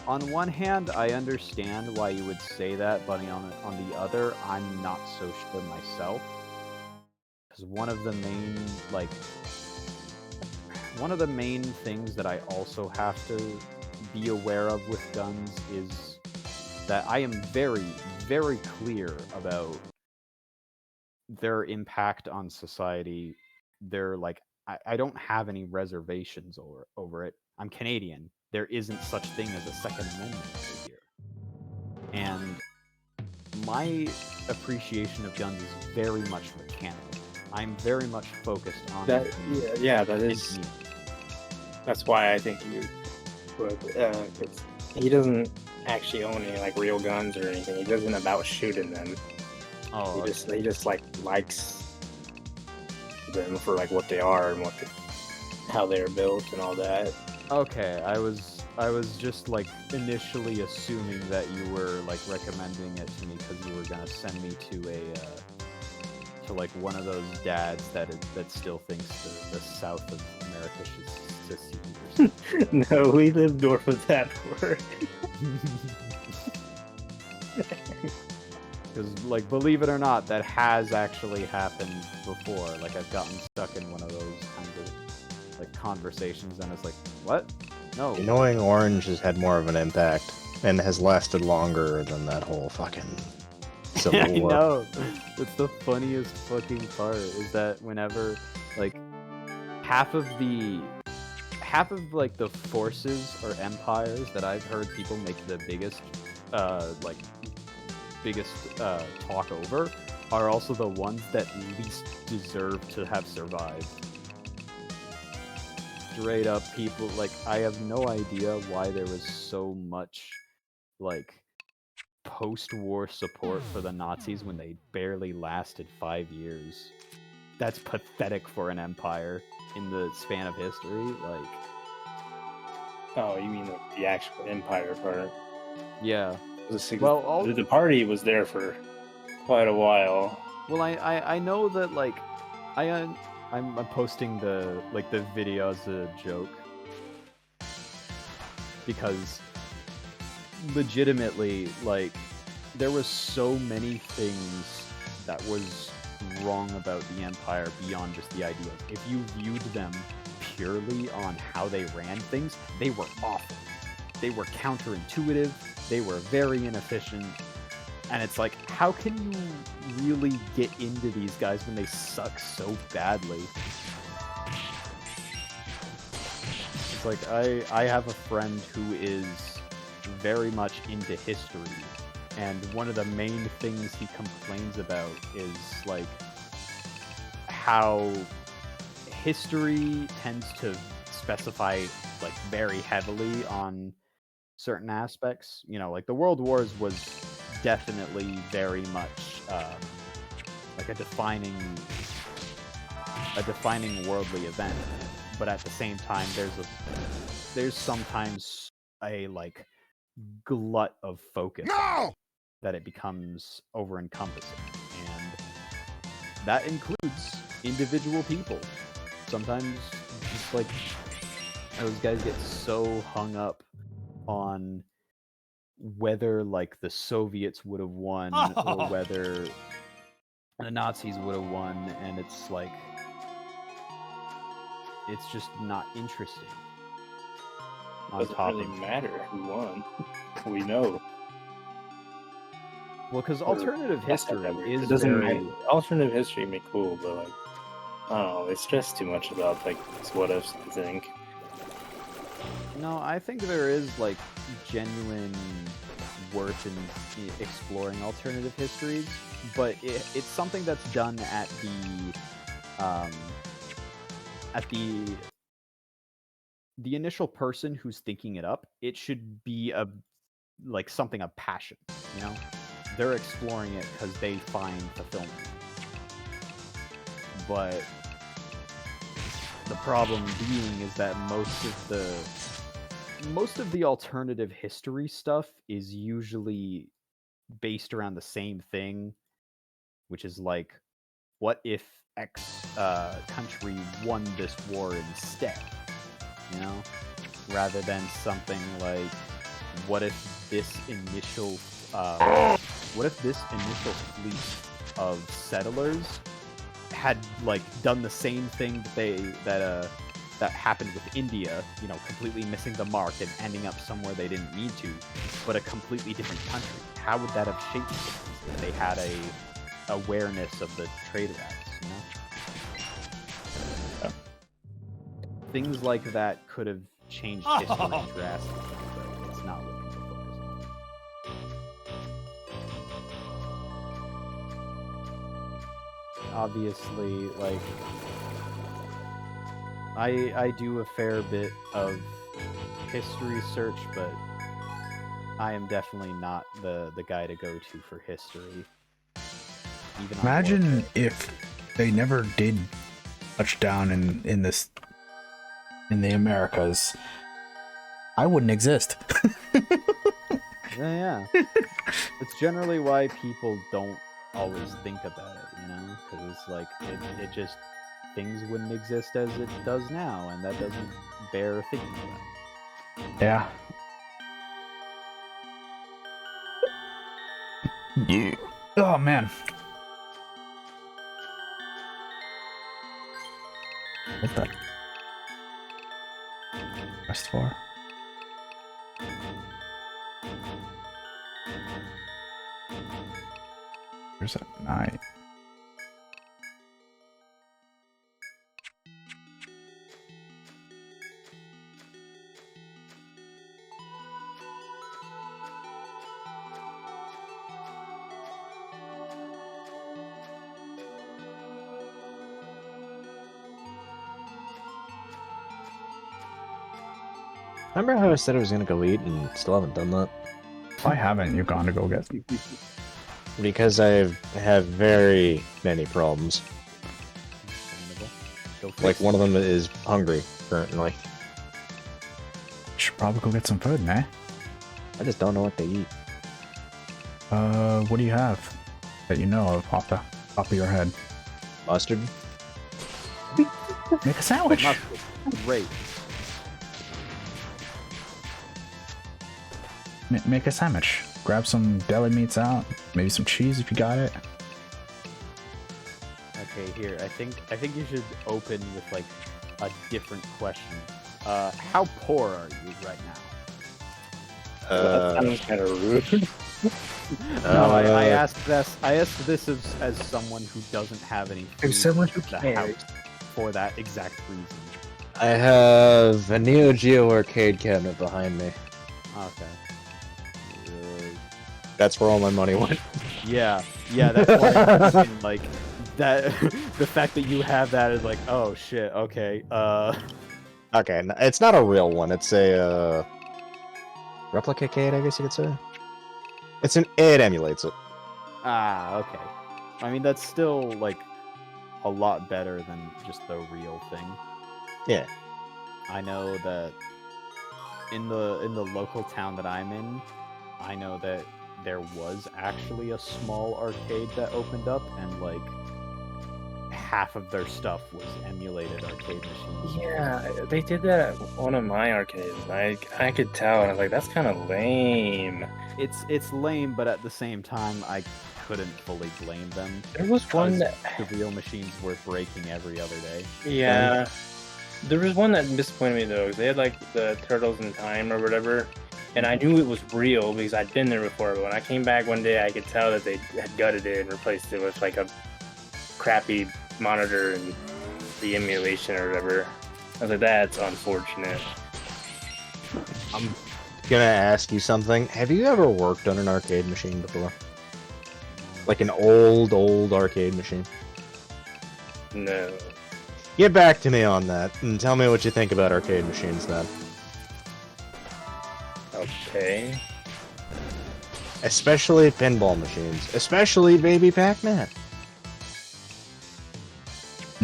on one hand, I understand why you would say that, but on the other, I'm not so sure myself. Because one of the main things that I also have to be aware of with guns is that I am very, very clear about their impact on society, their like I don't have any reservations over it. I'm Canadian. There isn't such thing as a Second Amendment over here. And my appreciation of guns is very much mechanical. I'm very much focused on That the yeah, that is. engineering. That's why I think you would. He doesn't actually own any like real guns or anything. He doesn't about shooting them. Oh, He just like likes them for like what they are and how they're built and all that. okay. I was just like initially assuming that you were like recommending it to me because you were gonna send me to a to like one of those dads that still thinks the South of America should secede or something. No, we live north of that for. Because, like, believe it or not, that has actually happened before. Like, I've gotten stuck in one of those kinds of, like, conversations, and it's like, what? No. Annoying Orange has had more of an impact and has lasted longer than that whole fucking Civil I War. know. That's the funniest fucking part, is that whenever, like, half of, like, the forces or empires that I've heard people make the biggest, talk over are also the ones that least deserve to have survived. Straight up, people, like, I have no idea why there was so much, like, post-war support for the Nazis when they barely lasted 5 years. That's pathetic for an empire in the span of history. Like, Oh, you mean like the actual empire part? yeah. Well, the party was there for quite a while. Well, I know that, like, I'm posting the video as a joke because legitimately, like, there was so many things that was wrong about the Empire beyond just the ideas. If you viewed them purely on how they ran things, they were awful. They were counterintuitive, they were very inefficient, and it's like, how can you really get into these guys when they suck so badly? It's like, I have a friend who is very much into history, and one of the main things he complains about is, like, how history tends to specify, like, very heavily on certain aspects. You know, like, the World Wars was definitely very much like a defining worldly event, but at the same time, there's sometimes a, like, glut of focus that it becomes over encompassing, and that includes individual people. Sometimes just, like, those guys get so hung up on whether, like, the Soviets would have won or whether the Nazis would have won, and it's like, it's just not interesting. Doesn't really matter who won. We know. Well, because alternative history is it doesn't very... matter. Alternative history may be cool, but, like, I don't know, they stress too much about, like, what ifs, I think. No, I think there is, like, genuine worth in exploring alternative histories, but it's something that's done at the initial person who's thinking it up. It should be like something of passion, you know? They're exploring it because they find fulfillment. But the problem being is that most of the alternative history stuff is usually based around the same thing, which is like, what if X country won this war instead? You know, rather than something like, what if this initial fleet of settlers had, like, done the same thing that happened with India, you know, completely missing the mark and ending up somewhere they didn't need to, but a completely different country. How would that have shaped things if they had a awareness of the trade routes, you know? things like that could have changed history drastically, but it's not looking to focus on. Obviously, like, I do a fair bit of history research, but I am definitely not the guy to go to for history. Even on Imagine Warfare. if they never did touch down in the Americas. I wouldn't exist. Yeah. It's generally why people don't always think about it, you know? Because it's like, it just, things wouldn't exist as it does now, and that doesn't bear thinking about. Yeah. Yeah. Oh man. What the? Press 4. There's a 9. Remember how I said I was gonna go eat and still haven't done that? If I haven't, you've gone to go get. Because I have very many problems. Like one of them is hungry currently. Should probably go get some food, man. I just don't know what to eat. What do you have that you know of off the top of your head? Mustard? Make a sandwich. Great. Make a sandwich. Grab some deli meats out, maybe some cheese if you got it. Okay, here. I think you should open with like a different question. How poor are you right now? That sounds kind of rude. No, I asked this. I asked this as someone who doesn't have any food someone who in the cares. house for that exact reason. I have a Neo Geo arcade cabinet behind me. Okay. That's where all my money went. Yeah, that's why I'm thinking, like that. The fact that you have that is like, oh shit. Okay. Okay, it's not a real one. It's a replica arcade, I guess you could say. It emulates it. Ah, okay. I mean, that's still like a lot better than just the real thing. Yeah. I know that in the local town that I'm in, I know that there was actually a small arcade that opened up, and like half of their stuff was emulated arcade machines. Yeah, they did that at one of my arcades. I could tell, and I was like, that's kind of lame. It's lame, but at the same time, I couldn't fully blame them. There was one that, the real machines were breaking every other day. yeah, there was one that disappointed me though. 'Cause they had like the Turtles in Time or whatever, and I knew it was real because I'd been there before. But when I came back one day, I could tell that they had gutted it and replaced it with like a crappy monitor and the emulation or whatever. I was like, that's unfortunate. I'm gonna ask you something. Have you ever worked on an arcade machine before? Like an old arcade machine? No. Get back to me on that and tell me what you think about arcade machines then. Okay. Especially pinball machines. Especially Baby Pac-Man.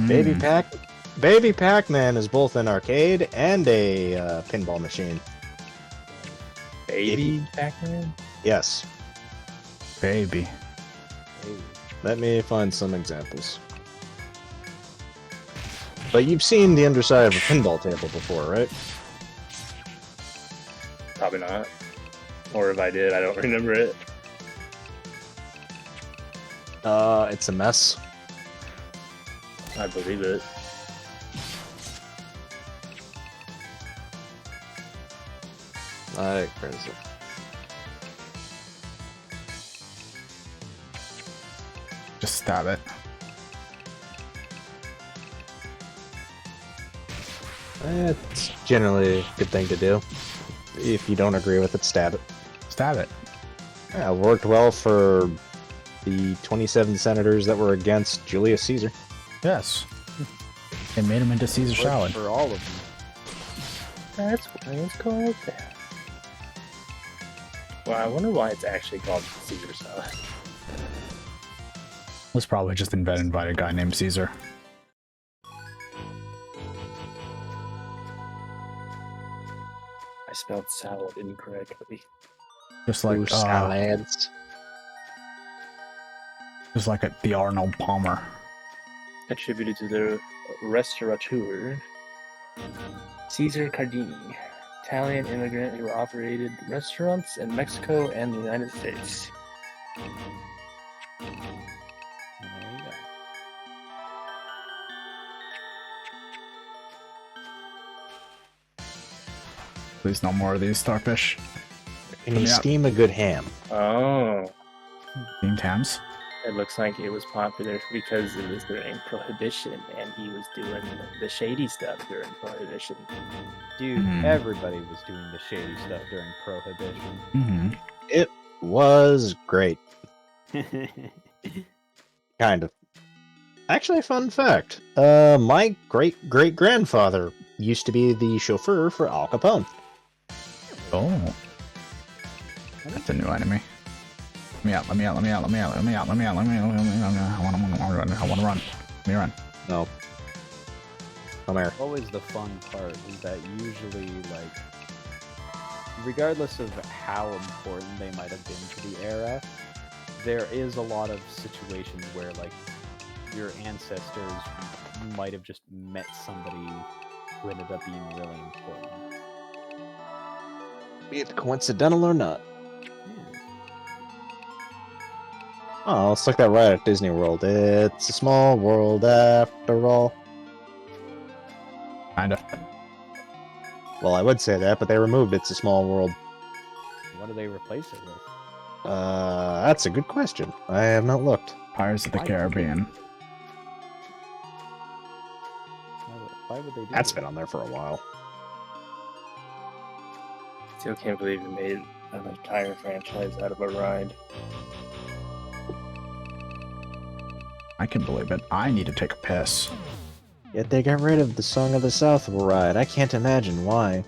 Baby Pac-Man is both an arcade and a pinball machine. Baby Pac-Man? Yes. Baby. Let me find some examples. But you've seen the underside of a pinball table before, right? Probably not. Or if I did, I don't remember it. It's a mess. I believe it. Like crazy. Just stab it. It's generally a good thing to do. If you don't agree with it, stab it. Stab it. Yeah, it worked well for the 27 senators that were against Julius Caesar. Yes. It made him into Caesar Worked salad. for all of them. That's why it's called that. Well, I wonder why it's actually called Caesar salad. It was probably just invented by a guy named Caesar. I spelled salad incorrectly. Just like salads. the Arnold Palmer. Attributed to the restaurateur Caesar Cardini, Italian immigrant who operated restaurants in Mexico and the United States. There you go. Please no more of these starfish. Can you Yeah. steam a good ham? Oh, Steamed hams. it looks like it was popular because it was during Prohibition and he was doing the shady stuff during Prohibition. Dude, Mhm. everybody was doing the shady stuff during Prohibition. Mm-hmm. It was great. Kind of. Actually, fun fact. My great-great-grandfather used to be the chauffeur for Al Capone. Oh. That's a new enemy. Let me out, let me out, let me out, let me out, let me out, let me out, let me out, let me out. I wanna run. Let me run. No. Come here. Always the fun part is that usually, like, regardless of how important they might have been to the era, there is a lot of situations where, like, your ancestors might have just met somebody who ended up being really important. Be it coincidental or not. Yeah. Oh, it's like that ride at Disney World. It's a small world after all. Kinda. Well, I would say that, but they removed It's a Small World. What do they replace it with? That's a good question. I have not looked. Pirates of the Why- Caribbean. Why would they do That's that? been on there for a while. Still can't believe it made an entire franchise out of a ride. I can believe it. I need to take a piss. Yet they got rid of the Song of the South ride. I can't imagine why.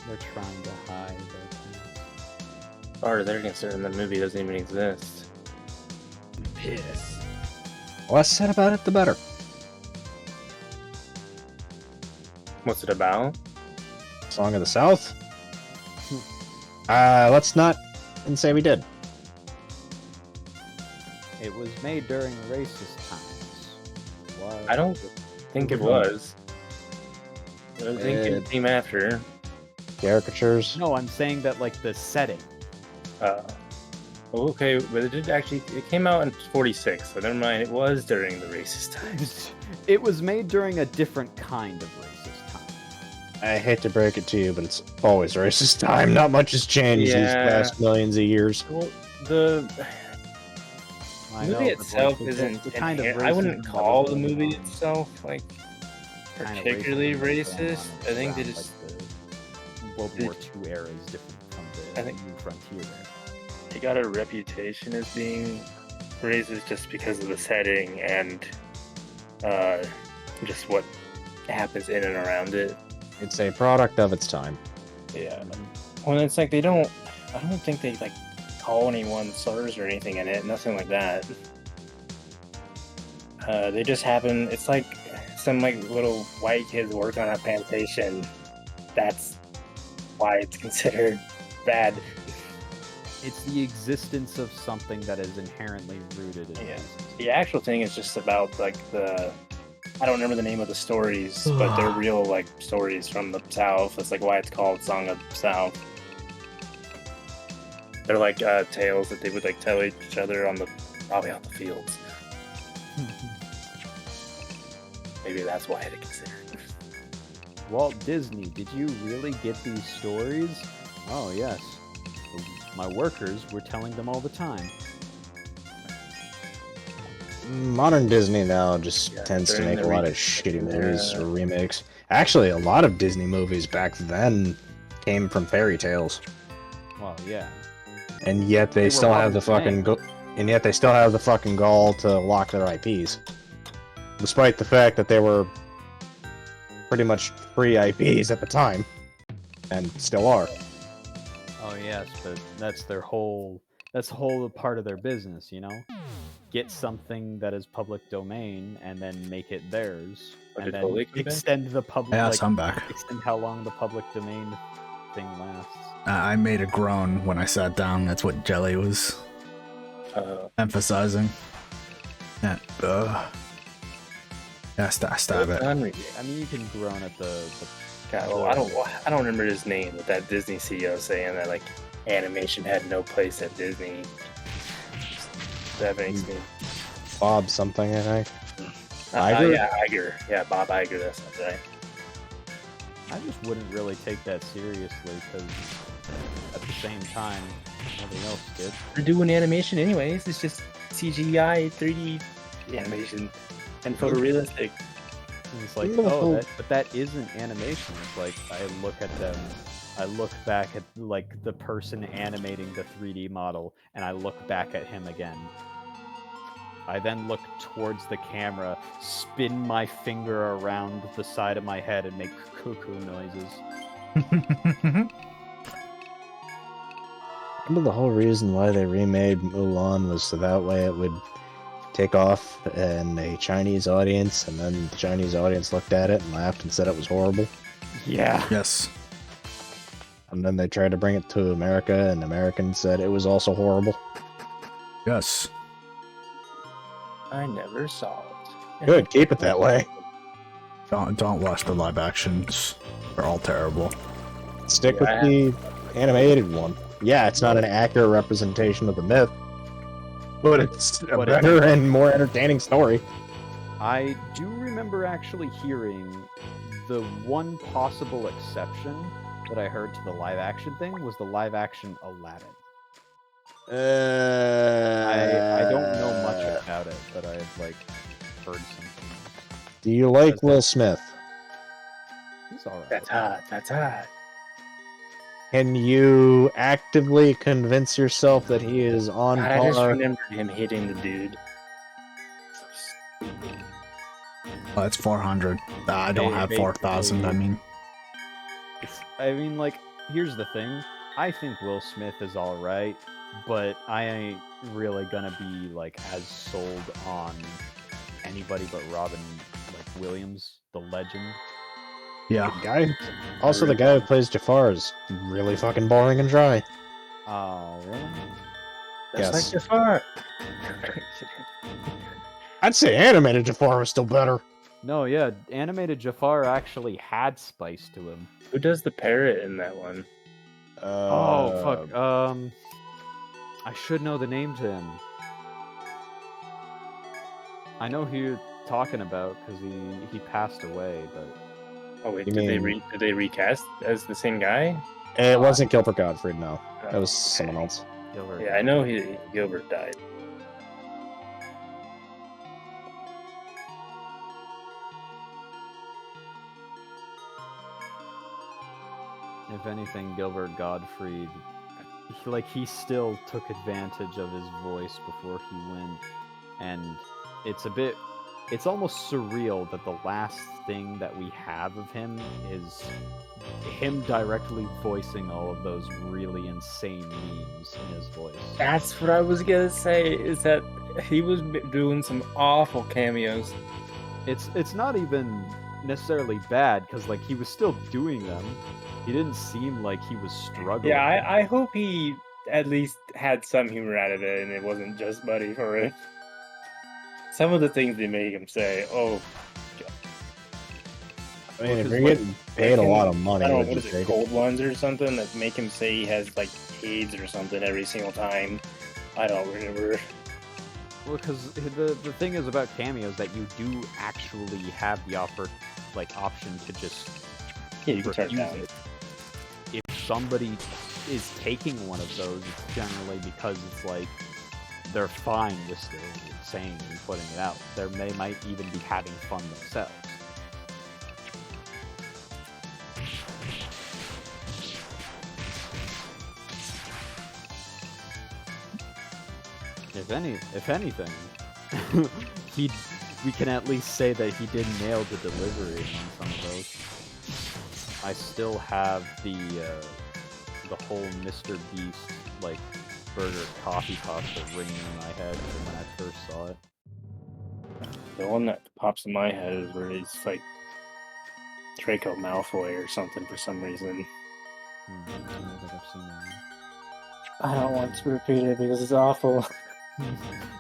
They're trying to hide their As far as they're concerned, the movie doesn't even exist. Piss. Less said about it, the better. What's it about? Song of the South? Let's not and say we did. It was made during racist times. Why? I don't think it was. I think it came after. Caricatures. No, I'm saying that, like, the setting. Okay, but it did actually. It came out in '46, so never mind. It was during the racist times. It was made during a different kind of racist time. I hate to break it to you, but it's always racist time. Not much has changed these Yeah. past millions of years. Well, the I movie know, but, like, itself the- isn't. the kind of I wouldn't racism that call was the going movie on. itself like Kind of particularly racism that was going on racist. I think they around, just. like, the World War II era is different from the I think- New Frontier era. He got a reputation as being racist just because of the setting and just what happens in and around it. It's a product of its time. Yeah. Well, it's like I don't think they like call anyone slurs or anything in it. Nothing like that. They just happen. It's like some like little white kids work on a plantation. That's why it's considered bad. It's the existence of something that is inherently rooted in Yeah. racism. The actual thing is just about like I don't remember the name of the stories, but they're real like stories from the South. That's like why it's called Song of the South. They're like tales that they would like tell each other probably on the fields. Maybe that's why they consider it. Walt Disney, did you really get these stories? Oh, yes. My workers were telling them all the time. Modern Disney now just Yeah, tends to during make the a lot of shitty movies or remakes. Actually, a lot of Disney movies back then came from fairy tales, Well, yeah. and yet They they were still have the public fucking domain. and yet they still have the fucking gall to lock their IPs, despite the fact that they were pretty much free IPs at the time, and still are. Oh yes, but that's their whole. That's the whole part of their business, you know. Get something that is public domain and then make it theirs, But and did then Holy come back? extend the public. Yeah, like, so I'm back. extend how long the public domain thing lasts. I made a groan when I sat down. That's what Jelly was emphasizing. Yeah, yeah, stab it. I mean, you can groan at the God, well, I don't remember his name, but that Disney CEO saying that like animation had no place at Disney. That makes me. Bob something, I think. Iger? Yeah, Iger. Yeah, Bob Iger. That sounds right. I just wouldn't really take that seriously because at the same time, nobody else did. They're doing animation anyways. It's just CGI, 3D animation, and photorealistic. And it's like, but that isn't animation. It's like I look at them, I look back at like the person animating the 3D model, and I look back at him again. I then look towards the camera, spin my finger around the side of my head, and make cuckoo noises. Remember the whole reason why they remade Mulan was so that way it would take off in a Chinese audience, and then the Chinese audience looked at it and laughed and said it was horrible. Yeah. Yes. And then they tried to bring it to America, and Americans said it was also horrible. Yes. I never saw it. Good, keep it that way. Don't watch the live actions. They're all terrible. Stick with the animated one. Yeah, it's not an accurate representation of the myth, but it's a better and more entertaining story. I do remember actually hearing the one possible exception that I heard to the live action thing was the live action Aladdin. I don't know much about it, but I've like heard something. Do you like Will Smith? He's alright. That's hot. That's hot. Can you actively convince yourself that he is on God, I just par? remembered him hitting the dude. Oh, it's 400. I don't have 4,000. I mean, like, here's the thing. I think Will Smith is alright, but I ain't really gonna be like as sold on anybody but Robin like Williams, the legend. yeah. The guy who plays Jafar is really fucking boring and dry. Oh, really? That's Yes. like Jafar. I'd say animated Jafar was still better. No, yeah, animated Jafar actually had spice to him. Who does the parrot in that one? Oh, fuck. I should know the name to him. I know who you're talking about because he passed away, but Oh wait, You did they recast as the same guy? It wasn't Gilbert Gottfried, no. That was Okay. someone else. Gilbert. Yeah, I know Gilbert died. If anything, Gilbert Gottfried, he still took advantage of his voice before he went, and it's almost surreal that the last thing that we have of him is him directly voicing all of those really insane memes in his voice. That's what I was gonna say. Is that he was doing some awful cameos. It's not even necessarily bad because like he was still doing them. He didn't seem like he was struggling. Yeah, I hope he at least had some humor out of it, and it wasn't just Buddy for it. Some of the things they make him say, oh, I mean, if you're getting paid a lot of money, I don't know, would what you is it, take it? cold ones or something that make him say he has like AIDS or something every single time. I don't remember. Well, because the thing is about cameos that you do actually have the option to just Yeah, you can turn it refuse down. it. If somebody is taking one of those, it's generally because it's like they're fine with still saying and putting it out. They might even be having fun themselves. If anything, we can at least say that he did nail the delivery on some of those. I still have the whole Mr. Beast like burger coffee pasta ringing in my head from when I first saw it. The one that pops in my head is where he's like Draco Malfoy or something for some reason. I don't think I've seen that one. I don't want to repeat it because it's awful.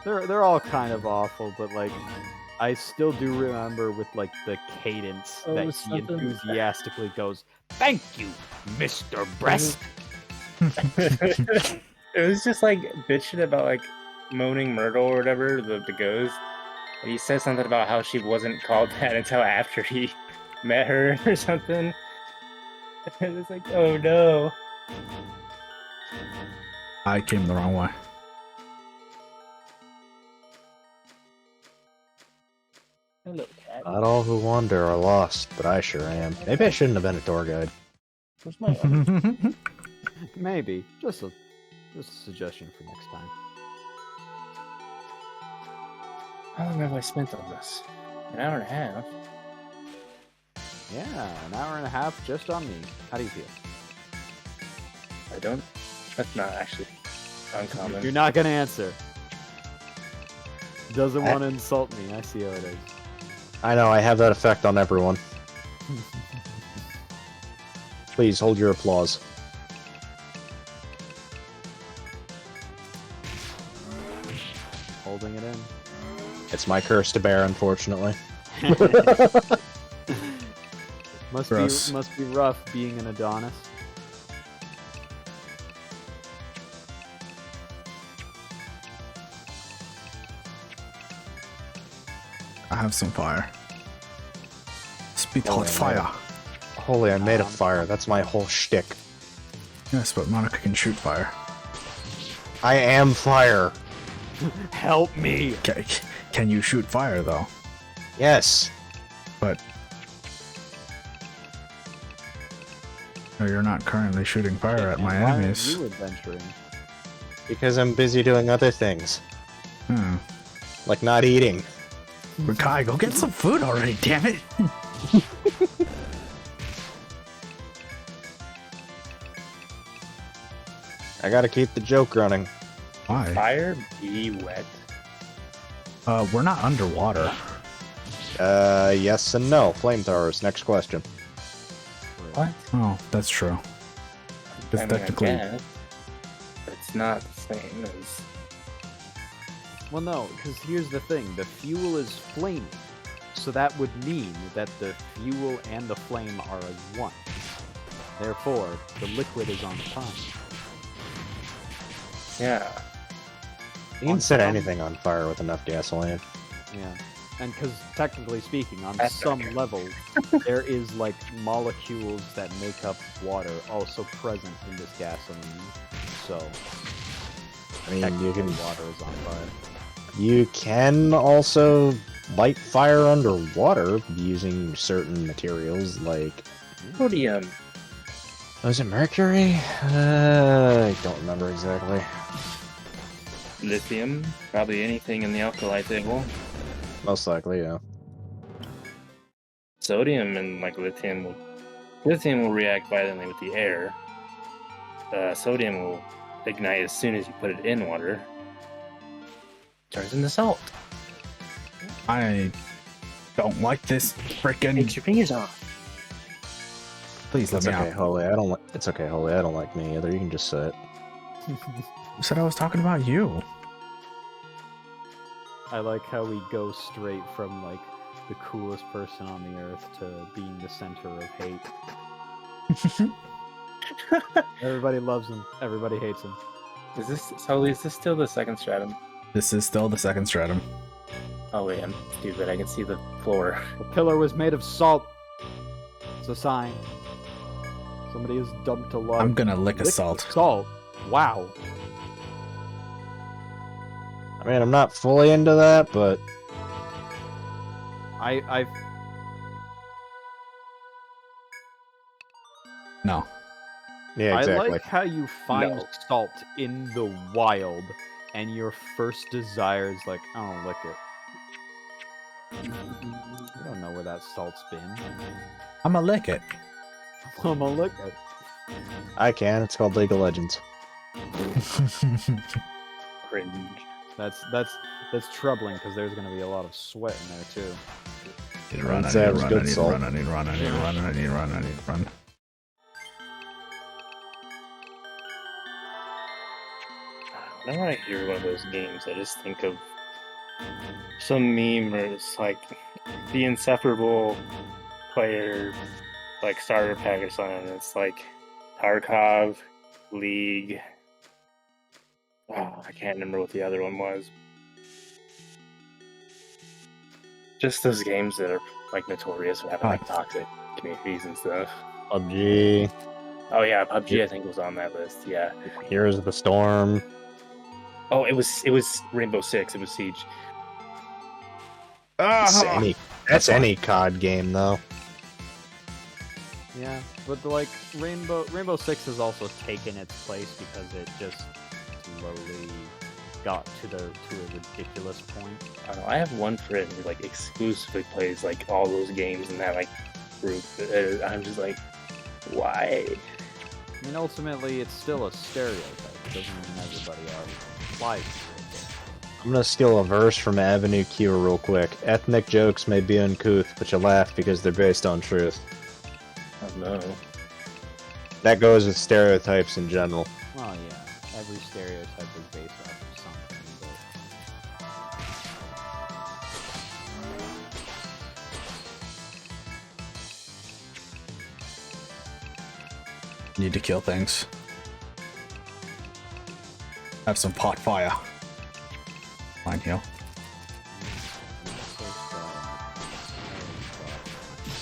They're all kind of awful, but like I still do remember with like the cadence that he something- enthusiastically goes, "Thank you, Mr. Breast." It was just like bitching about like Moaning Myrtle or whatever, the ghost. And he said something about how she wasn't called that until after he met her or something. It was like, oh no. I came the wrong way. Hello, cat. Not all who wander are lost, but I sure am. Maybe I shouldn't have been a tour guide. Where's my Maybe just a suggestion for next time. How long have I spent on this? An hour and a half. Yeah, an hour and a half just on me. How do you feel? I don't. That's not actually uncommon. You're not gonna answer. Doesn't want to insult me. I see how it is. I know, I have that effect on everyone. Please, hold your applause. Holding it in. It's my curse to bear, unfortunately. Gross. Must be rough being an Adonis. I have some fire. Speak Oh, hot fire. Holy, I made a fire. That's my whole shtick. Yes, but Monica can shoot fire. I am fire. Help me! Can you shoot fire though? Yes. But no, you're not currently shooting fire at my Why enemies. aren't you adventuring? Because I'm busy doing other things. Hmm. Like not eating. But Kai, go get some food already, damn it! I gotta keep the joke running. Why? Fire be wet. We're not underwater. Yes and no. Flamethrowers. Next question. What? Oh, that's true. It's I mean, technically. I guess, but it's not the same as. Well, no, because here's the thing. The fuel is flaming. So that would mean that the fuel and the flame are as one. Therefore, the liquid is on fire. Yeah. You can set anything on fire with enough gasoline. Yeah. And because technically speaking, on That's some right. level, there is like molecules that make up water also present in this gasoline. So, I mean, you technically can water is on fire. you can also light fire underwater using certain materials like. Sodium. Was it mercury? I don't remember exactly. Lithium. Probably anything in the alkali table. Most likely, yeah. Sodium and like lithium will react violently with the air. Sodium will ignite as soon as you put it in water. Turns into salt. I don't like this frickin'. Takes your fingers off. Please let It's me okay, out. Holy. I don't like. It's okay, Holy. I don't like me either. You can just say it. You said I was talking about you. I like how we go straight from like the coolest person on the earth to being the center of hate. Everybody loves him. Everybody hates him. Is this still the second stratum? This is still the second stratum. Oh wait, I'm stupid. I can see the floor. The pillar was made of salt. It's a sign. Somebody has dumped a lot. I'm gonna lick a Liquid salt. Salt. Wow. I mean, I'm not fully into that, but I've No. yeah, I exactly. like how you find No. salt in the wild, and your first desire is like, oh, lick it. You don't know where that salt's been. I'ma lick it. I'm gonna lick it. I can. It's called League of Legends. Cringe. That's troubling because there's gonna be a lot of sweat in there too. I need to run, I I'd need say to it was run, I good need to salt. run, I need to run, I need to run, I need to run, I need to run. Whenever I hear one of those games, I just think of some meme where it's like the insufferable player, like starter pack or something. It's like Tarkov, League. Oh, I can't remember what the other one was. Just those games that are like notorious for having like toxic communities and stuff. PUBG, Oh yeah, PUBG I think was on that list. Yeah. Heroes of the Storm. Oh, it was Rainbow Six. It was Siege. That's any COD game, though. Yeah, but like Rainbow Six has also taken its place because it just slowly got to a ridiculous point. I don't know, I have one friend who like exclusively plays like all those games in that like group. I'm just like, why? I mean, ultimately, it's still a stereotype. It doesn't mean everybody already applies to it. I'm gonna steal a verse from Avenue Q real quick. Ethnic jokes may be uncouth, but you laugh because they're based on truth. Oh no. That goes with stereotypes in general. Well, yeah, every stereotype is based off of something, but Need to kill things. Have some pot fire. Fine, heal.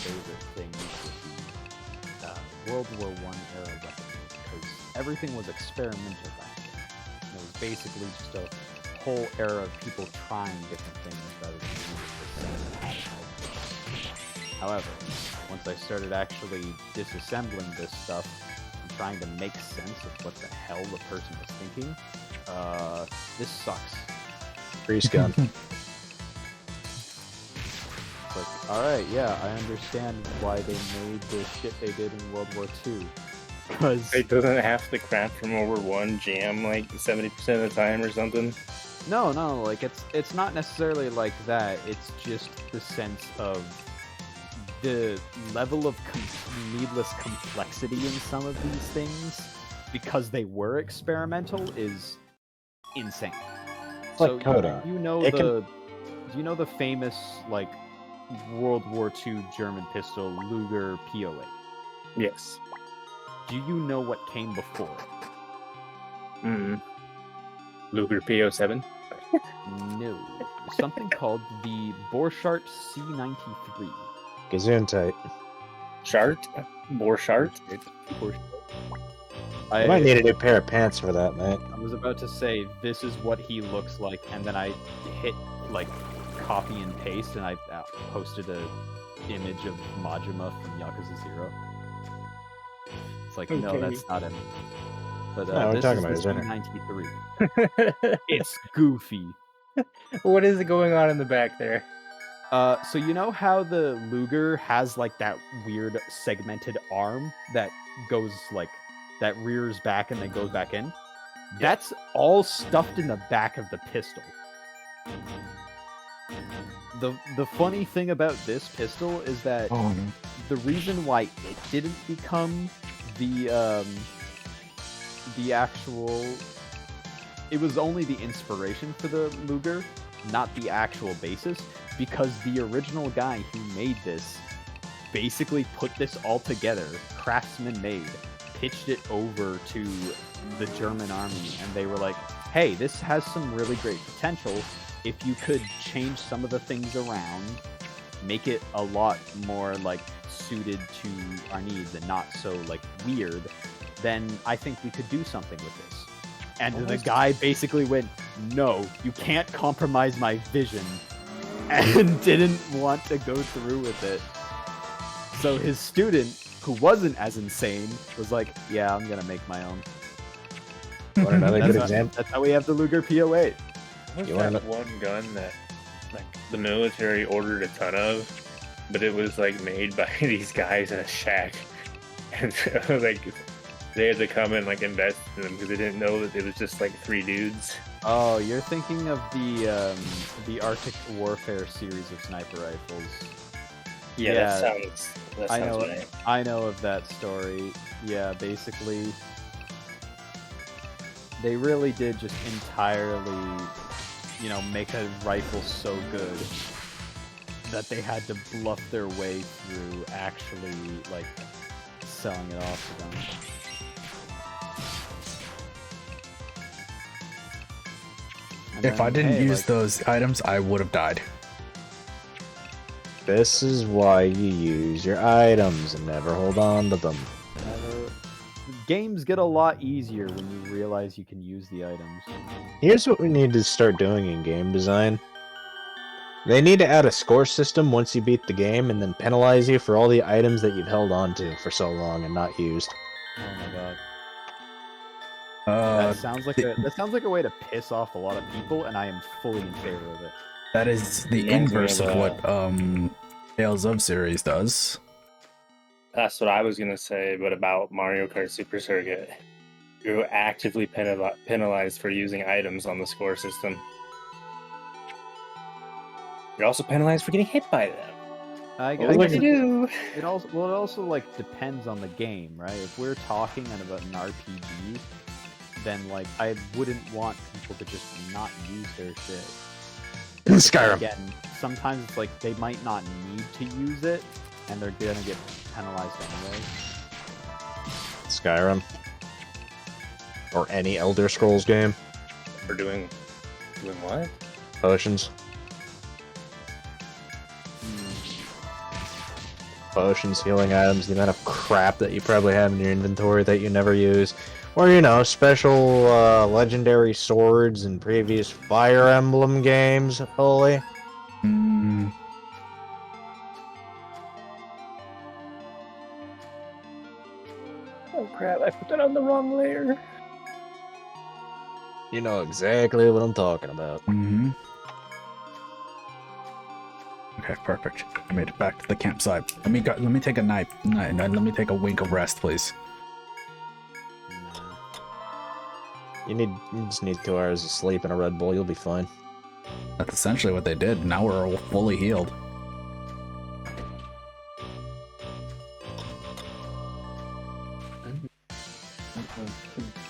favorite thing would be World War I era weapons, because everything was experimental back then. And it was basically just a whole era of people trying different things rather than using the same pattern. However, once I started actually disassembling this stuff and trying to make sense of what the hell the person was thinking, this sucks. Grease gun. It's like, alright, yeah, I understand why they made the shit they did in World War II. Because... It doesn't have the crap from World War I jam like 70% of the time or something. No, like, it's not necessarily like that. It's just the sense of the level of needless complexity in some of these things, because they were experimental, is insane. It's like Coda. You know do you know the famous like World War II German pistol Luger P08? Yes. Do you know what came before it? Luger PO7? No. Something called the Borchardt C93. Gesundheit. Chart? Borchardt? I might need a new pair of pants for that, mate. I was about to say, this is what he looks like, and then I hit, like, copy and paste, and I posted a image of Majima from Yakuza 0. It's like, no, Okay. that's not him. But No, we're this talking is about his the inner. C93. It's goofy. What is going on in the back there? So you know how the Luger has, like, that weird segmented arm that goes, like, that rears back and then goes back in? That's all stuffed in the back of the pistol. The funny thing about this pistol is that the reason why it didn't become the actual... It was only the inspiration for the Luger, not the actual basis, because the original guy who made this basically put this all together, craftsman made, pitched it over to the German army, and they were like, hey, this has some really great potential. If you could change some of the things around, make it a lot more like suited to our needs and not so like weird, then I think we could do something with this. And the guy basically went, no, you can't compromise my vision, and didn't want to go through with it. So his student, who wasn't as insane, was like, yeah, I'm gonna make my own. Want another good That's, example? that's how we have the Luger PO8. What's You that wanna- one gun that like the military ordered a ton of, but it was like made by these guys in a shack, and like they had to come and like invest in them because they didn't know that it was just like 3 dudes. Oh, you're thinking of the Arctic Warfare series of sniper rifles. Yeah, Yeah, that sounds I know. right. I know of that story. Yeah, basically, they really did just entirely, make a rifle so good that they had to bluff their way through actually like selling it off to them. And If I then, didn't hey, use like, those items, I would have died. This is why you use your items and never hold on to them. games get a lot easier when you realize you can use the items. Here's what we need to start doing in game design. They need to add a score system once you beat the game and then penalize you for all the items that you've held on to for so long and not used. Oh my god. Uh, That sounds like a way to piss off a lot of people, and I am fully in favor of it. that is the Reminds me inverse of, of what Tales of series does. That's what I was gonna say, but about Mario Kart Super Circuit, you're actively penalized for using items on the score system. You're also penalized for getting hit by them. I Well, guess like- do. it also like depends on the game, right? If we're talking about an RPG, then like I wouldn't want people to just not use their shit. Skyrim. Again, sometimes it's like they might not need to use it, and they're gonna get penalized anyway. Skyrim. Or any Elder Scrolls game. For doing what? Potions. Potions, healing items, the amount of crap that you probably have in your inventory that you never use. Or, special legendary swords in previous Fire Emblem games, Holy. Mm, Oh crap! I put that on the wrong layer. You know exactly what I'm talking about. mhm. Okay, perfect. I made it back to the campsite. Let me take a night. Let me take a wink of rest, please. You just need 2 hours of sleep and a Red Bull, you'll be fine. That's essentially what they did. Now we're all fully healed.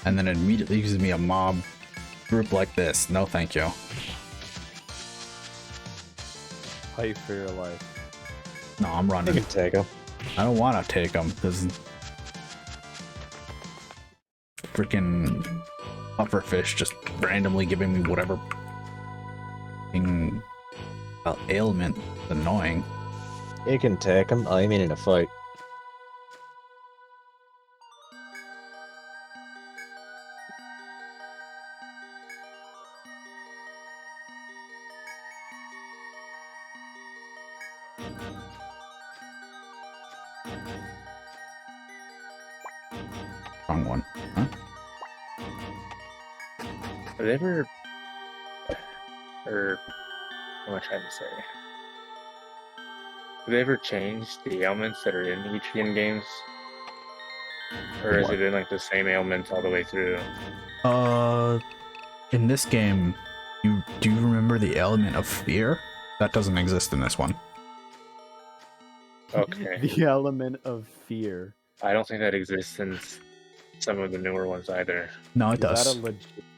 And then it immediately gives me a mob group like this. No, thank you. Fight for your life. No, I'm You running. can take them. I don't want to take them because freaking pufferfish just randomly giving me whatever ailment. It's annoying. You can take them. I mean in a fight. Wrong one. Huh? Have they ever, or what am I trying to say? Have they ever changed the ailments that are in each games? Or has What? it been like the same ailments all the way through? In this game, do you remember the element of fear? That doesn't exist in this one. Okay. The element of fear. I don't think that exists in some of the newer ones either. No, it Is does.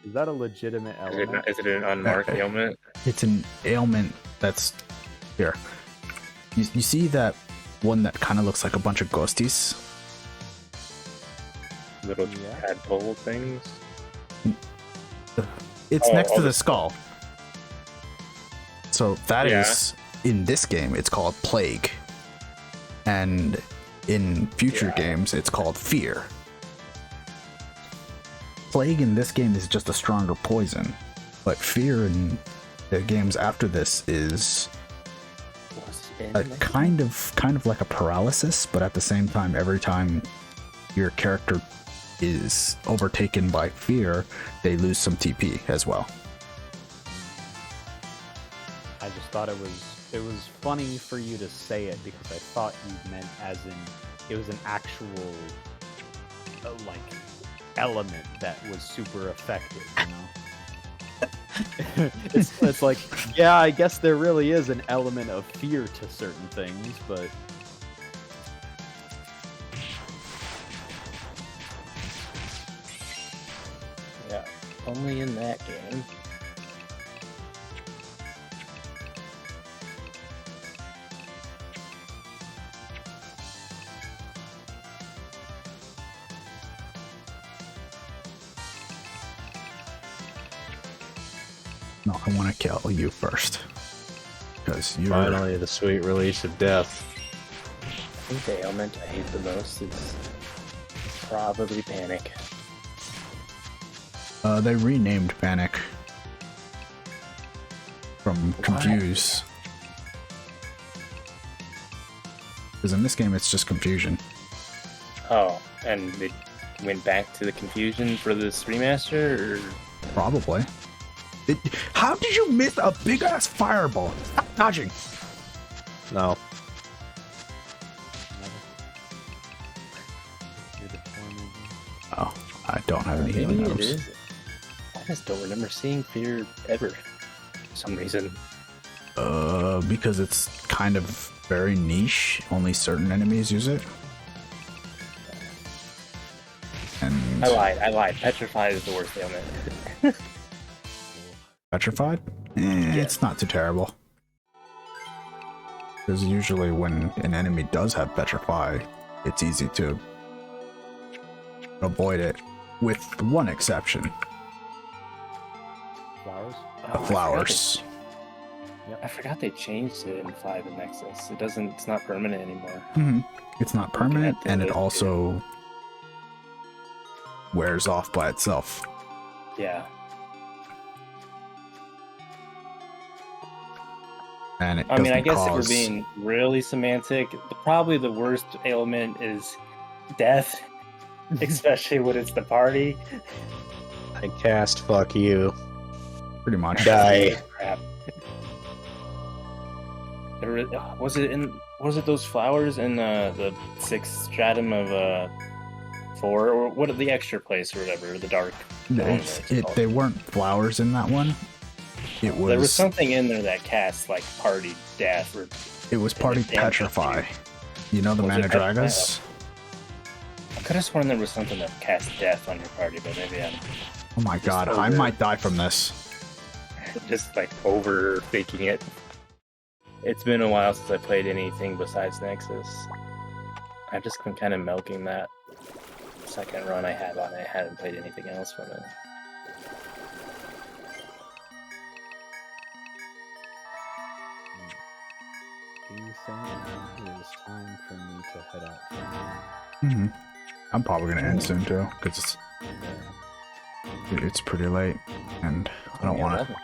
that a legitimate Is it, element? not, is it an unmarked ailment? It's an ailment that's here. You see that one that kind of looks like a bunch of ghosties? Little Yeah. tadpole things? It's Oh, next to oh, the the skull. So that is Yeah. in this game, it's called plague. And in future games, it's called fear. Plague in this game is just a stronger poison. But fear in the games after this is a kind of like a paralysis, but at the same time, every time your character is overtaken by fear, they lose some TP as well. I just thought it was funny for you to say it because I thought you meant as in it was an actual like element that was super effective, you know? it's like, yeah, I guess there really is an element of fear to certain things, but Yeah, only in that game. No, I want to kill you first. Because you're... Finally, the sweet release of death. I think the ailment I hate the most is probably panic. They renamed Panic from Confuse. Because in this game, it's just Confusion. Oh, and they went back to the confusion for this remaster, or Probably. How did you miss a big-ass fireball? Stop dodging. No. Oh, I don't have any healing maybe it items. is. I just don't remember seeing fear ever, for some reason. Because it's kind of very niche. Only certain enemies use it. And I lied. Petrified is the worst ailment. Petrified? Yeah. It's not too terrible. Because usually when an enemy does have Petrify, it's easy to avoid it, with one exception. flowers. Flowers. I forgot they changed it in 5 and Nexus. It's not permanent anymore. It's not permanent, Looking at and it the- also wears off by itself. Yeah. And it I mean, I doesn't guess if cause... we're being really semantic, probably the worst ailment is death, especially when it's the party. I cast fuck you. pretty much. Die. Crap. Was it those flowers in the 6th stratum of 4, or what, the extra place or whatever, the dark? They weren't flowers in that one. It was... There was something in there that casts like party death, or It was party damage Petrify. You know the Was Mana it Petrify? Dragas? I could have sworn there was something that cast death on your party, but maybe I'm Oh my god, I over- might die from this. just like overthinking it. It's been a while since I played anything besides Nexus. I've just been kind of milking that second run I had on it. I hadn't played anything else from it. Being saying it is time for me to head out for now. I'm probably gonna end soon too, because it's pretty late, and I don't want to.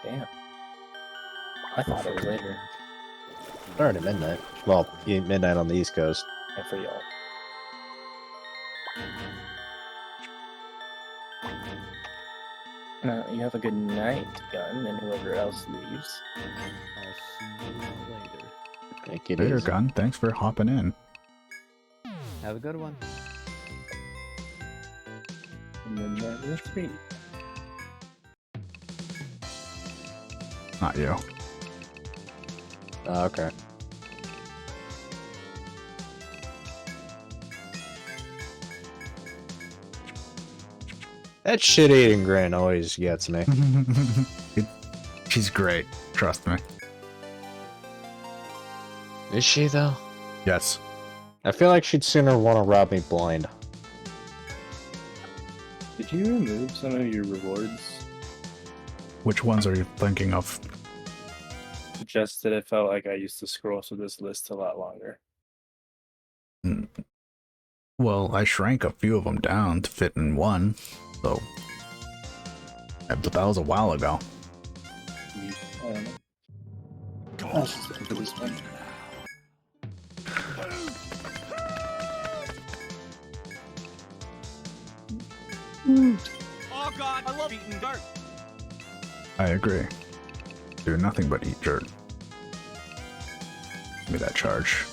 Damn. I thought it was later. It's already midnight. Well, midnight on the East Coast. And for y'all. You have a good night, Gun, and whoever else leaves. I'll see you later. Thank you, Later, dude. Gun. Thanks for hopping in. Have a good one. And then the 3. Not you. Okay. That shit-eating grin always gets me. She's great. Trust me. Is she, though? Yes. I feel like she'd sooner want to rob me blind. Did you remove some of your rewards? Which ones are you thinking of? Just that it felt like I used to scroll through this list a lot longer. Well, I shrank a few of them down to fit in one, so But that was a while ago. I don't know. I was just looking for this one. Oh god, I love eating dirt. I agree. Do nothing but eat dirt. Give me that charge.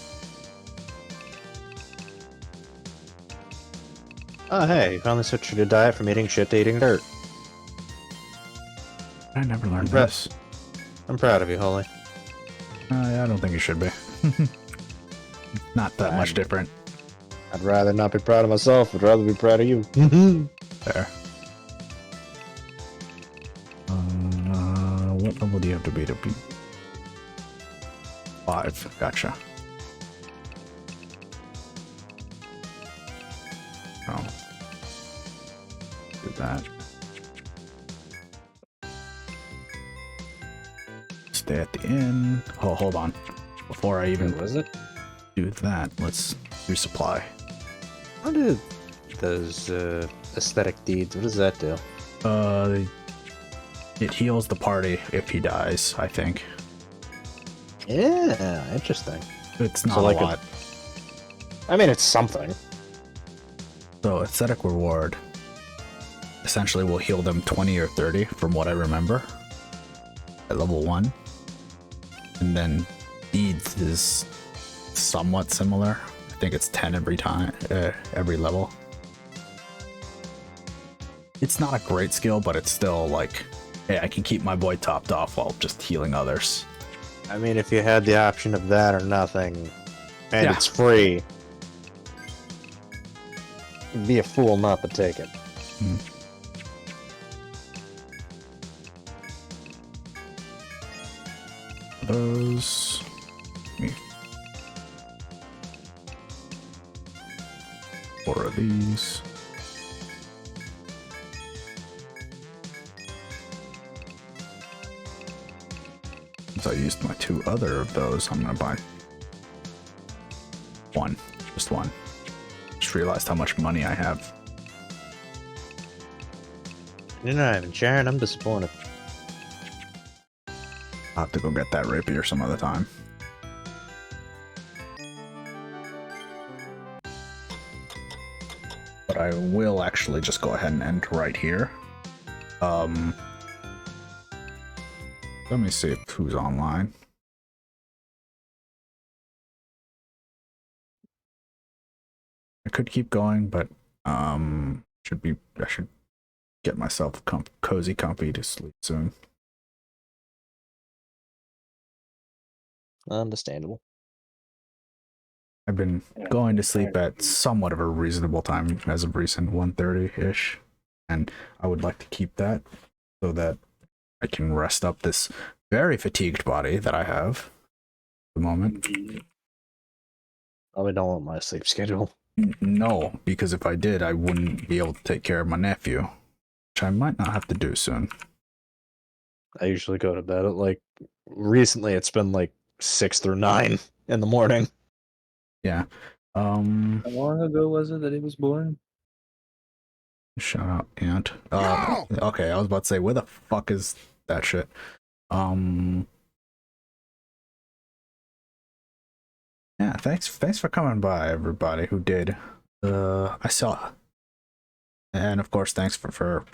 Oh, hey, you finally switched your diet from eating shit to eating dirt. I never learned Right. this. I'm proud of you, Holly. Yeah, I don't think you should be. Not that much different. I'd rather not be proud of myself. I'd rather be proud of you. There. What level do you have to be to beat? 5. Gotcha. Oh. Do that. Stay at the inn. Oh, hold on. Before I even What is it? do that, let's resupply. How do those aesthetic deeds? What does that do? It heals the party if he dies, I think. Yeah, interesting. It's not So, like a lot. I mean, it's something. So, aesthetic reward essentially will heal them 20 or 30 from what I remember at level 1. And then deeds is somewhat similar. I think it's 10 every time, every level. It's not a great skill, but it's still like, hey, I can keep my boy topped off while just healing others. I mean, if you had the option of that or nothing, and Yeah. it's free, you'd be a fool not to take it. Those. Me. 4 of these. Since I used my 2 other of those, I'm gonna buy 1. Just 1. Just realized how much money I have. You're not even sharing. I'm disappointed. I'll have to go get that rapier some other time. But I will actually just go ahead and end right here. Let me see if who's online. I could keep going, but I should get myself cozy comfy to sleep soon. Understandable. I've been going to sleep at somewhat of a reasonable time as of recent, 1:30-ish, and I would like to keep that so that I can rest up this very fatigued body that I have at the moment. Probably don't want my sleep schedule. No, because if I did, I wouldn't be able to take care of my nephew, which I might not have to do soon. I usually go to bed at like, recently it's been like 6 through 9 in the morning. Yeah. How long ago was it that he was born? Shut up, Aunt. Okay, I was about to say, where the fuck is that shit? Yeah, thanks for coming by, everybody who did. I saw. And of course, thanks for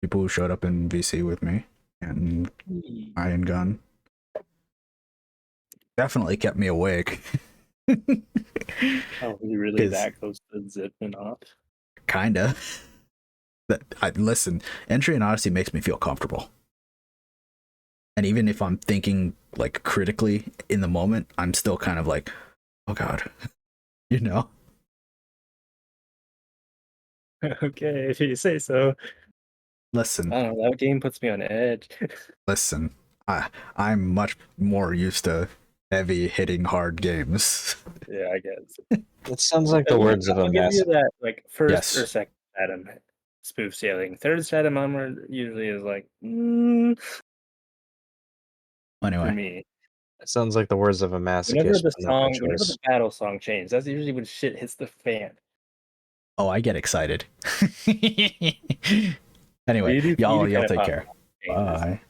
people who showed up in VC with me and Iron Gun. Definitely kept me awake. Oh, you really 'Cause- that close to zipping off? Kinda. Listen, Entry in Odyssey makes me feel comfortable. And even if I'm thinking like critically in the moment, I'm still kind of like, oh god, you know. Okay, if you say so. Listen, I don't know, that game puts me on edge. listen. I'm much more used to heavy hitting hard games. Yeah, I guess. It sounds like the words of a I'll give you massive. that, like, first Yes. or second stratum spoof sailing. Third stratum onward usually is like, for Anyway, me. It sounds like the words of a masochist. Whenever with no whenever choice. the battle song changes, that's usually when shit hits the fan. oh, I get excited. Anyway, You do y'all kinda take pop care. famous. Bye.